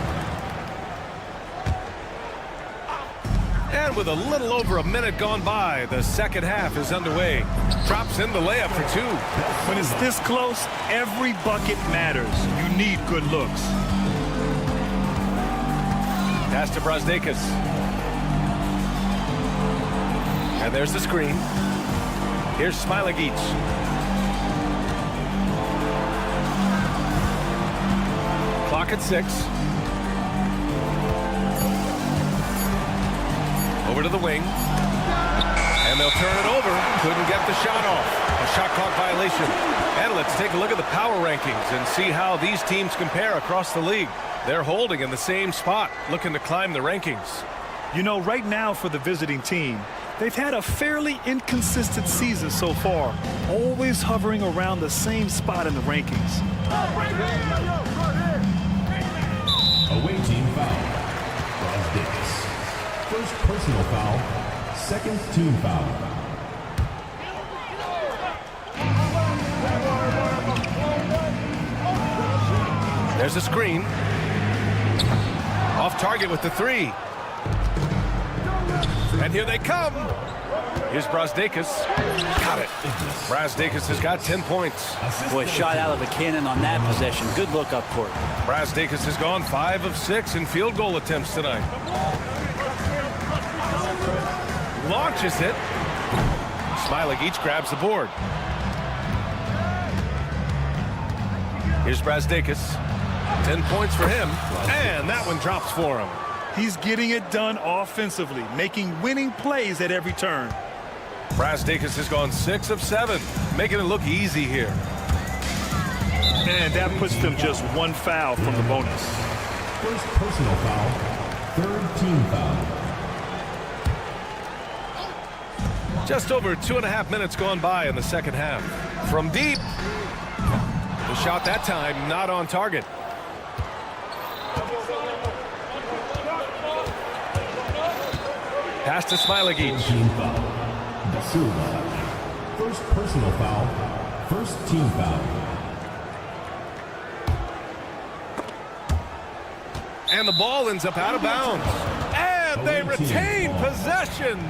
And with a little over a minute gone by, the second half is underway. Drops in the layup for two. When it's this close, every bucket matters. You need good looks. Pass to Brazdakis. And there's the screen. Here's Smilagic. Clock at 6. Over to the wing. And they'll turn it over. Couldn't get the shot off. A shot clock violation. And let's take a look at the power rankings and see how these teams compare across the league. They're holding in the same spot, looking to climb the rankings. You know, right now for the visiting team, they've had a fairly inconsistent season so far, always hovering around the same spot in the rankings. Away team foul. Brazdakis. First personal foul. Second team foul. There's a screen. Off target with the three. And here they come. Here's Brazdakis. Got it. Brazdakis has got 10 points. Boy, shot out of a cannon on that possession. Good look up court. Brazdakis has gone 5 of 6 in field goal attempts tonight. Launches it. Smilagic grabs the board. Here's Brazdakis. 10 points for him. And that one drops for him. He's getting it done offensively, making winning plays at every turn. Brazdakis has gone 6 of 7, making it look easy here. And that puts them just one foul from the bonus. First personal foul. Third team foul. Just over 2.5 minutes gone by in the second half. From deep. The shot that time not on target. Pass to Smilagic. Team foul. First personal foul. First team foul. And the ball ends up out of bounds. And they retain possession.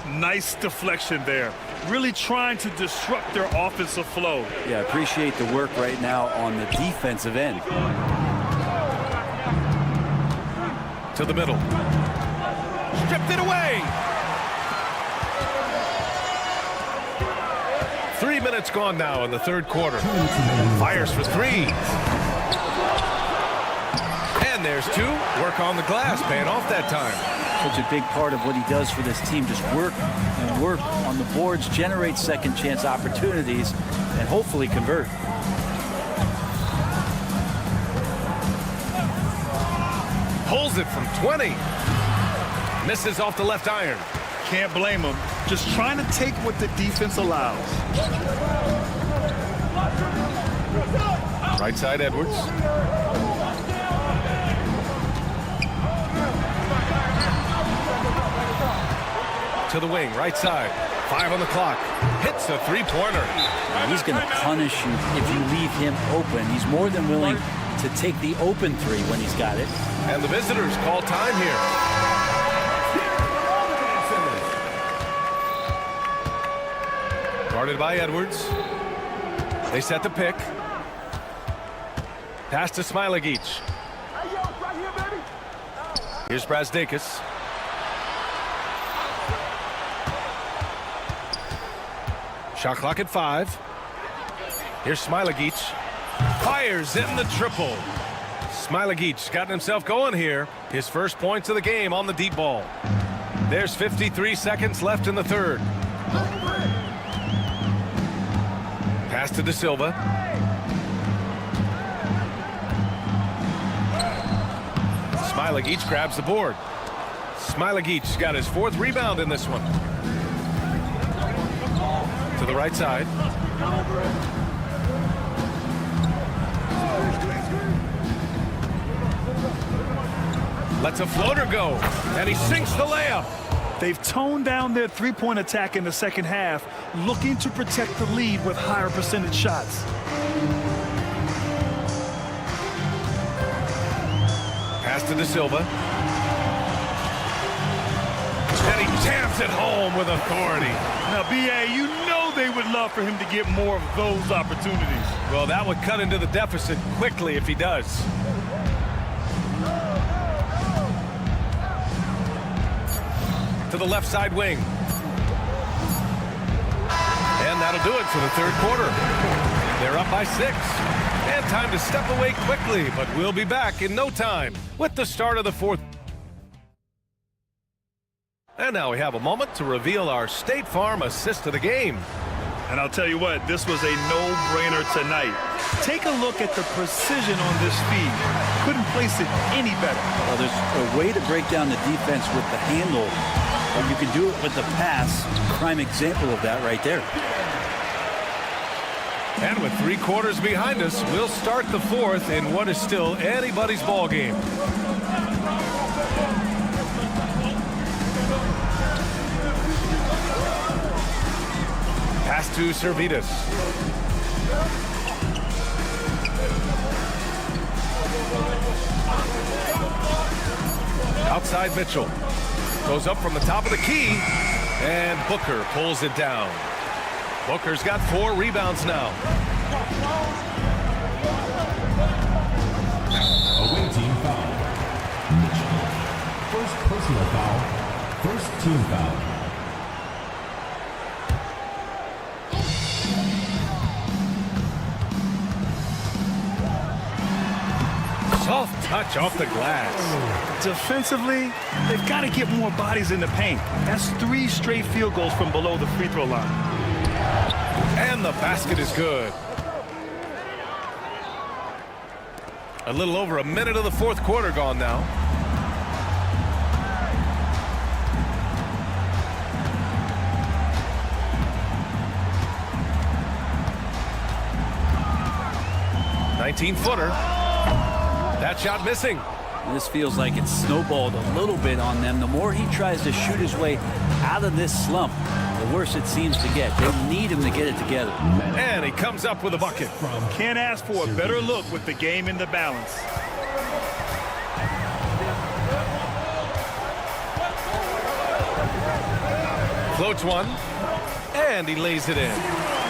Nice deflection there. Really trying to disrupt their offensive flow. Yeah, appreciate the work right now on the defensive end. To the middle. Stripped it away. 3 minutes gone now in the third quarter. Fires for 3. And there's 2. Work on the glass, paying off that time. Such a big part of what he does for this team. Just work and work on the boards, generate second chance opportunities, and hopefully convert. Pulls it from 20. Misses off the left iron. Can't blame him. Just trying to take what the defense allows. Right side, Edwards. To the wing, right side. 5 on the clock. Hits a three-pointer. He's going to punish you if you leave him open. He's more than willing to take the open 3 when he's got it. And the visitors call time here. Guarded by Edwards. They set the pick. Pass to Smilagic. Here's Brazdakis. Shot clock at 5. Here's Smilagic. Fires in the triple. Smilagic's gotten himself going here. His first points of the game on the deep ball. There's 53 seconds left in the third. Pass to De Silva. Zalgiris grabs the board. Zalgiris got his 4th rebound in this one. To the right side. Lets a floater go, and he sinks the layup. They've toned down their three-point attack in the second half, looking to protect the lead with higher percentage shots. Pass to De Silva. And he jams it home with authority. Now, B.A., you know they would love for him to get more of those opportunities. Well, that would cut into the deficit quickly if he does. To the left side wing. And that'll do it for the 3rd quarter. They're up by 6. And time to step away quickly, but we'll be back in no time with the start of the 4th. And now we have a moment to reveal our State Farm assist of the game. And I'll tell you what, this was a no-brainer tonight. Take a look at the precision on this feed. Couldn't place it any better. Well, there's a way to break down the defense with the handle, or you can do it with the pass. Prime example of that right there. And with 3 quarters behind us, we'll start the 4th in what is still anybody's ball game. Pass to Servidis. Outside Mitchell. Goes up from the top of the key. And Booker pulls it down. Booker's got 4 rebounds now. Away team foul. Mitchell. First personal foul. First team foul. Soft touch off the glass. Defensively, they've got to get more bodies in the paint. That's 3 straight field goals from below the free throw line. And the basket is good. A little over a minute of the 4th quarter gone now. $19-footer. That shot missing. This feels like it's snowballed a little bit on them. The more he tries to shoot his way out of this slump, the worse it seems to get. They need him to get it together. And he comes up with a bucket. Can't ask for a better look with the game in the balance. Floats one, and he lays it in.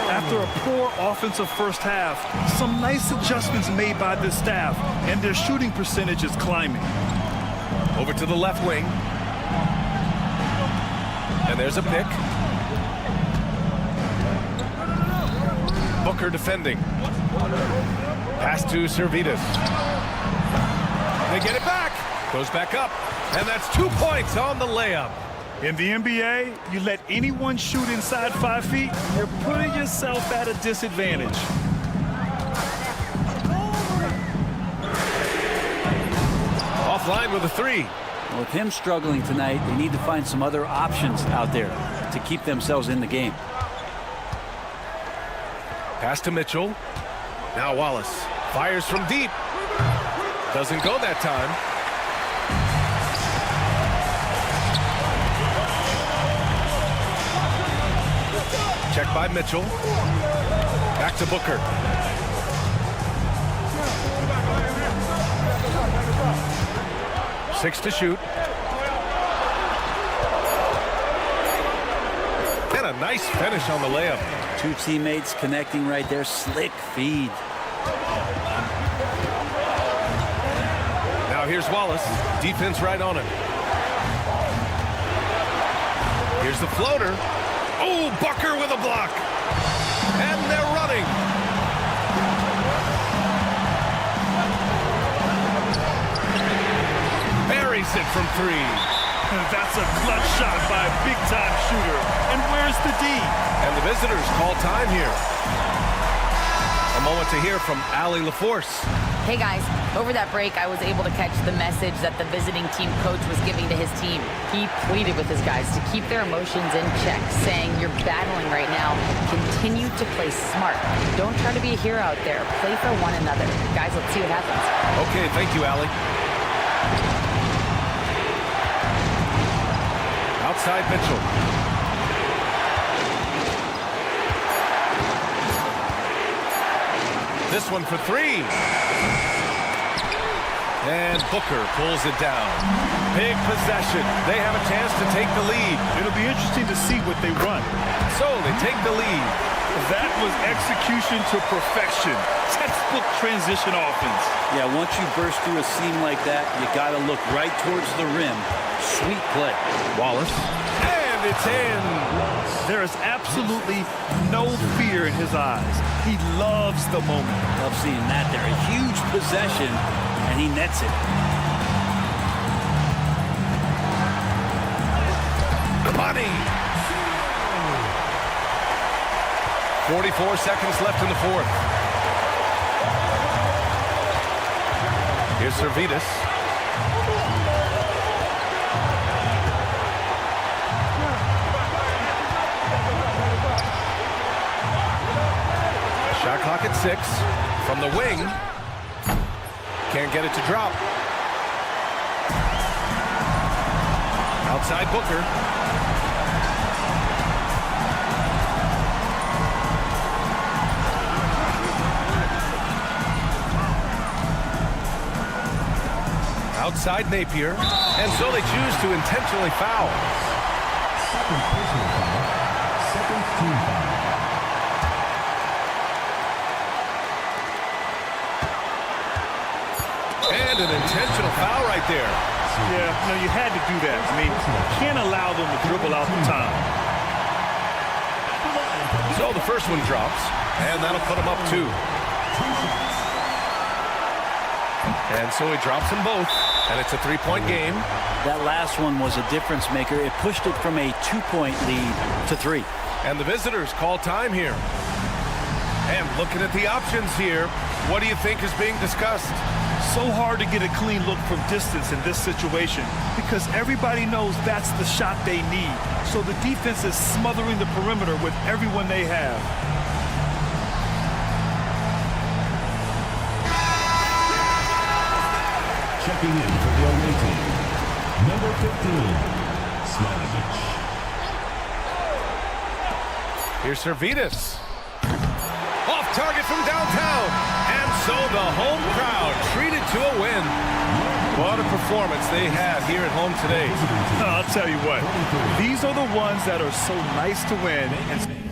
After a poor offensive first half, some nice adjustments made by this staff, and their shooting percentage is climbing. Over to the left wing. And there's a pick. Booker defending. Pass to Servidis. They get it back. Goes back up. And that's 2 points on the layup. In the NBA, you let anyone shoot inside 5 feet, you're putting yourself at a disadvantage. Offline with a 3. With him struggling tonight, they need to find some other options out there to keep themselves in the game. Pass to Mitchell. Now Wallace fires from deep. Doesn't go that time. Check by Mitchell. Back to Booker. Six to shoot. And a nice finish on the layup. 2 teammates connecting right there. Slick feed. Now here's Wallace. Defense right on him. Here's the floater. Oh, Booker with a block. And they're running. Buries it from 3. That's a clutch shot by a big-time shooter. And where's the D? And the visitors call time here. A moment to hear from Allie LaForce. Hey guys, over that break, I was able to catch the message that the visiting team coach was giving to his team. He pleaded with his guys to keep their emotions in check, saying, "You're battling right now. Continue to play smart. Don't try to be a hero out there. Play for one another." Guys, let's see what happens. Okay, thank you, Allie. Outside Mitchell. This one for three. And Booker pulls it down. Big possession. They have a chance to take the lead. It'll be interesting to see what they run. So they take the lead. That was execution to perfection. Textbook transition offense. Yeah, once you burst through a seam like that, you got to look right towards the rim. Sweet play. Wallace. And it's in. There is absolutely no fear in his eyes. He loves the moment. Love seeing that there. A huge possession, and he nets it. Money. 44 seconds left in the fourth. Here's Servetus. Shot clock at 6. From the wing. Can't get it to drop. Outside Booker. Outside Napier. And so they choose to intentionally foul. Second personal foul. Second team foul. And an intentional foul right there. Yeah, no, you had to do that. I mean, you can't allow them to dribble out the time. So the first one drops, and that'll put him up 2. And so he drops them both, and it's a 3-point game. That last one was a difference maker. It pushed it from a 2-point lead to 3. And the visitors call time here. And looking at the options here, what do you think is being discussed? So hard to get a clean look from distance in this situation because everybody knows that's the shot they need. So the defense is smothering the perimeter with everyone they have. Checking in for the away team. Number 15, Smailagic. Here's Servetus. Off target from downtown. And so the home crowd treated to a win. What a performance they had here at home today. I'll tell you what, these are the ones that are so nice to win. And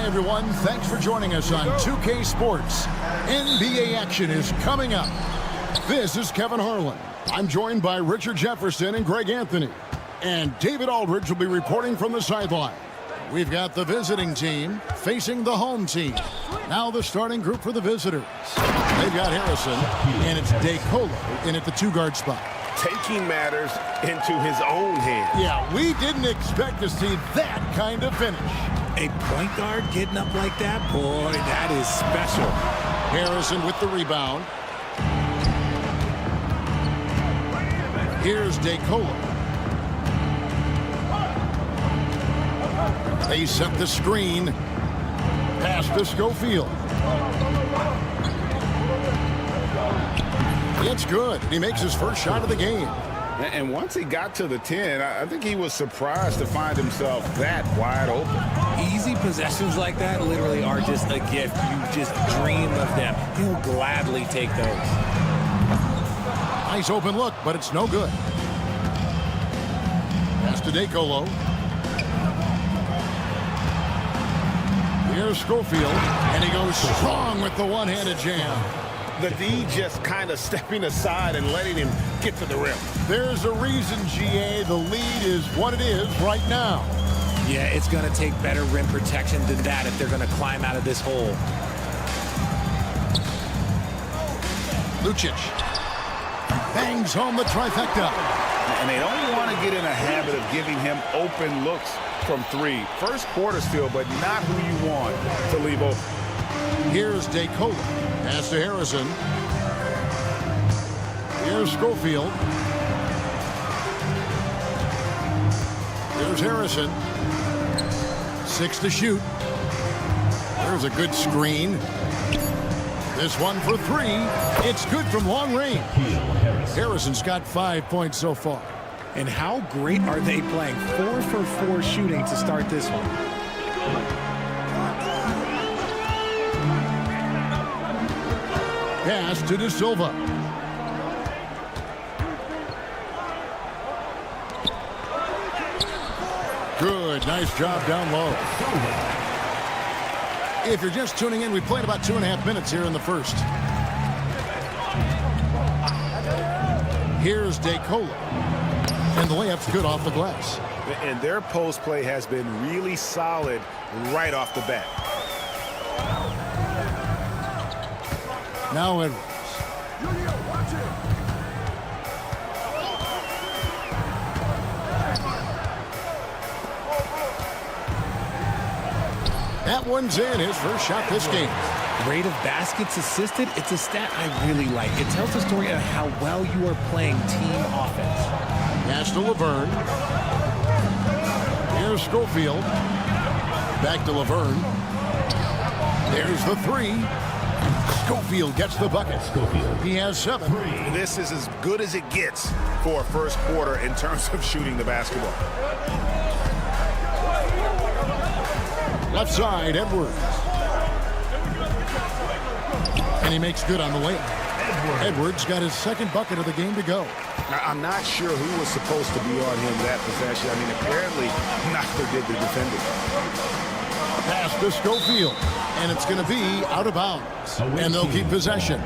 everyone. Thanks for joining us on 2K Sports. NBA action is coming up. This is Kevin Harlan. I'm joined by Richard Jefferson and Greg Anthony. And David Aldridge will be reporting from the sideline. We've got the visiting team facing the home team. Now the starting group for the visitors. They've got Harrison, and it's DeColo in at the two-guard spot. Taking matters into his own hands. Yeah, we didn't expect to see that kind of finish. A point guard getting up like that? Boy, that is special. Harrison with the rebound. Here's DeColo. They set the screen. Pass to Schofield. It's good. He makes his first shot of the game. And once he got to the 10, I think he was surprised to find himself that wide open. Easy possessions like that literally are just a gift. You just dream of them. He'll gladly take those. Nice open look, but it's no good. Pass to DeColo. Here's Schofield, and he goes strong with the one-handed jam. The D just kind of stepping aside and letting him get to the rim. There's a reason, GA, the lead is what it is right now. Yeah, it's going to take better rim protection than that if they're going to climb out of this hole. Lucic bangs home the trifecta. And they don't want to get in a habit of giving him open looks from three. First quarter still, but not who you want to leave open. Here's DeColo. Pass to Harrison. Here's Schofield. Here's Harrison. 6 to shoot. There's a good screen. This one for 3. It's good from long range. Harrison's got 5 points so far. And how great are they playing? 4 for 4 shooting to start this one. Pass to De Silva. Good, nice job down low. If you're just tuning in, we played about 2.5 minutes here in the first. Here's DeColo. And the layup's good off the glass. And their post play has been really solid right off the bat. Now Edwards. That one's in, his first shot this game. Rate of baskets assisted, it's a stat I really like. It tells the story of how well you are playing team offense. Pass to Laverne. Here's Schofield. Back to Laverne. There's the 3. Schofield gets the bucket. He has 7. This is as good as it gets for a first quarter in terms of shooting the basketball. Left side, Edwards. And he makes good on the layup. Edwards got his second bucket of the game to go. I'm not sure who was supposed to be on him that possession. I mean, apparently neither did the defender. Pass to Schofield. And it's going to be out of bounds. And they'll keep possession.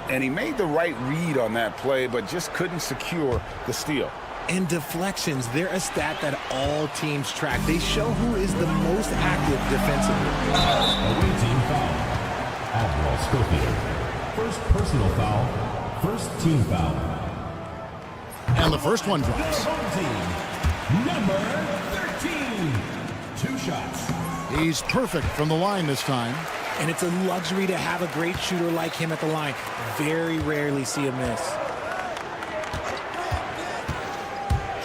And he made the right read on that play, but just couldn't secure the steal. And deflections, they're a stat that all teams track. They show who is the most active defensively. Away team foul. Admiral Schofield. First personal foul. First team foul. And the first one drops. Number 13. 2 shots. He's perfect from the line this time. And it's a luxury to have a great shooter like him at the line. Very rarely see a miss.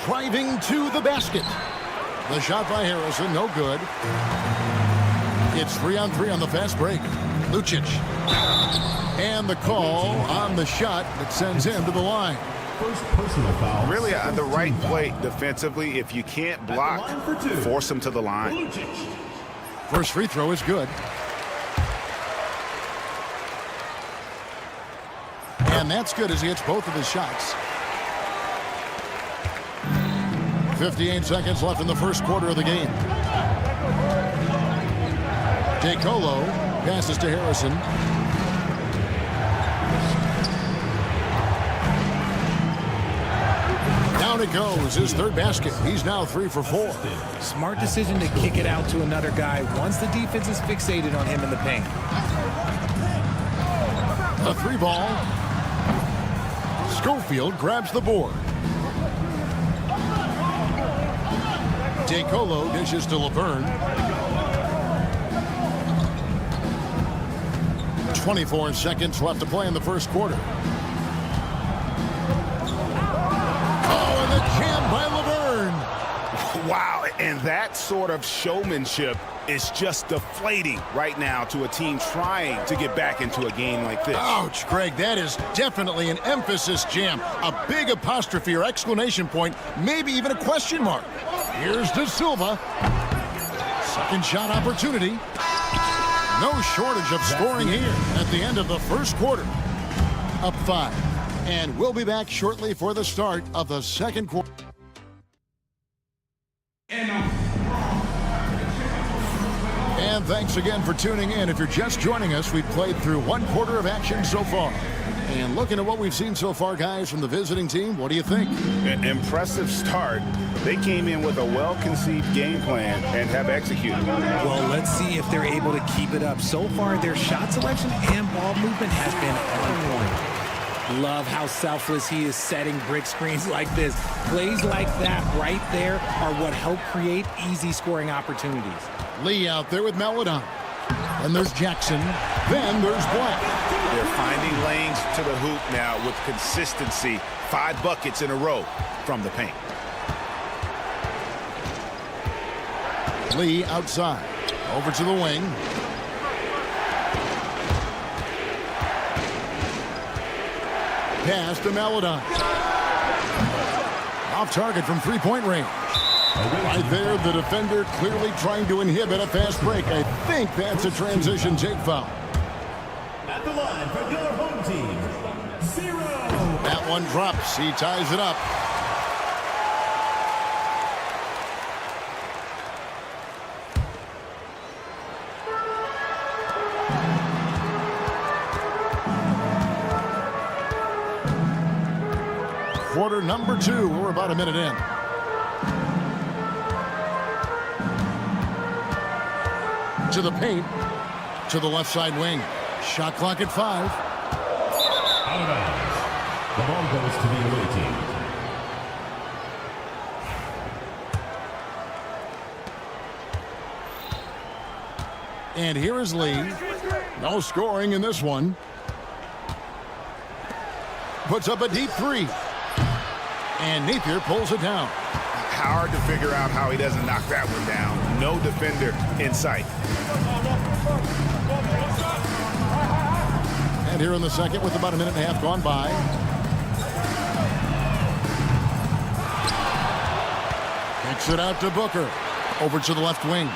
Driving to the basket. The shot by Harrison, no good. It's 3-on-3 on the fast break. Lucic. And the call on the shot that sends him to the line. First personal foul. Really on the right play defensively. If you can't block, force him to the line. First free throw is good. And that's good as he hits both of his shots. 58 seconds left in the first quarter of the game. DeColo passes to Harrison. Down it goes, his third basket. He's now 3 for 4. Smart decision to kick it out to another guy once the defense is fixated on him in the paint. A 3 ball. Schofield grabs the board. DeColo dishes to Laverne. 24 seconds left to play in the first quarter. Oh, and the jam by Laverne. Wow, and that sort of showmanship is just deflating right now to a team trying to get back into a game like this. Ouch, Greg, that is definitely an emphasis jam. A big apostrophe or exclamation point, maybe even a question mark. Here's De Silva. Second shot opportunity. No shortage of scoring here at the end of the first quarter. Up 5. And we'll be back shortly for the start of the second quarter. And thanks again for tuning in. If you're just joining us, we've played through 1 quarter of action so far. And looking at what we've seen so far, guys, from the visiting team, what do you think? An impressive start. They came in with a well-conceived game plan and have executed. Well, let's see if they're able to keep it up. So far, their shot selection and ball movement has been on point. Love how selfless he is setting brick screens like this. Plays like that right there are what help create easy scoring opportunities. Lee out there with Melodon. And there's Jackson. Then there's Black. They're finding lanes to the hoop now with consistency. 5 buckets in a row from the paint. Lee outside. Over to the wing. Pass to Melodon. Off target from 3-point range. Right there, the defender clearly trying to inhibit a fast break. I think that's a transition take foul. At the line for your home team, 0. That one drops. He ties it up. Quarter number 2. We're about a minute in. To the paint. To the left side wing. Shot clock at 5. Out of bounds. The ball goes to the away team. And here is Lee. No scoring in this one. Puts up a deep 3. And Napier pulls it down. Hard to figure out how he doesn't knock that one down. No defender in sight. And here in the second with about a minute and a half gone by. Kicks it out to Booker. Over to the left wing.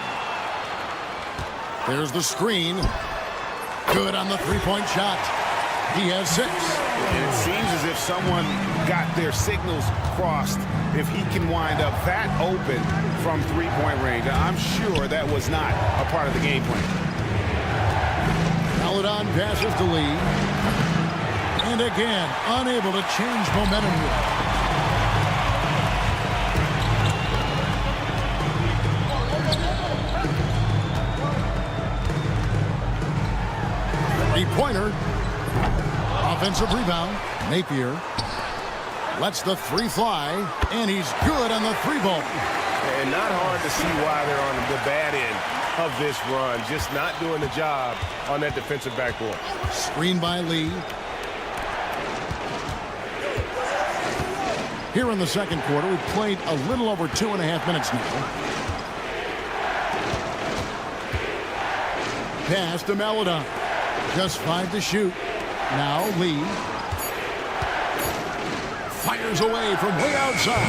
There's the screen. Good on the 3-point shot. He has 6. And it seems as if someone got their signals crossed. If he can wind up that open from 3-point range, I'm sure that was not a part of the game plan. Melodon passes to Lee. And again, unable to change momentum here. Three-pointer. Offensive rebound. Napier lets the 3 fly, and he's good on the 3-ball. And not hard to see why they're on the bad end of this run. Just not doing the job on that defensive backboard. Screen by Lee. Here in the second quarter, we've played a little over 2.5 minutes now. Pass to Melodon. Just 5 to shoot. Now Lee fires away from way outside.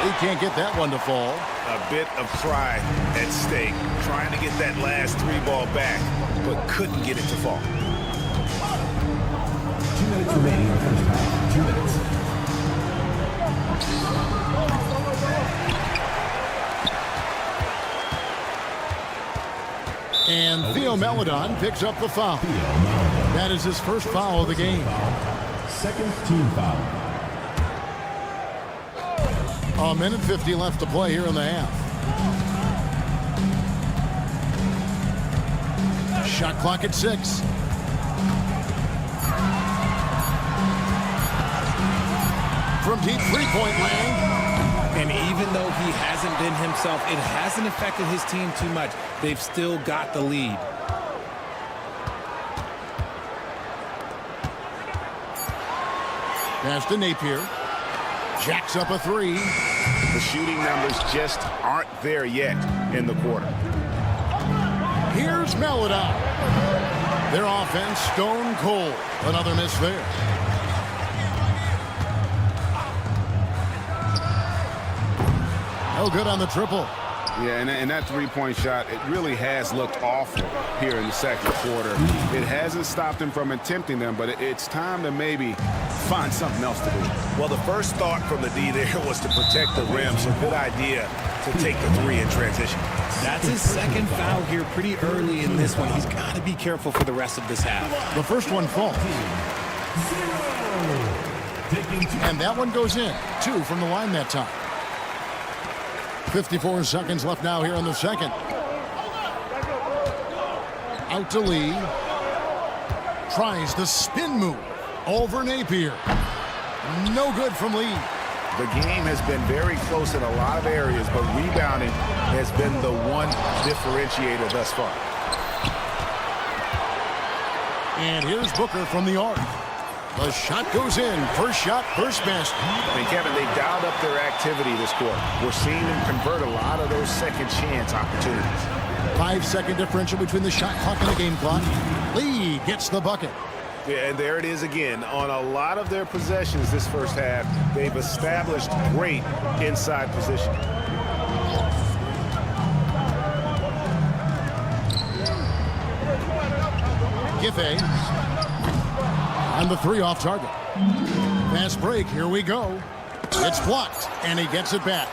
He can't get that one to fall. A bit of pride at stake, trying to get that last 3-ball back, but couldn't get it to fall. 2 minutes remaining in the first half. 2 minutes. And Meladon picks up the foul. That is his first foul of the game. Second team foul. A minute 50 left to play here in the half. Shot clock at 6. From deep three-point land. And even though he hasn't been himself, it hasn't affected his team too much. They've still got the lead. Pass to Napier. Jacks up a 3. The shooting numbers just aren't there yet in the quarter. Here's Meladon. Their offense stone cold. Another miss there. No good on the triple. Yeah, and that three-point shot, it really has looked awful here in the second quarter. It hasn't stopped him from attempting them, but it's time to maybe find something else to do. Well, the first thought from the D there was to protect the rim, so good idea to take the 3 in transition. That's his second foul here pretty early in this one. He's got to be careful for the rest of this half. The first one falls. And that one goes in. 2 from the line that time. 54 seconds left now here in the second. Out to Lee. Tries the spin move over Napier. No good from Lee. The game has been very close in a lot of areas, but rebounding has been the one differentiator thus far. And here's Booker from the arc. The shot goes in. First shot, first best. And Kevin, they dialed up their activity this quarter. We're seeing them convert a lot of those second chance opportunities. 5-second differential between the shot clock and the game clock. Lee gets the bucket. Yeah, and there it is again. On a lot of their possessions this first half, they've established great inside position. Giffey. And the 3 off target. Fast break, here we go. It's blocked, and he gets it back.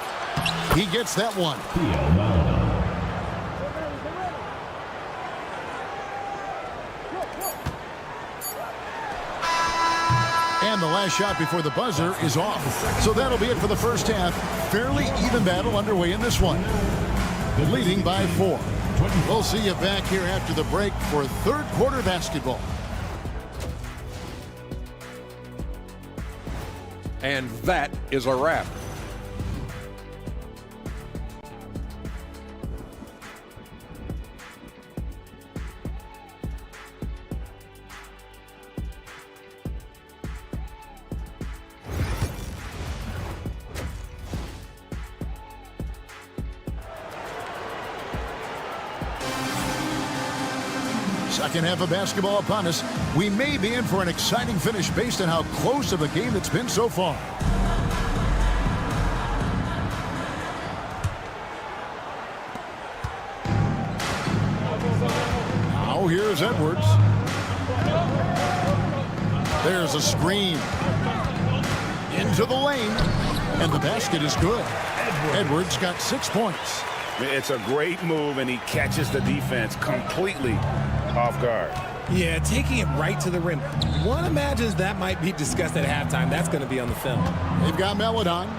He gets that one. And the last shot before the buzzer is off. So that'll be it for the first half. Fairly even battle underway in this one. Leading by 4. We'll see you back here after the break for third quarter basketball. And that is a wrap. Second half of basketball upon us. We may be in for an exciting finish based on how close of a game it's been so far. Now here's Edwards. There's a screen. Into the lane. And the basket is good. Edwards got 6 points. It's a great move, and he catches the defense completely off guard. Yeah, taking it right to the rim. One imagines that might be discussed at halftime. That's going to be on the film. They've got Meladon.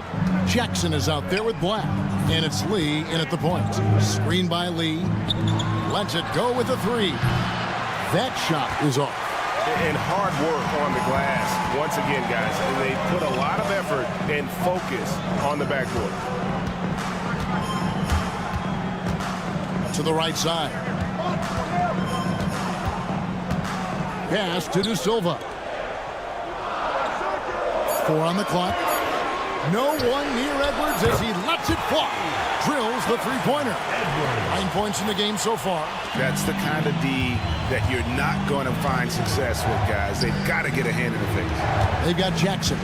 Jackson is out there with Black. And it's Lee in at the point. Screen by Lee. Lets it go with a 3. That shot is off. And hard work on the glass. Once again, guys, they put a lot of effort and focus on the backboard. To the right side. Pass to De Silva. 4 on the clock. No one near Edwards as he lets it fly. Drills the three-pointer. 9 points in the game so far. That's the kind of D that you're not going to find success with, guys. They've got to get a hand in the face. They've got Jackson.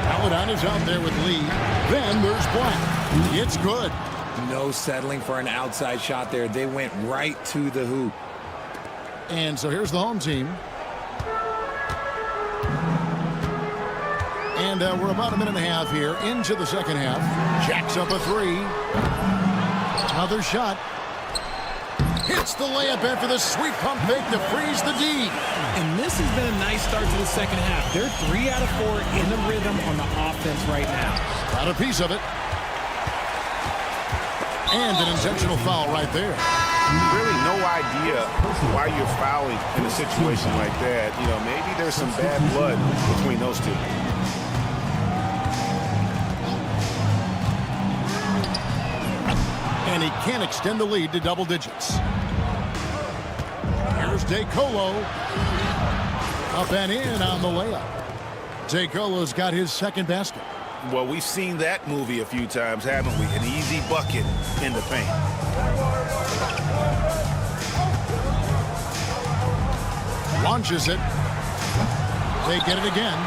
Paladon is out there with Lee. Then there's Black. It's good. No settling for an outside shot there. They went right to the hoop. And so here's the home team. And we're about a minute and a half here into the second half. Jacks up a 3. Another shot. Hits the layup after the sweet pump fake to freeze the D. And this has been a nice start to the second half. They're 3 out of 4 in the rhythm on the offense right now. Got a piece of it. And an intentional foul right there. Really no idea why you're fouling in a situation like that. You know, maybe there's some bad blood between those two. And he can't extend the lead to double digits. Here's DeColo. Up and in on the layup. DeColo's got his second basket. Well, we've seen that movie a few times, haven't we? An easy bucket in the paint. Launches it. They get it again.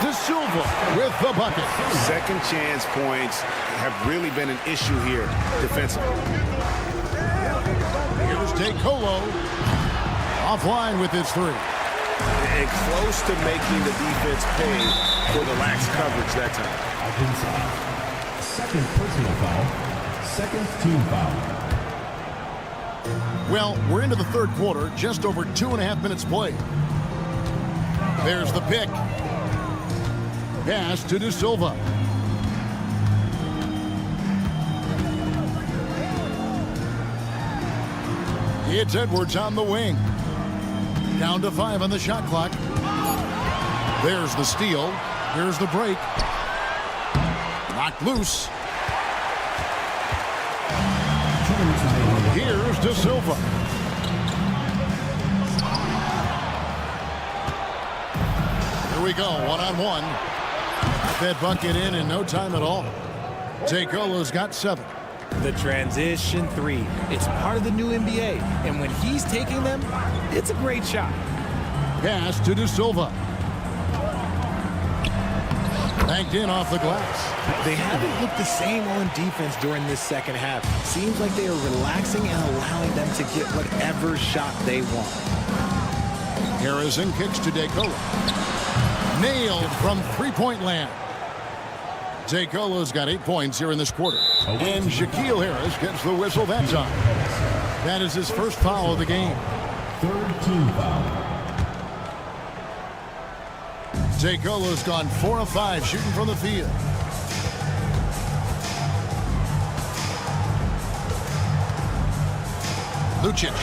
De Silva with the bucket. Second chance points have really been an issue here defensively. Here's DeColo. Offline with his three. And close to making the defense pay for the lax coverage that time. Second personal foul. Second team foul. Well, we're into the third quarter, just over 2.5 minutes played. There's the pick. Pass to De Silva. It's Edwards on the wing. Down to 5 on the shot clock. There's the steal. Here's the break. Knocked loose. Here's De Silva. Here we go, one-on-one. That bucket in no time at all. DeColo's got 7. The transition 3. It's part of the new NBA. And when he's taking them, it's a great shot. Pass to De Silva. Banked in off the glass. They haven't looked the same on defense during this second half. Seems like they are relaxing and allowing them to get whatever shot they want. Harrison kicks to DeColo. Nailed from three-point land. DeColo's got 8 points here in this quarter. And Shaquille Harris gets the whistle that time. That is his first foul of the game. Third team foul. DeColo's gone 4 of 5 shooting from the field. Lucic.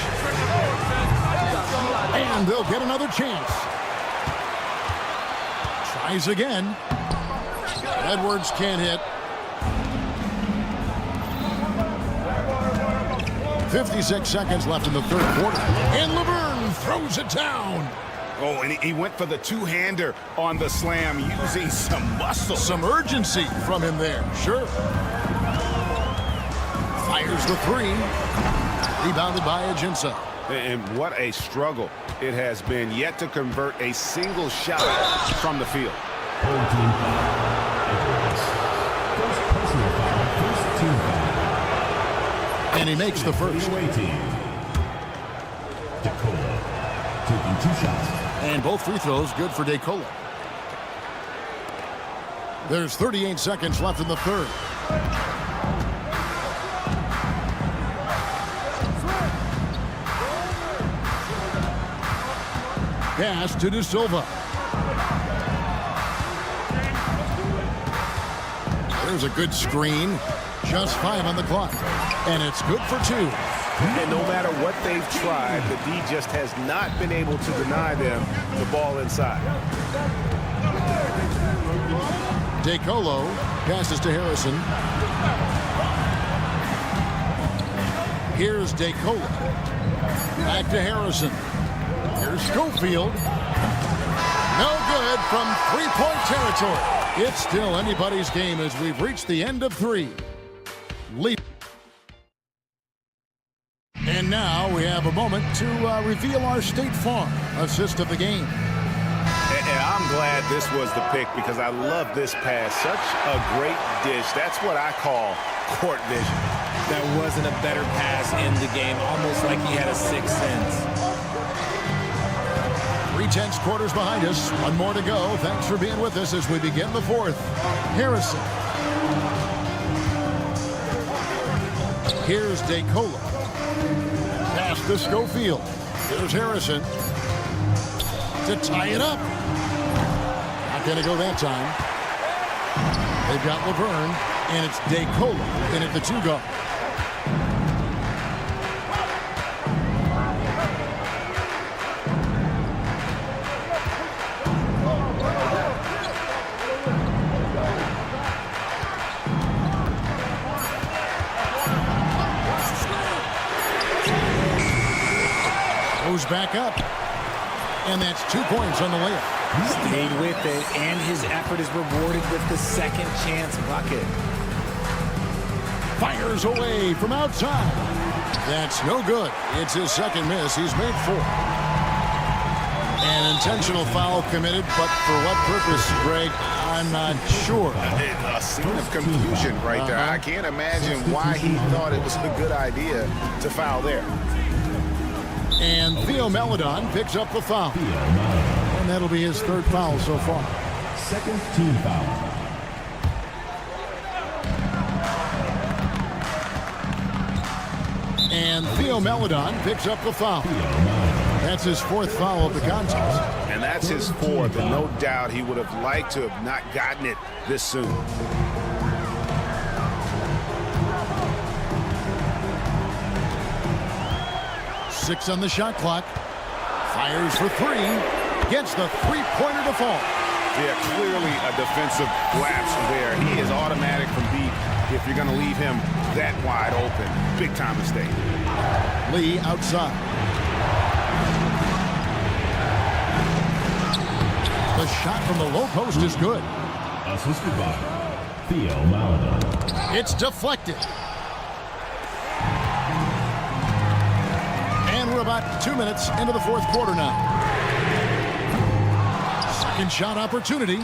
And they'll get another chance. Tries again. Edwards can't hit. 56 seconds left in the third quarter. And Laverne throws it down. Oh, and he went for the two-hander on the slam, using some muscle. Some urgency from him there, sure. Fires the 3. Rebounded by Ajinça. And what a struggle it has been, yet to convert a single shot from the field. Third team foul. First personal foul. First team foul. And he makes the first. Away team. DeColo taking 2 shots. And both free throws good for DeColo. There's 38 seconds left in the third. Pass to De Silva. There's a good screen. Just 5 on the clock. And it's good for 2. And no matter what they've tried, the D just has not been able to deny them the ball inside. DeColo passes to Harrison. Here's DeColo. Back to Harrison. Here's Schofield. No good from three-point territory. It's still anybody's game as we've reached the end of 3. Lead. And now we have a moment to reveal our State Farm assist of the game. And I'm glad this was the pick because I love this pass. Such a great dish. That's what I call court vision. That wasn't a better pass in the game, almost like he had a sixth sense. 3/10 quarters behind us. One more to go. Thanks for being with us as we begin the fourth. Harrison. Here's DeColo. Pass to Schofield. Here's Harrison to tie it up. Not going to go that time. They've got Laverne, and it's DeColo in at the 2 guard. Goes back up, and that's 2 points on the layup. Stayed with it, and his effort is rewarded with the second chance bucket. Fires away from outside. That's no good. It's his second miss. He's made 4. An intentional foul committed, but for what purpose, Greg? I'm not sure. A scene of confusion right there. I can't imagine why he thought it was a good idea to foul there. And Theo Meladon picks up the foul. And that'll be his 3rd foul so far. Second team foul. And Theo Meladon picks up the foul. That's his 4th foul of the contest. And that's his 4th, and no doubt he would have liked to have not gotten it this soon. Six on the shot clock. Fires for 3. Gets the 3-pointer to fall. Yeah, clearly a defensive lapse there. He is automatic from deep if you're going to leave him that wide open. Big time mistake. Lee outside. The shot from the low post is good. Assisted by Theo Maladon. It's deflected. And we're about 2 minutes into the 4th quarter now. Second shot opportunity.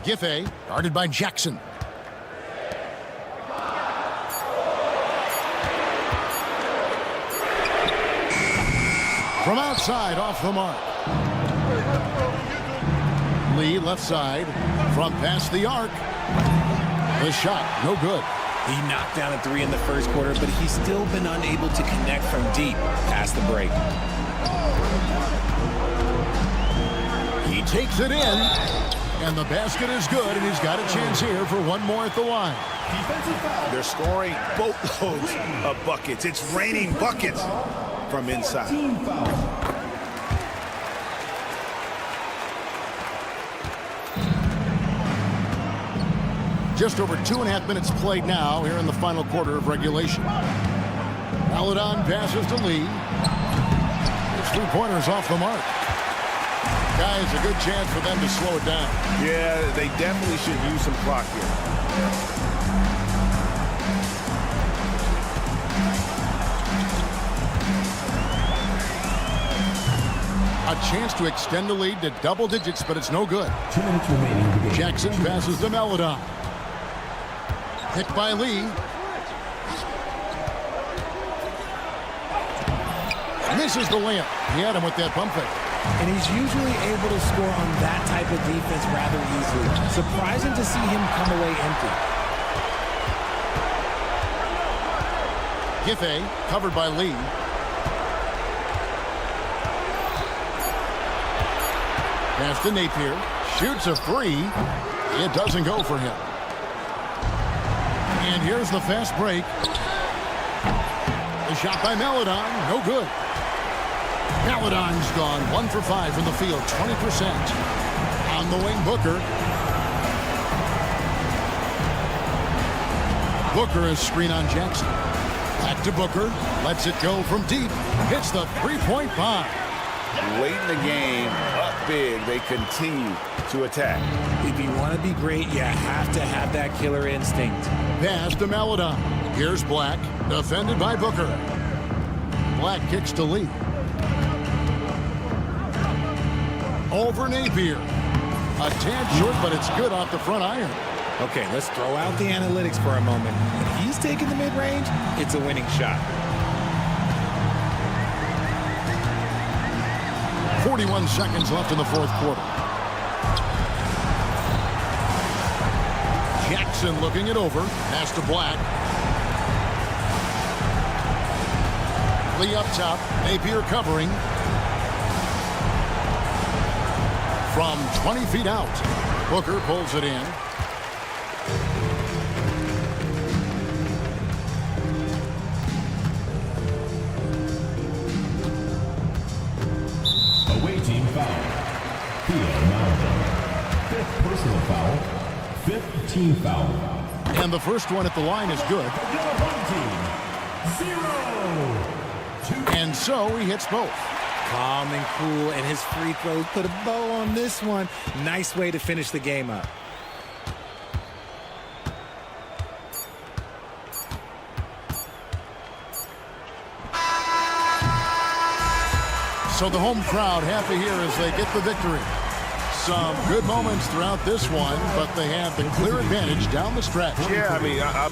Giffey, guarded by Jackson. From outside, off the mark. Lee, left side, from past the arc. The shot, no good. He knocked down a 3 in the first quarter, but he's still been unable to connect from deep past the break. He takes it in, and the basket is good, and he's got a chance here for one more at the line. They're scoring boatloads of buckets. It's raining buckets from inside. Just over 2.5 minutes played now here in the final quarter of regulation. Maladon passes to Lee. His 3-pointers off the mark. Guys, a good chance for them to slow it down. Yeah, they definitely should use some clock here. A chance to extend the lead to double digits, but it's no good. 2 minutes remaining. Jackson passes to Maladon. Picked by Lee. Misses the layup. He had him with that pump fake. And he's usually able to score on that type of defense rather easily. Surprising to see him come away empty. Giffey, covered by Lee. Pass to Napier. Shoots a 3. It doesn't go for him. And here's the fast break. The shot by Maladon, no good. Maladon's gone 1 for 5 from the field, 20%. On the wing, Booker. Booker is screen on Jackson. Back to Booker, lets it go from deep. Hits the 3-point bomb. Late in the game, up big, they continue to attack. If you want to be great, you have to have that killer instinct. Pass to Maladon. Here's Black, defended by Booker. Black kicks to Lee. Over Napier. A tad short, but it's good off the front iron. Okay, let's throw out the analytics for a moment. If he's taking the mid-range, it's a winning shot. 41 seconds left in the 4th quarter. Jackson looking it over. Pass to Black. Lee up top. Napier covering. From 20 feet out. Booker pulls it in. Away team foul. Theo Malvin. Fifth personal foul. Fifth team foul. And the first one at the line is good. And so he hits both. Calm and cool, and his free throws put a bow on this one. Nice way to finish the game up. So the home crowd happy here as they get the victory. Some good moments throughout this one, but they have the clear advantage down the stretch. Yeah, I mean, I